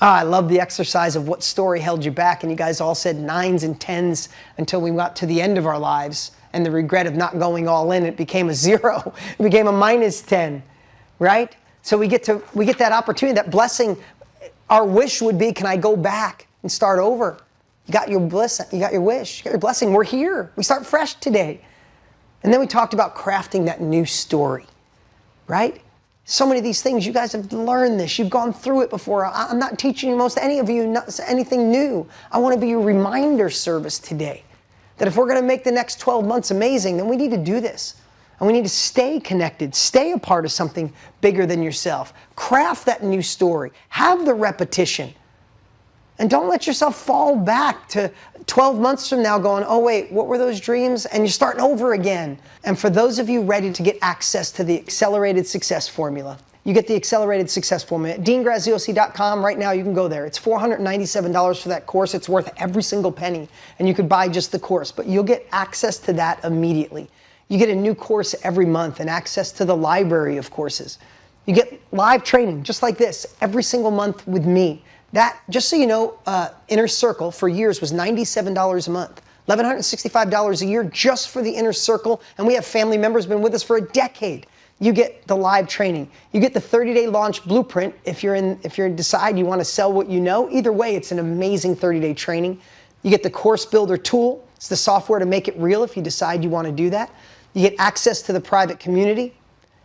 I love the exercise of what story held you back, and you guys all said 9s and 10s until we got to the end of our lives, and the regret of not going all in, it became a 0. It became a -10, right? So we get that opportunity, that blessing. Our wish would be, can I go back and start over? You got your bliss, you got your wish, you got your blessing. We're here. We start fresh today. And then we talked about crafting that new story, right? So many of these things, you guys have learned this. You've gone through it before. I'm not teaching most any of you anything new. I want to be a reminder service today that if we're going to make the next 12 months amazing, then we need to do this. And we need to stay connected, stay a part of something bigger than yourself. Craft that new story. Have the repetition. And don't let yourself fall back to 12 months from now going, oh wait, what were those dreams? And you're starting over again. And for those of you ready to get access to the Accelerated Success Formula, you get the Accelerated Success Formula at deangraziosi.com. Right now you can go there. It's $497 for that course. It's worth every single penny. And you could buy just the course, but you'll get access to that immediately. You get a new course every month and access to the library of courses. You get live training just like this every single month with me. That, just so you know, Inner Circle for years was $97 a month. $1,165 a year just for the Inner Circle. And we have family members been with us for a decade. You get the live training. You get the 30-day launch blueprint if you decide you want to sell what you know. Either way, it's an amazing 30-day training. You get the Course Builder tool. It's the software to make it real if you decide you want to do that. You get access to the private community.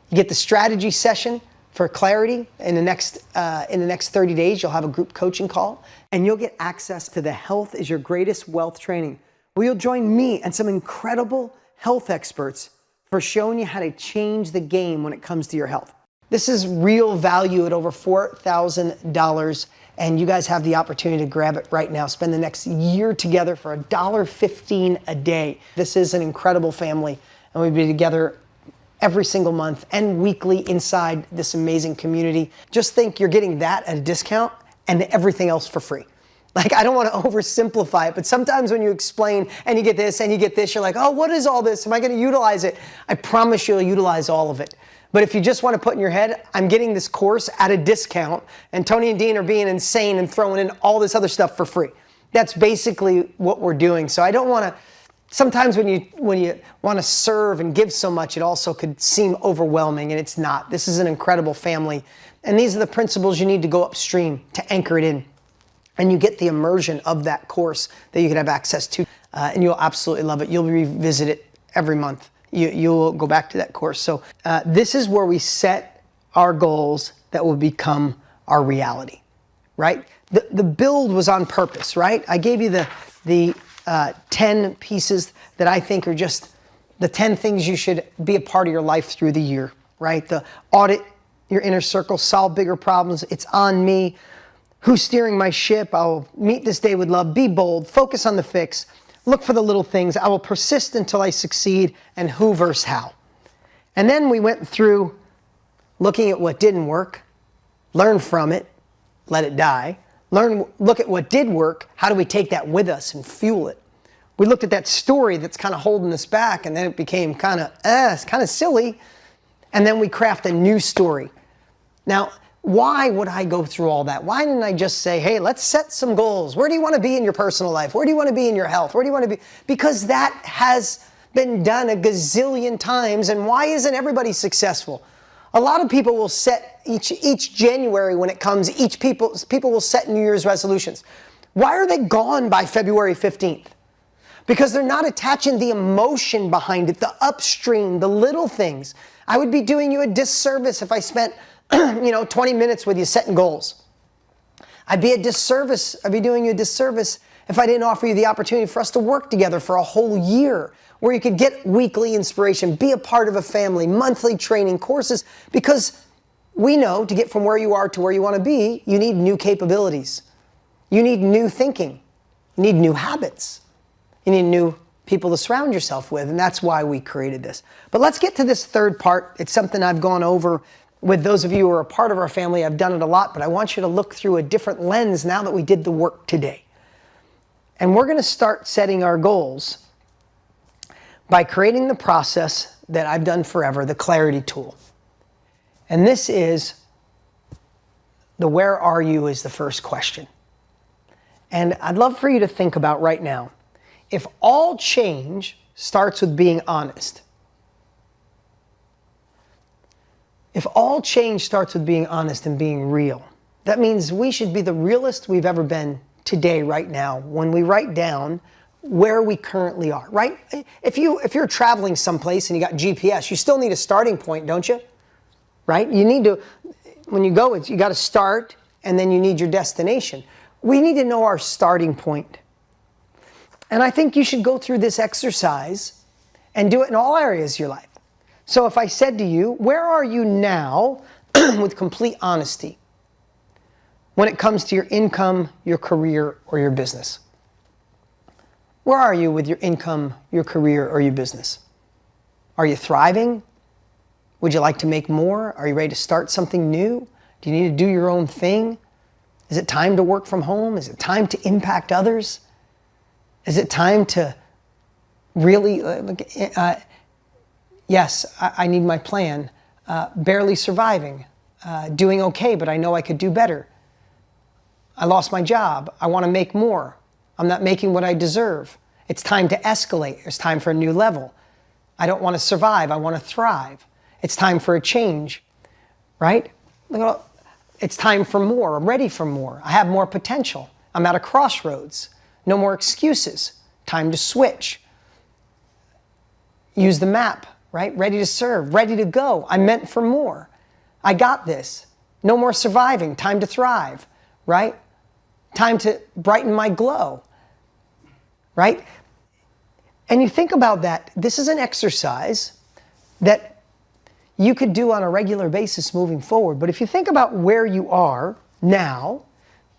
You get the strategy session for clarity. In the next 30 days, you'll have a group coaching call, and you'll get access to the Health is Your Greatest Wealth training, where you'll join me and some incredible health experts for showing you how to change the game when it comes to your health. This is real value at over $4,000, and you guys have the opportunity to grab it right now. Spend the next year together for $1.15 a day. This is an incredible family, and we'll be together every single month and weekly inside this amazing community. Just think you're getting that at a discount and everything else for free. Like, I don't want to oversimplify it, but sometimes when you explain and you get this and you get this, you're like, oh, what is all this? Am I going to utilize it? I promise you'll utilize all of it. But if you just want to put in your head, I'm getting this course at a discount, and Tony and Dean are being insane and throwing in all this other stuff for free. That's basically what we're doing. So I don't want to. Sometimes when you want to serve and give so much, it also could seem overwhelming, and it's not. This is an incredible family, and these are the principles you need to go upstream to anchor it in. And you get the immersion of that course that you can have access to, and you'll absolutely love it. You'll revisit it every month. You'll go back to that course. So this is where we set our goals that will become our reality, right? The build was on purpose, right? I gave you the 10 pieces that I think are just the 10 things you should be a part of your life through the year, right? The audit your inner circle, solve bigger problems. It's on me. Who's steering my ship? I'll meet this day with love. Be bold. Focus on the fix. Look for the little things. I will persist until I succeed. And who versus how. And then we went through looking at what didn't work, learn from it, let it die. Look at what did work. How do we take that with us and fuel it? We looked at that story that's kind of holding us back, and then it became it's kind of silly. And then we craft a new story. Now, why would I go through all that? Why didn't I just say, hey, let's set some goals. Where do you want to be in your personal life? Where do you want to be in your health? Where do you want to be? Because that has been done a gazillion times, and why isn't everybody successful? A lot of people will set each January when it comes, people will set New Year's resolutions. Why are they gone by February 15th? Because they're not attaching the emotion behind it, the upstream, the little things. I would be doing you a disservice if I spent 20 minutes with you setting goals. I'd be doing you a disservice if I didn't offer you the opportunity for us to work together for a whole year, where you could get weekly inspiration, be a part of a family, monthly training courses, because we know to get from where you are to where you want to be, you need new capabilities. You need new thinking. You need new habits. You need new people to surround yourself with, and that's why we created this. But let's get to this third part. It's something I've gone over with those of you who are a part of our family. I've done it a lot, but I want you to look through a different lens now that we did the work today. And we're going to start setting our goals by creating the process that I've done forever, the clarity tool. And this is the where are you is the first question. And I'd love for you to think about right now, if all change starts with being honest, if all change starts with being honest and being real, that means we should be the realest we've ever been today, right now, when we write down where we currently are, right? If you're traveling someplace and you got GPS, you still need a starting point, don't you? Right? You need to, when you go, you got to start, and then you need your destination. We need to know our starting point. And I think you should go through this exercise and do it in all areas of your life. So if I said to you, where are you now with complete honesty when it comes to your income, your career, or your business? Where are you with your income, your career, or your business? Are you thriving? Would you like to make more? Are you ready to start something new? Do you need to do your own thing? Is it time to work from home? Is it time to impact others? Is it time to really, yes, I need my plan. Barely surviving. Doing okay, but I know I could do better. I lost my job. I want to make more. I'm not making what I deserve. It's time to escalate. It's time for a new level. I don't want to survive. I want to thrive. It's time for a change, right? It's time for more. I'm ready for more. I have more potential. I'm at a crossroads. No more excuses. Time to switch. Use the map, right? Ready to serve, ready to go. I'm meant for more. I got this. No more surviving. Time to thrive, right? Time to brighten my glow, right? And you think about that. This is an exercise that you could do on a regular basis moving forward. But if you think about where you are now,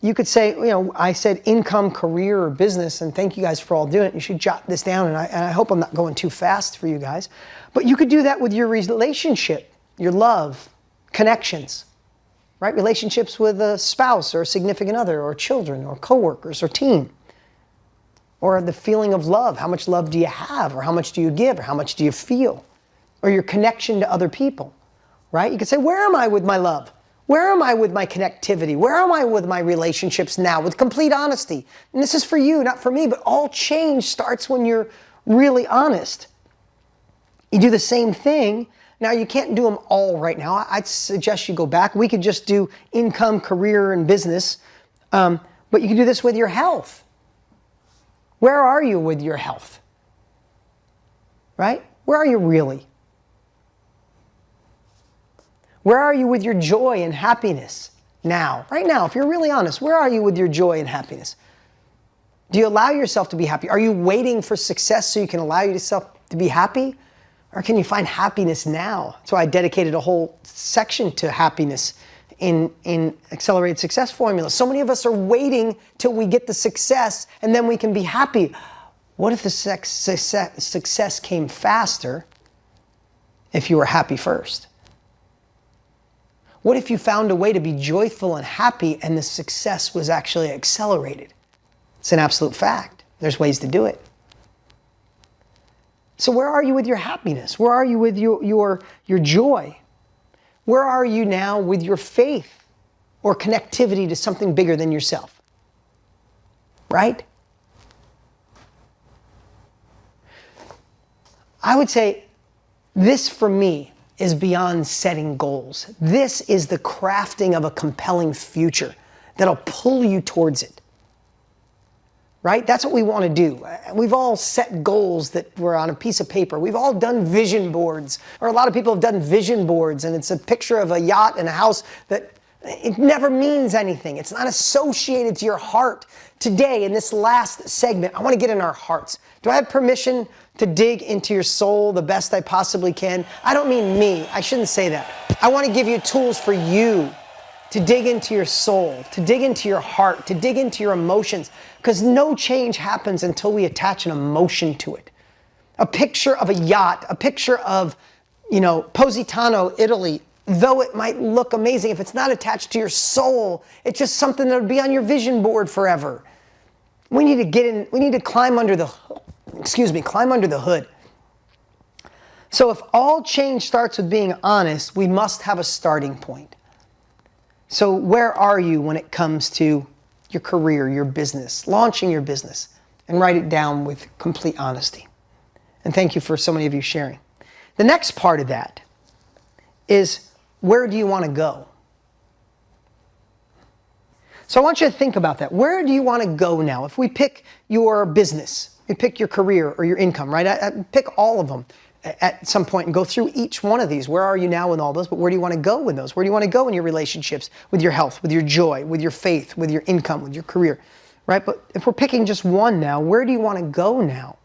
you could say, I said income, career, or business, and thank you guys for all doing it. You should jot this down, and I hope I'm not going too fast for you guys. But you could do that with your relationship, your love, connections, right? Relationships with a spouse or a significant other or children or coworkers or team. Or the feeling of love. How much love do you have? Or how much do you give? Or how much do you feel? Or your connection to other people, right? You could say, where am I with my love? Where am I with my connectivity? Where am I with my relationships now? With complete honesty. And this is for you, not for me, but all change starts when you're really honest. You do the same thing. Now, you can't do them all right now. I'd suggest you go back. We could just do income, career, and business. But you can do this with your health. Where are you with your health? Right? Where are you really? Where are you with your joy and happiness now? Right now, if you're really honest, where are you with your joy and happiness? Do you allow yourself to be happy? Are you waiting for success so you can allow yourself to be happy? Or can you find happiness now? That's why I dedicated a whole section to happiness in Accelerated Success Formula. So many of us are waiting till we get the success and then we can be happy. What if the success came faster if you were happy first? What if you found a way to be joyful and happy and the success was actually accelerated? It's an absolute fact. There's ways to do it. So where are you with your happiness? Where are you with your joy? Where are you now with your faith or connectivity to something bigger than yourself? Right? I would say this for me is beyond setting goals. This is the crafting of a compelling future that'll pull you towards it. Right? That's what we want to do. We've all set goals that were on a piece of paper. We've all done vision boards, or a lot of people have done vision boards, and it's a picture of a yacht and a house that it never means anything. It's not associated to your heart. Today, in this last segment, I want to get in our hearts. Do I have permission to dig into your soul the best I possibly can? I don't mean me. I shouldn't say that. I want to give you tools for you to dig into your soul, to dig into your heart, to dig into your emotions, because no change happens until we attach an emotion to it. A picture of a yacht, a picture of, Positano, Italy, though it might look amazing, if it's not attached to your soul, it's just something that would be on your vision board forever. We need to get in, we need to climb under the hood. So if all change starts with being honest, we must have a starting point. So where are you when it comes to your career, your business, launching your business? And write it down with complete honesty. And thank you for so many of you sharing. The next part of that is, where do you want to go? So I want you to think about that. Where do you want to go now? If we pick your business, we pick your career or your income, right? I pick all of them at some point and go through each one of these. Where are you now in all those? But where do you want to go in those? Where do you want to go in your relationships, with your health, with your joy, with your faith, with your income, with your career, right? But if we're picking just one now, where do you want to go now?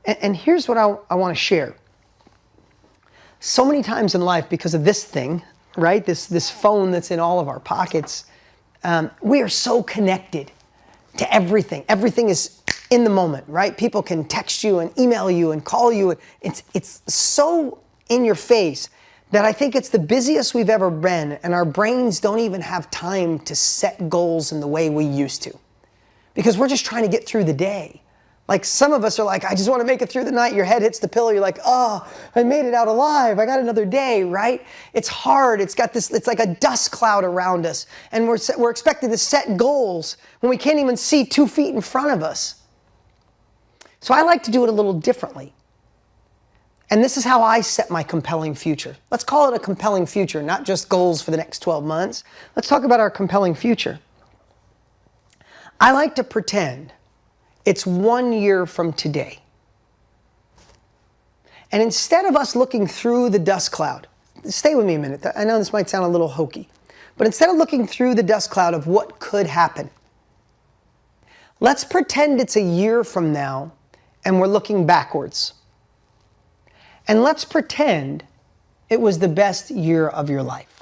And here's what I want to share. So many times in life, because of this thing, right? This phone that's in all of our pockets, we are so connected to everything. Everything is in the moment, right? People can text you and email you and call you. It's so in your face that I think it's the busiest we've ever been, and our brains don't even have time to set goals in the way we used to, because we're just trying to get through the day. Like some of us are like, I just want to make it through the night. Your head hits the pillow. You're like, oh, I made it out alive. I got another day, right? It's hard. It's like a dust cloud around us. And we're expected to set goals when we can't even see 2 feet in front of us. So I like to do it a little differently. And this is how I set my compelling future. Let's call it a compelling future, not just goals for the next 12 months. Let's talk about our compelling future. I like to pretend it's 1 year from today. And instead of us looking through the dust cloud, stay with me a minute. I know this might sound a little hokey, but instead of looking through the dust cloud of what could happen, let's pretend it's a year from now and we're looking backwards. And let's pretend it was the best year of your life.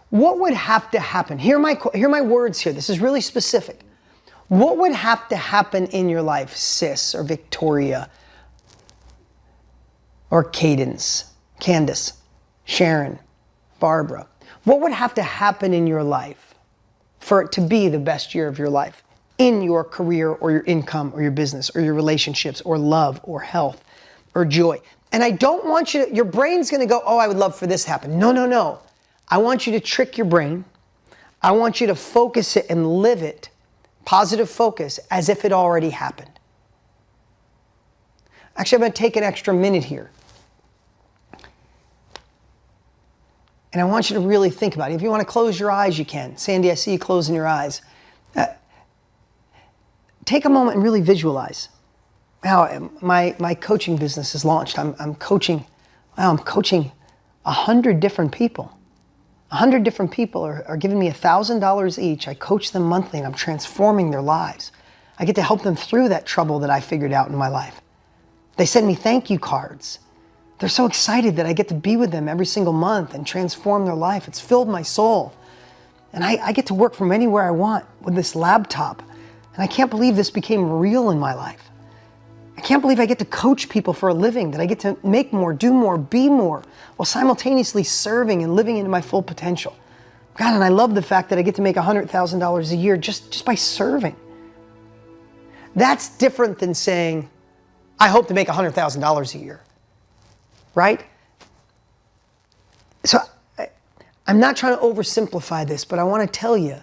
What would have to happen? Hear my words here. This is really specific. What would have to happen in your life, Sis or Victoria or Candace, Sharon, Barbara? What would have to happen in your life for it to be the best year of your life in your career or your income or your business or your relationships or love or health or joy? And I don't want you to, your brain's going to go, oh, I would love for this to happen. No. I want you to trick your brain. I want you to focus it and live it, positive focus, as if it already happened. Actually, I'm going to take an extra minute here. And I want you to really think about it. If you want to close your eyes, you can. Sandy, I see you closing your eyes. Take a moment and really visualize. Now, my coaching business is launched. I'm coaching 100 different people. 100 different people are giving me $1,000 each. I coach them monthly and I'm transforming their lives. I get to help them through that trouble that I figured out in my life. They send me thank you cards. They're so excited that I get to be with them every single month and transform their life. It's filled my soul. And I get to work from anywhere I want with this laptop. And I can't believe this became real in my life. I can't believe I get to coach people for a living, that I get to make more, do more, be more, while simultaneously serving and living into my full potential. God, and I love the fact that I get to make $100,000 a year just by serving. That's different than saying, I hope to make $100,000 a year, right? So I'm not trying to oversimplify this, but I want to tell you,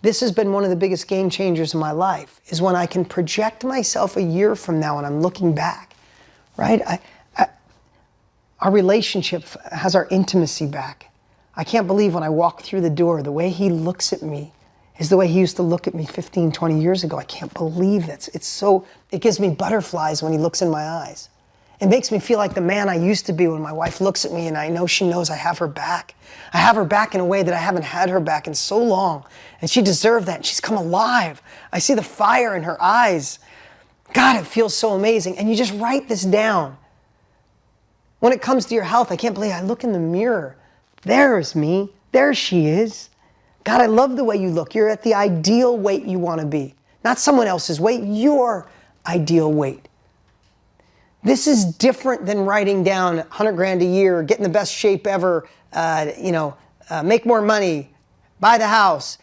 this has been one of the biggest game changers in my life, is when I can project myself a year from now and I'm looking back, right? Our relationship has our intimacy back. I can't believe when I walk through the door, the way he looks at me is the way he used to look at me 15, 20 years ago. I can't believe that. It gives me butterflies when he looks in my eyes. It makes me feel like the man I used to be when my wife looks at me and I know she knows I have her back. I have her back in a way that I haven't had her back in so long. And she deserved that. And she's come alive. I see the fire in her eyes. God, it feels so amazing. And you just write this down. When it comes to your health, I can't believe I look in the mirror. There's me. There she is. God, I love the way you look. You're at the ideal weight you want to be. Not someone else's weight, your ideal weight. This is different than writing down 100 grand a year, get in the best shape ever, make more money, buy the house.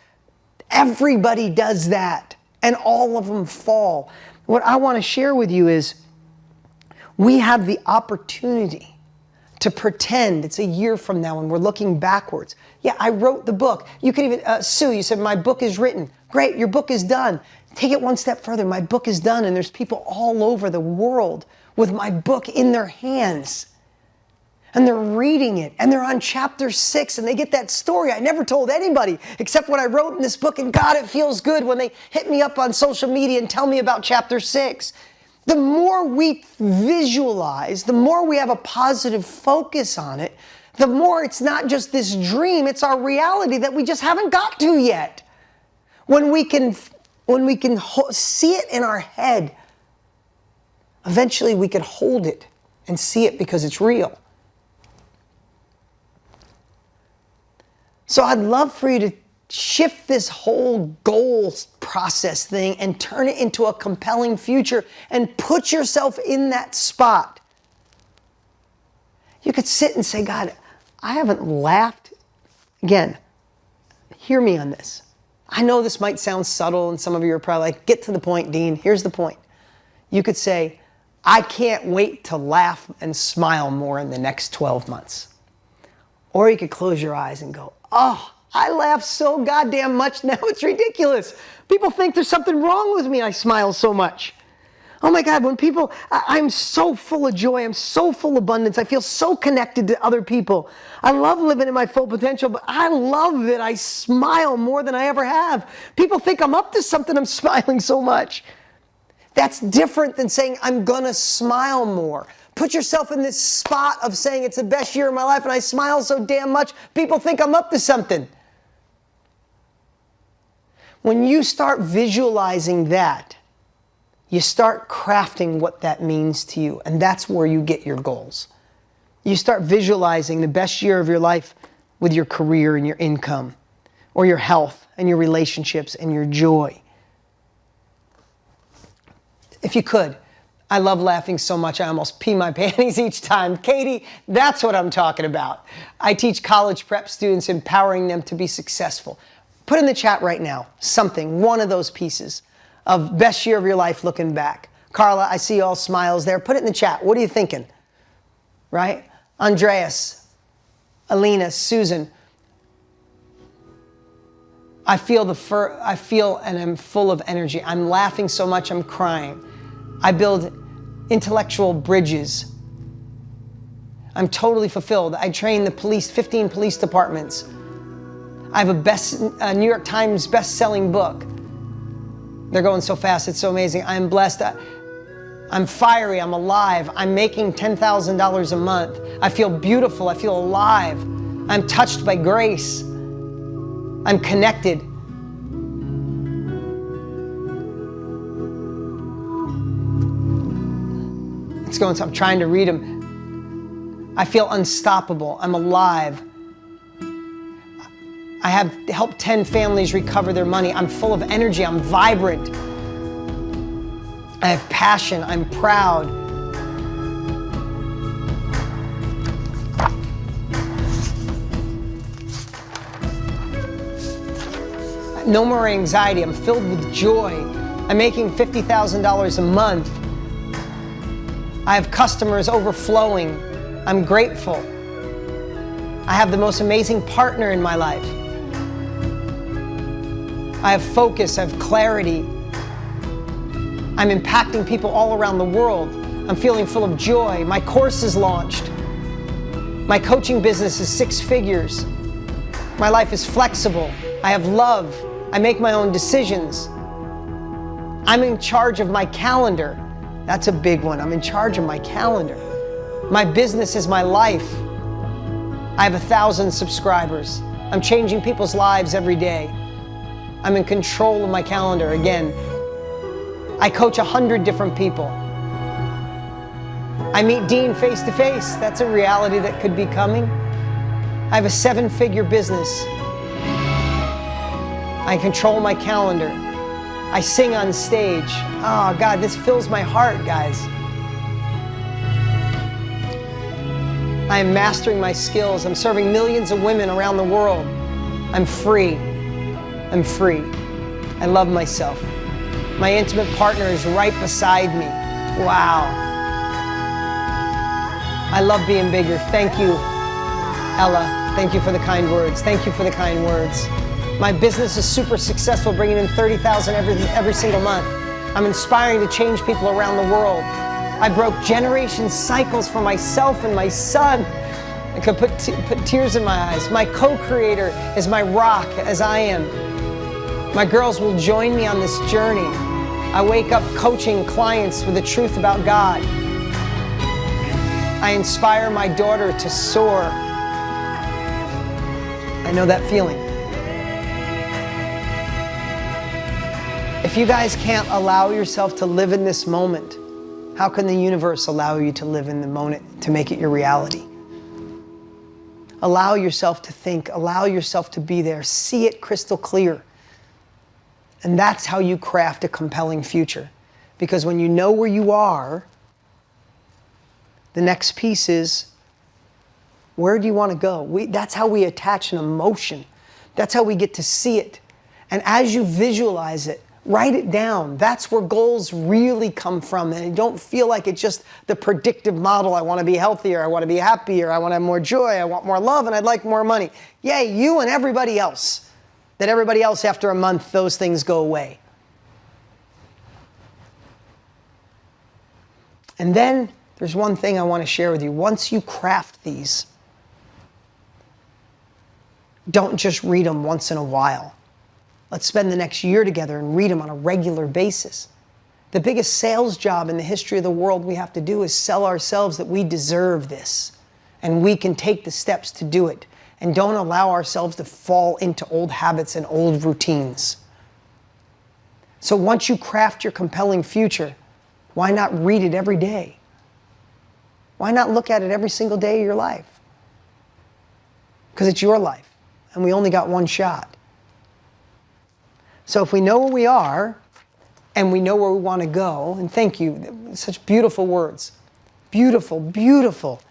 Everybody does that, and all of them fall. What I want to share with you is we have the opportunity to pretend it's a year from now and we're looking backwards. Yeah, I wrote the book. You could even, Sue, you said my book is written. Great, your book is done. Take it one step further. My book is done, and there's people all over the world with my book in their hands. And they're reading it, and they're on chapter 6, and they get that story I never told anybody except what I wrote in this book, and God, it feels good when they hit me up on social media and tell me about chapter 6. The more we visualize, the more we have a positive focus on it, the more it's not just this dream, it's our reality that we just haven't got to yet. When we can see it in our head, eventually we can hold it and see it because it's real. So I'd love for you to shift this whole goals process thing and turn it into a compelling future and put yourself in that spot. You could sit and say, God, I haven't laughed. Again, hear me on this. I know this might sound subtle and some of you are probably like, get to the point, Dean. Here's the point. You could say, I can't wait to laugh and smile more in the next 12 months. Or you could close your eyes and go, oh, I laugh so goddamn much now, it's ridiculous. People think there's something wrong with me, I smile so much. Oh my God, when people, I'm so full of joy, I'm so full of abundance, I feel so connected to other people. I love living in my full potential, but I love that I smile more than I ever have. People think I'm up to something, I'm smiling so much. That's different than saying I'm gonna smile more. Put yourself in this spot of saying it's the best year of my life and I smile so damn much, people think I'm up to something. When you start visualizing that, you start crafting what that means to you, and that's where you get your goals. You start visualizing the best year of your life with your career and your income, or your health and your relationships and your joy. If you could, I love laughing so much I almost pee my panties each time. Katie, that's what I'm talking about. I teach college prep students, empowering them to be successful. Put in the chat right now something, one of those pieces of best year of your life looking back. Carla, I see all smiles there. Put it in the chat. What are you thinking? Right? Andreas, Alina, Susan. I feel and I'm full of energy. I'm laughing so much I'm crying. I build intellectual bridges. I'm totally fulfilled. I train the police, 15 police departments. I have a New York Times best-selling book. They're going so fast, it's so amazing. I'm blessed. I'm fiery, I'm alive. I'm making $10,000 a month. I feel beautiful, I feel alive. I'm touched by grace. I'm connected. It's going, so I'm trying to read them. I feel unstoppable. I'm alive. I have helped 10 families recover their money. I'm full of energy. I'm vibrant. I have passion. I'm proud. No more anxiety. I'm filled with joy. I'm making $50,000 a month. I have customers overflowing. I'm grateful. I have the most amazing partner in my life. I have focus, I have clarity. I'm impacting people all around the world. I'm feeling full of joy. My course is launched. My coaching business is 6 figures. My life is flexible. I have love. I make my own decisions. I'm in charge of my calendar. That's a big one. I'm in charge of my calendar. My business is my life. I have 1,000 subscribers. I'm changing people's lives every day. I'm in control of my calendar again. I coach 100 different people. I meet Dean face to face. That's a reality that could be coming. I have a 7-figure business. I control my calendar. I sing on stage. Oh God, this fills my heart, guys. I am mastering my skills. I'm serving millions of women around the world. I'm free. I'm free. I love myself. My intimate partner is right beside me. Wow. I love being bigger. Thank you, Ella. Thank you for the kind words. Thank you for the kind words. My business is super successful, bringing in $30,000 every single month. I'm inspiring to change people around the world. I broke generation cycles for myself and my son. It could put tears in my eyes. My co-creator is my rock as I am. My girls will join me on this journey. I wake up coaching clients with the truth about God. I inspire my daughter to soar. I know that feeling. If you guys can't allow yourself to live in this moment, how can the universe allow you to live in the moment to make it your reality? Allow yourself to think, allow yourself to be there, see it crystal clear. And that's how you craft a compelling future. Because when you know where you are, the next piece is, where do you want to go? That's how we attach an emotion. That's how we get to see it. And as you visualize it, write it down. That's where goals really come from. And don't feel like it's just the predictive model. I want to be healthier. I want to be happier. I want to have more joy. I want more love. And I'd like more money. Yay, you and everybody else. That everybody else, after a month, those things go away. And then there's one thing I want to share with you. Once you craft these, don't just read them once in a while. Let's spend the next year together and read them on a regular basis. The biggest sales job in the history of the world we have to do is sell ourselves that we deserve this. And we can take the steps to do it. And don't allow ourselves to fall into old habits and old routines. So once you craft your compelling future, why not read it every day? Why not look at it every single day of your life? Because it's your life, and we only got one shot. So if we know where we are, and we know where we want to go, and thank you, such beautiful words. Beautiful, beautiful.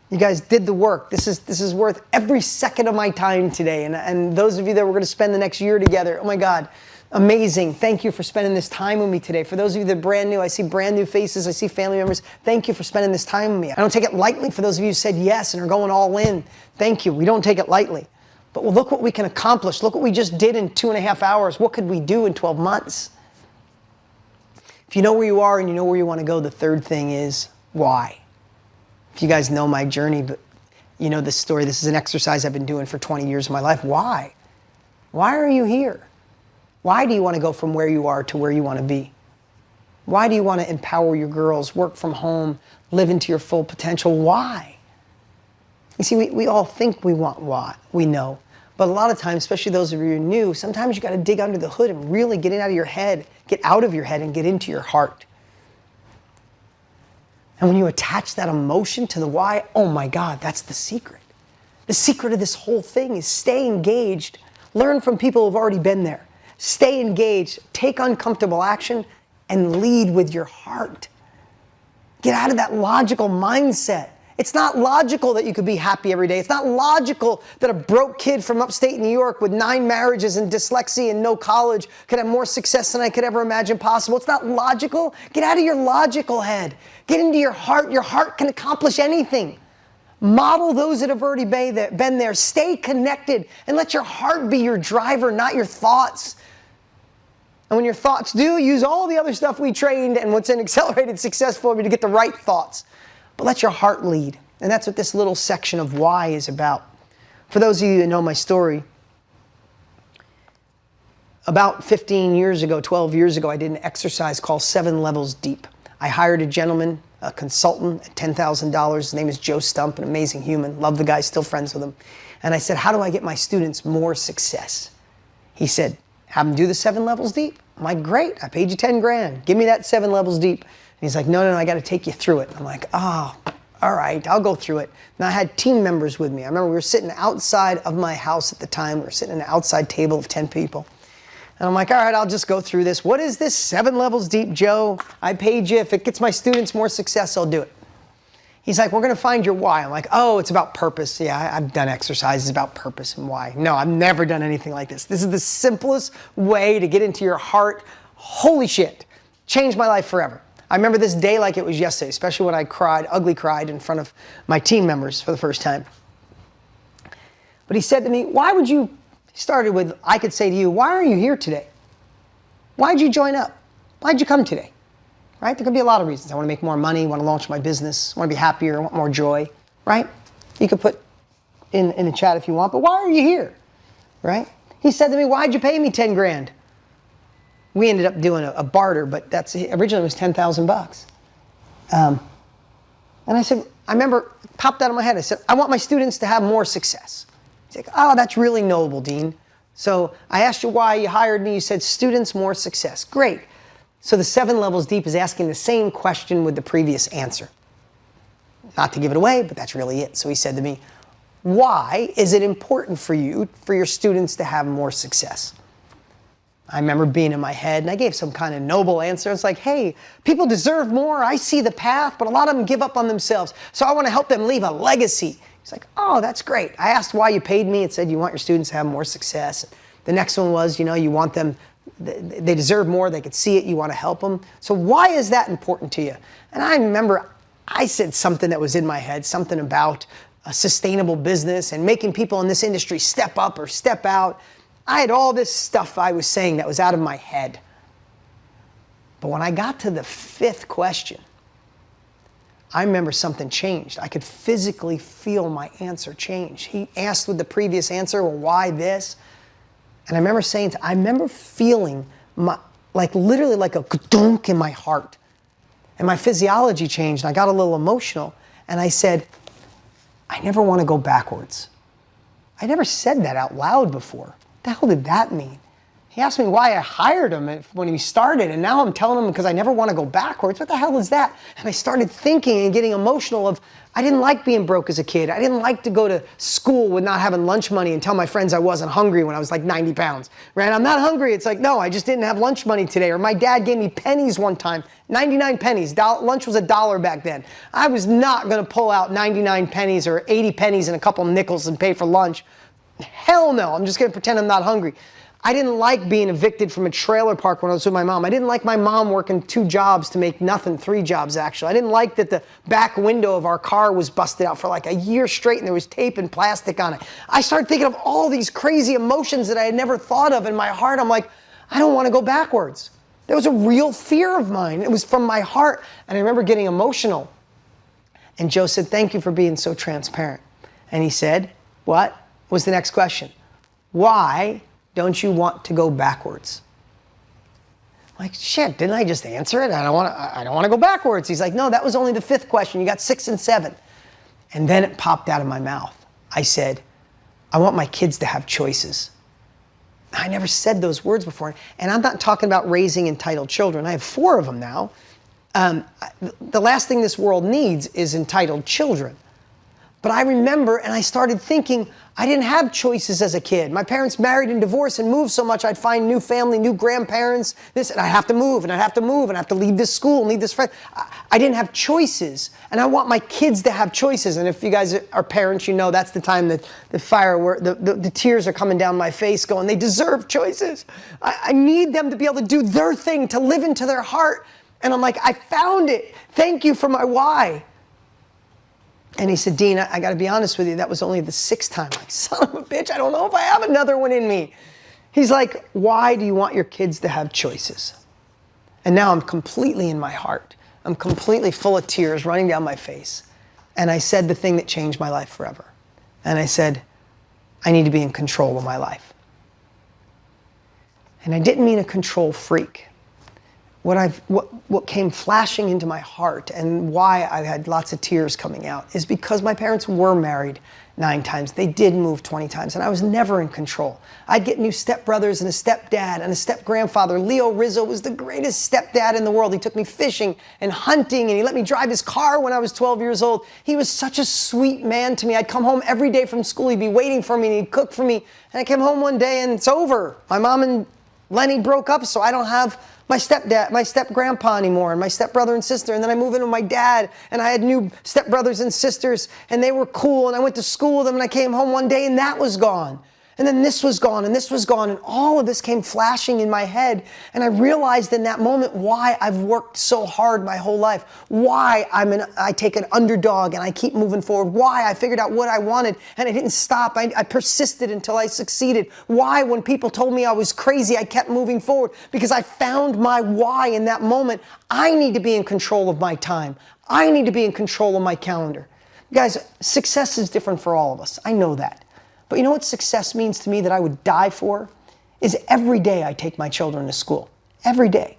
You guys did the work. This is worth every second of my time today. And those of you that we're going to spend the next year together, oh my God, amazing. Thank you for spending this time with me today. For those of you that are brand new, I see brand new faces. I see family members. Thank you for spending this time with me. I don't take it lightly for those of you who said yes and are going all in. Thank you. We don't take it lightly. But well, look what we can accomplish. Look what we just did in 2.5 hours. What could we do in 12 months? If you know where you are and you know where you want to go, the third thing is why. If you guys know my journey, but you know this story, this is an exercise I've been doing for 20 years of my life. Why? Why are you here? Why do you want to go from where you are to where you want to be? Why do you want to empower your girls, work from home, live into your full potential? Why? You see, we all think we want what we know. But a lot of times, especially those of you who are new, sometimes you got to dig under the hood and really get it out of your head, and get into your heart. And when you attach that emotion to the why, oh my God, that's the secret. The secret of this whole thing is stay engaged, learn from people who've already been there. Stay engaged, take uncomfortable action, and lead with your heart. Get out of that logical mindset. It's not logical that you could be happy every day. It's not logical that a broke kid from upstate New York with 9 marriages and dyslexia and no college could have more success than I could ever imagine possible. It's not logical. Get out of your logical head. Get into your heart. Your heart can accomplish anything. Model those that have already been there. Stay connected and let your heart be your driver, not your thoughts. And when your thoughts do, use all the other stuff we trained and what's in Accelerated Success for me to get the right thoughts. But let your heart lead. And that's what this little section of why is about. For those of you that know my story, about 15 years ago, 12 years ago, I did an exercise called 7 Levels Deep. I hired a gentleman, a consultant at $10,000. His name is Joe Stump, an amazing human. Love the guy, still friends with him. And I said, how do I get my students more success? He said, have them do the 7 Levels Deep. I'm like, great, I paid you 10 grand. Give me that 7 Levels Deep. And he's like, no, I got to take you through it. I'm like, oh, all right, I'll go through it. And I had team members with me. I remember we were sitting outside of my house at the time. We were sitting at an outside table of 10 people. And I'm like, all right, I'll just go through this. What is this 7 Levels Deep, Joe? I paid you. If it gets my students more success, I'll do it. He's like, we're going to find your why. I'm like, oh, it's about purpose. Yeah, I've done exercises about purpose and why. No, I've never done anything like this. This is the simplest way to get into your heart. Holy shit. Changed my life forever. I remember this day like it was yesterday, especially when I cried, ugly cried in front of my team members for the first time. But he said to me, why would you, started with, I could say to you, why are you here today? Why'd you join up? Why'd you come today? Right? There could be a lot of reasons. I want to make more money, want to launch my business, want to be happier, want more joy, right? You could put in the chat if you want, but why are you here, right? He said to me, why'd you pay me 10 grand? We ended up doing a barter, but originally it was 10,000 bucks. And I said, I remember, popped out of my head, I said, I want my students to have more success. He's like, oh, that's really noble, Dean. So I asked you why you hired me. You said students, more success. Great. So the 7 levels deep is asking the same question with the previous answer. Not to give it away, but that's really it. So he said to me, why is it important for you, for your students to have more success? I remember being in my head, and I gave some kind of noble answer. It's like, hey, people deserve more. I see the path, but a lot of them give up on themselves. So I want to help them leave a legacy. He's like, oh, that's great. I asked why you paid me. It said you want your students to have more success. The next one was, you want them, they deserve more. They could see it. You want to help them. So why is that important to you? And I remember I said something that was in my head, something about a sustainable business and making people in this industry step up or step out. I had all this stuff I was saying that was out of my head. But when I got to the 5th question, I remember something changed. I could physically feel my answer change. He asked with the previous answer, well, why this? And I remember saying, I remember feeling literally like a dunk in my heart. And my physiology changed, and I got a little emotional. And I said, I never want to go backwards. I never said that out loud before. What the hell did that mean? He asked me why I hired him when he started, and now I'm telling him because I never want to go backwards. What the hell is that? And I started thinking and getting emotional of, I didn't like being broke as a kid. I didn't like to go to school with not having lunch money and tell my friends I wasn't hungry when I was like 90 pounds, right? I'm not hungry. It's like, no, I just didn't have lunch money today. Or my dad gave me pennies one time, 99 pennies. Lunch was $1 back then. I was not going to pull out 99 pennies or 80 pennies and a couple nickels and pay for lunch. Hell no, I'm just going to pretend I'm not hungry. I didn't like being evicted from a trailer park when I was with my mom. I didn't like my mom working 2 jobs to make nothing, 3 jobs actually. I didn't like that the back window of our car was busted out for like a year straight and there was tape and plastic on it. I started thinking of all these crazy emotions that I had never thought of in my heart. I'm like, I don't want to go backwards. There was a real fear of mine. It was from my heart. And I remember getting emotional. And Joe said, thank you for being so transparent. And he said, what was the next question? Why don't you want to go backwards? Like, shit, didn't I just answer it? I don't want to go backwards. He's like, no, that was only the 5th question. You got 6 and 7. And then it popped out of my mouth. I said, I want my kids to have choices. I never said those words before. And I'm not talking about raising entitled children. I have 4 of them now. The last thing this world needs is entitled children. But I remember, and I started thinking, I didn't have choices as a kid. My parents married and divorced and moved so much, I'd find new family, new grandparents, and I'd have to move, and I'd have to move, and I'd have to leave this school, and leave this friend. I didn't have choices, and I want my kids to have choices. And if you guys are parents, you know that's the time that the tears are coming down my face going, they deserve choices. I need them to be able to do their thing, to live into their heart. And I'm like, I found it. Thank you for my why. And he said, Dean, I got to be honest with you, that was only the 6th time. I'm like, son of a bitch, I don't know if I have another one in me. He's like, why do you want your kids to have choices? And now I'm completely in my heart. I'm completely full of tears running down my face. And I said the thing that changed my life forever. And I said, I need to be in control of my life. And I didn't mean a control freak. What came flashing into my heart and why I had lots of tears coming out is because my parents were married 9 times. They did move 20 times, and I was never in control. I'd get new stepbrothers and a stepdad and a step-grandfather. Leo Rizzo was the greatest stepdad in the world. He took me fishing and hunting, and he let me drive his car when I was 12 years old. He was such a sweet man to me. I'd come home every day from school. He'd be waiting for me, and he'd cook for me. And I came home one day, and it's over. My mom and Lenny broke up, so I don't have my stepdad, my step-grandpa anymore, and my stepbrother and sister. And then I moved in with my dad, and I had new stepbrothers and sisters, and they were cool, and I went to school with them, and I came home one day, and that was gone. And then this was gone, and this was gone, and all of this came flashing in my head. And I realized in that moment why I've worked so hard my whole life, why I take an underdog and I keep moving forward, why I figured out what I wanted and I didn't stop. I persisted until I succeeded. Why, when people told me I was crazy, I kept moving forward, because I found my why in that moment. I need to be in control of my time. I need to be in control of my calendar. Guys, success is different for all of us. I know that. But you know what success means to me that I would die for? Is every day I take my children to school. Every day.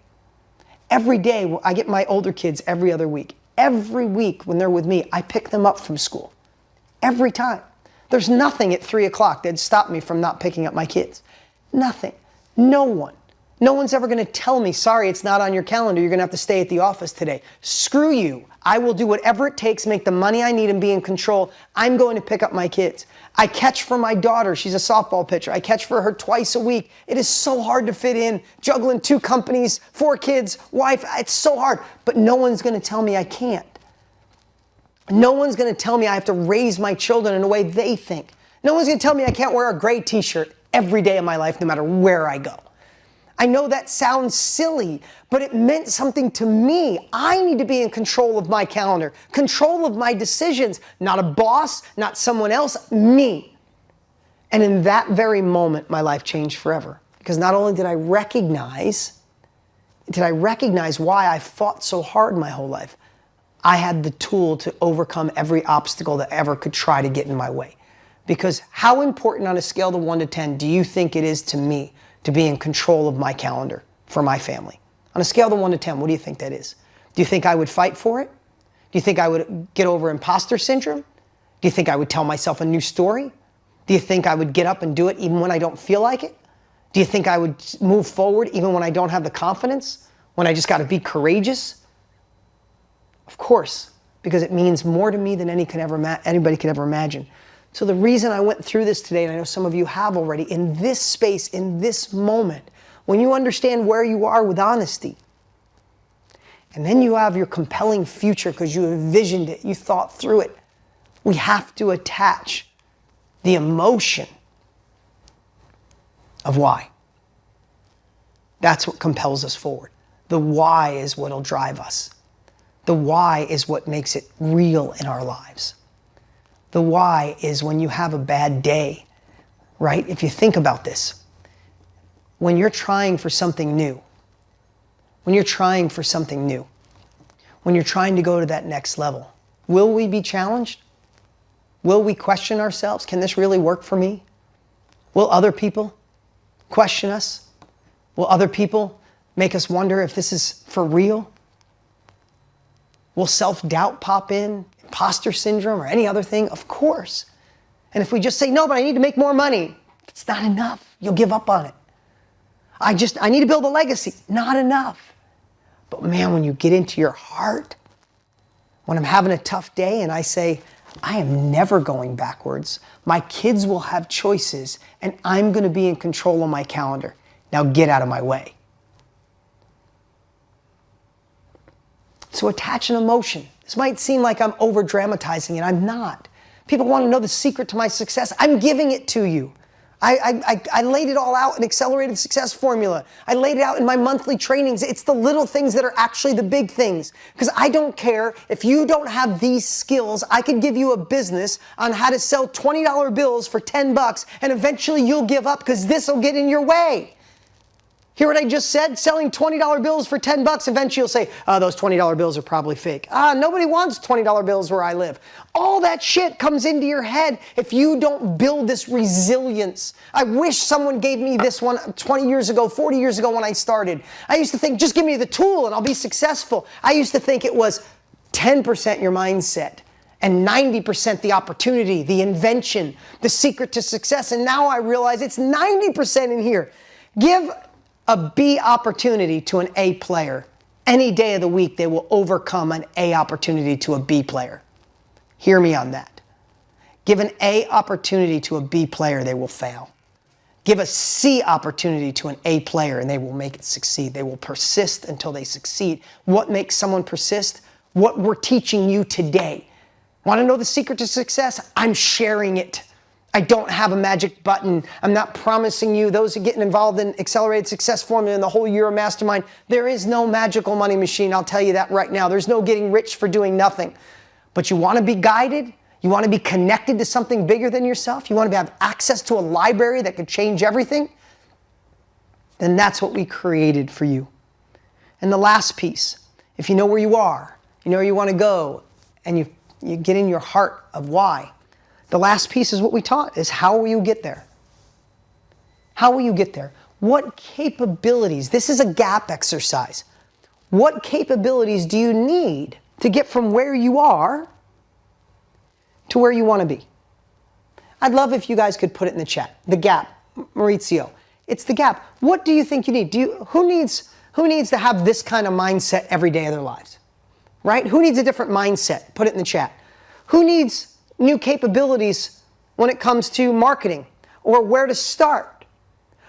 Every day, I get my older kids every other week. Every week when they're with me, I pick them up from school. Every time. There's nothing at 3 o'clock that'd stop me from not picking up my kids. Nothing. No one. No one's ever going to tell me, sorry, it's not on your calendar. You're going to have to stay at the office today. Screw you. I will do whatever it takes, make the money I need and be in control. I'm going to pick up my kids. I catch for my daughter. She's a softball pitcher. I catch for her twice a week. It is so hard to fit in, juggling 2 companies, 4 kids, wife. It's so hard. But no one's going to tell me I can't. No one's going to tell me I have to raise my children in a way they think. No one's going to tell me I can't wear a gray t-shirt every day of my life, no matter where I go. I know that sounds silly, but it meant something to me. I need to be in control of my calendar, control of my decisions, not a boss, not someone else, me. And in that very moment, my life changed forever. Because not only did I recognize why I fought so hard my whole life, I had the tool to overcome every obstacle that ever could try to get in my way. Because how important on a scale of 1 to 10 do you think it is to me to be in control of my calendar for my family? On a scale of 1 to 10, what do you think that is? Do you think I would fight for it? Do you think I would get over imposter syndrome? Do you think I would tell myself a new story? Do you think I would get up and do it even when I don't feel like it? Do you think I would move forward even when I don't have the confidence? When I just got to be courageous? Of course, because it means more to me than anybody could ever imagine. So the reason I went through this today, and I know some of you have already, in this space, in this moment, when you understand where you are with honesty, and then you have your compelling future because you envisioned it, you thought through it, we have to attach the emotion of why. That's what compels us forward. The why is what'll drive us. The why is what makes it real in our lives. The why is when you have a bad day, right? If you think about this, when you're trying for something new, when you're trying to go to that next level, will we be challenged? Will we question ourselves? Can this really work for me? Will other people question us? Will other people make us wonder if this is for real? Will self-doubt pop in? Imposter syndrome or any other thing? Of course. And if we just say, no, but I need to make more money, it's not enough. You'll give up on it. I need to build a legacy. Not enough. But man, when you get into your heart, when I'm having a tough day and I say, I am never going backwards. My kids will have choices and I'm going to be in control of my calendar. Now get out of my way. So attach an emotion. This might seem like I'm over dramatizing it. I'm not. People want to know the secret to my success. I'm giving it to you. I laid it all out in Accelerated Success Formula. I laid it out in my monthly trainings. It's the little things that are actually the big things. Because I don't care if you don't have these skills. I could give you a business on how to sell $20 bills for $10 and eventually you'll give up because this will get in your way. Hear what I just said? Selling $20 bills for $10, eventually you'll say, oh, those $20 bills are probably fake. Nobody wants $20 bills where I live. All that shit comes into your head if you don't build this resilience. I wish someone gave me this one 20 years ago, 40 years ago when I started. I used to think, just give me the tool and I'll be successful. I used to think it was 10% your mindset and 90% the opportunity, the invention, the secret to success. And now I realize it's 90% in here. Give a B opportunity to an A player. Any day of the week, they will overcome an A opportunity to a B player. Hear me on that. Give an A opportunity to a B player, they will fail. Give a C opportunity to an A player and they will make it succeed. They will persist until they succeed. What makes someone persist? What we're teaching you today. Want to know the secret to success? I'm sharing it. I don't have a magic button. I'm not promising you, those who are getting involved in Accelerated Success Formula and the whole year of Mastermind, there is no magical money machine. I'll tell you that right now. There's no getting rich for doing nothing. But you want to be guided? You want to be connected to something bigger than yourself? You want to have access to a library that could change everything? Then that's what we created for you. And the last piece, if you know where you are, you know where you want to go, and You get in your heart of why. The last piece is what we taught, is how will you get there? How will you get there? What capabilities, this is a gap exercise. What capabilities do you need to get from where you are to where you want to be? I'd love if you guys could put it in the chat. The gap, Maurizio. It's the gap. What do you think you need? Who needs to have this kind of mindset every day of their lives? Right? Who needs a different mindset? Put it in the chat. Who needs new capabilities when it comes to marketing, or where to start,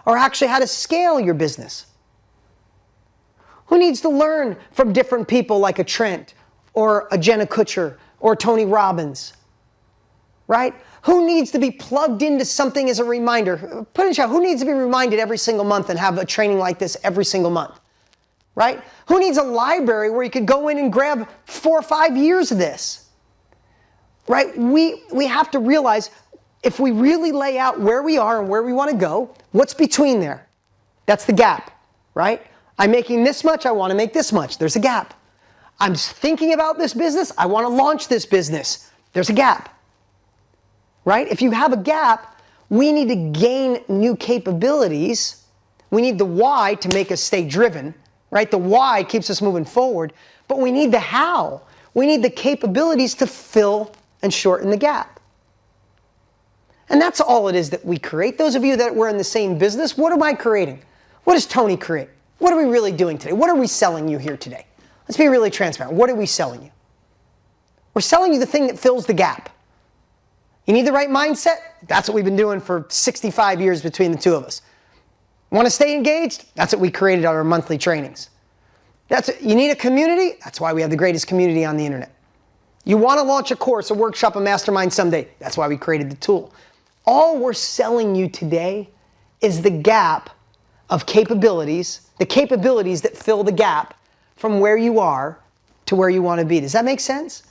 or actually how to scale your business? Who needs to learn from different people like a Trent or a Jenna Kutcher or Tony Robbins? Right? Who needs to be plugged into something as a reminder? Put in the chat, who needs to be reminded every single month and have a training like this every single month? Right? Who needs a library where you could go in and grab 4 or 5 years of this? Right? We have to realize, if we really lay out where we are and where we want to go, what's between there? That's the gap, right? I'm making this much, I want to make this much. There's a gap. I'm thinking about this business, I want to launch this business. There's a gap. Right? If you have a gap, we need to gain new capabilities. We need the why to make us stay driven, right? The why keeps us moving forward, but we need the how. We need the capabilities to fill and shorten the gap. And that's all it is that we create. Those of you that were in the same business, what am I creating? What does Tony create? What are we really doing today? What are we selling you here today? Let's be really transparent. What are we selling you? We're selling you the thing that fills the gap. You need the right mindset? That's what we've been doing for 65 years between the two of us. Want to stay engaged? That's what we created on our monthly trainings. You need a community? That's why we have the greatest community on the internet. You want to launch a course, a workshop, a mastermind someday? That's why we created the tool. All we're selling you today is the gap of capabilities, the capabilities that fill the gap from where you are to where you want to be. Does that make sense?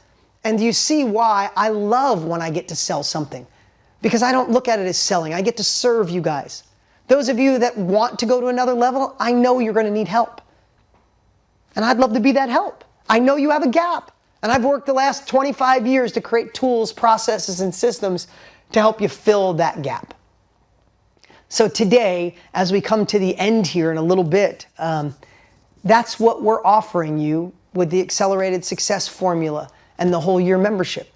And do you see why I love when I get to sell something? Because I don't look at it as selling. I get to serve you guys. Those of you that want to go to another level, I know you're going to need help. And I'd love to be that help. I know you have a gap. And I've worked the last 25 years to create tools, processes, and systems to help you fill that gap. So today, as we come to the end here in a little bit, that's what we're offering you with the Accelerated Success Formula and the whole year membership,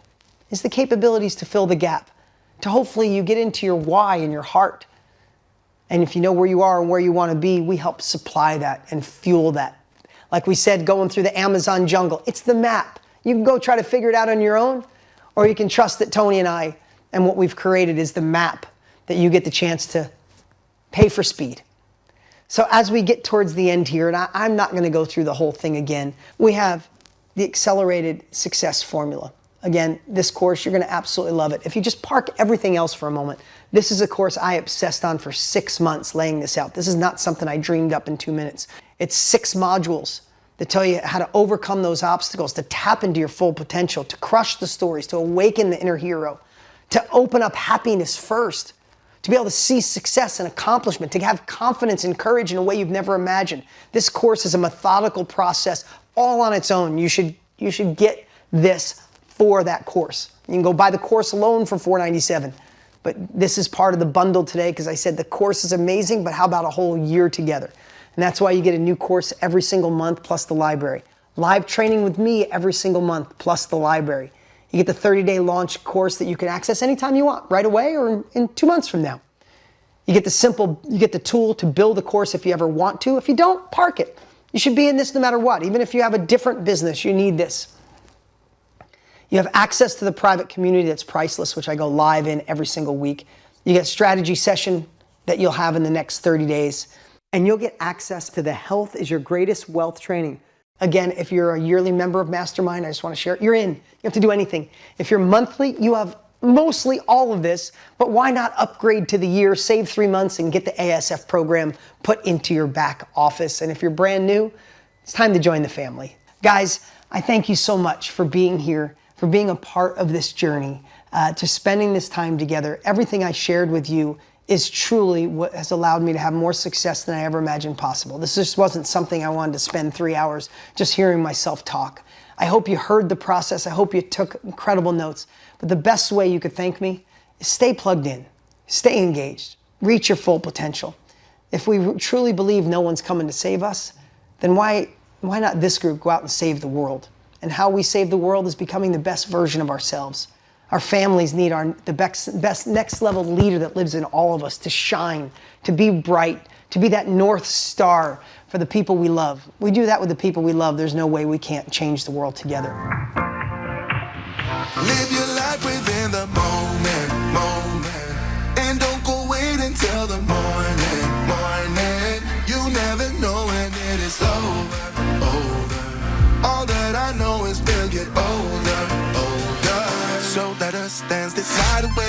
is the capabilities to fill the gap, to hopefully you get into your why in your heart. And if you know where you are and where you want to be, we help supply that and fuel that. Like we said, going through the Amazon jungle, it's the map. You can go try to figure it out on your own, or you can trust that Tony and I and what we've created is the map that you get the chance to pay for speed. So as we get towards the end here, and I'm not going to go through the whole thing again, we have the Accelerated Success Formula. Again, this course, you're going to absolutely love it. If you just park everything else for a moment, this is a course I obsessed on for 6 months laying this out. This is not something I dreamed up in 2 minutes. It's 6 modules that tell you how to overcome those obstacles, to tap into your full potential, to crush the stories, to awaken the inner hero, to open up happiness first, to be able to see success and accomplishment, to have confidence and courage in a way you've never imagined. This course is a methodical process all on its own. You should get this for that course. You can go buy the course alone for $497. But this is part of the bundle today because I said the course is amazing, but how about a whole year together? And that's why you get a new course every single month plus the library. Live training with me every single month plus the library. You get the 30-day launch course that you can access anytime you want, right away or in 2 months from now. You get the tool to build a course if you ever want to. If you don't, park it. You should be in this no matter what. Even if you have a different business, you need this. You have access to the private community that's priceless, which I go live in every single week. You get a strategy session that you'll have in the next 30 days. And you'll get access to the Health is Your Greatest Wealth training. Again, if you're a yearly member of Mastermind, I just want to share it. You're in. You have to do anything. If you're monthly, you have mostly all of this, but why not upgrade to the year, save 3 months, and get the ASF program put into your back office? And if you're brand new, it's time to join the family. Guys, I thank you so much for being here, for being a part of this journey, to spending this time together. Everything I shared with you is truly what has allowed me to have more success than I ever imagined possible. This just wasn't something I wanted to spend 3 hours just hearing myself talk. I hope you heard the process. I hope you took incredible notes. But the best way you could thank me is stay plugged in, stay engaged, reach your full potential. If we truly believe no one's coming to save us, then why not this group go out and save the world? And how we save the world is becoming the best version of ourselves. Our families need the best next level leader that lives in all of us to shine, to be bright, to be that North Star for the people we love. We do that with the people we love. There's no way we can't change the world together. Live your life within the moment, and don't go wait until the morning. You never know when it is over. All that I know is we'll get older. So let us dance this night away.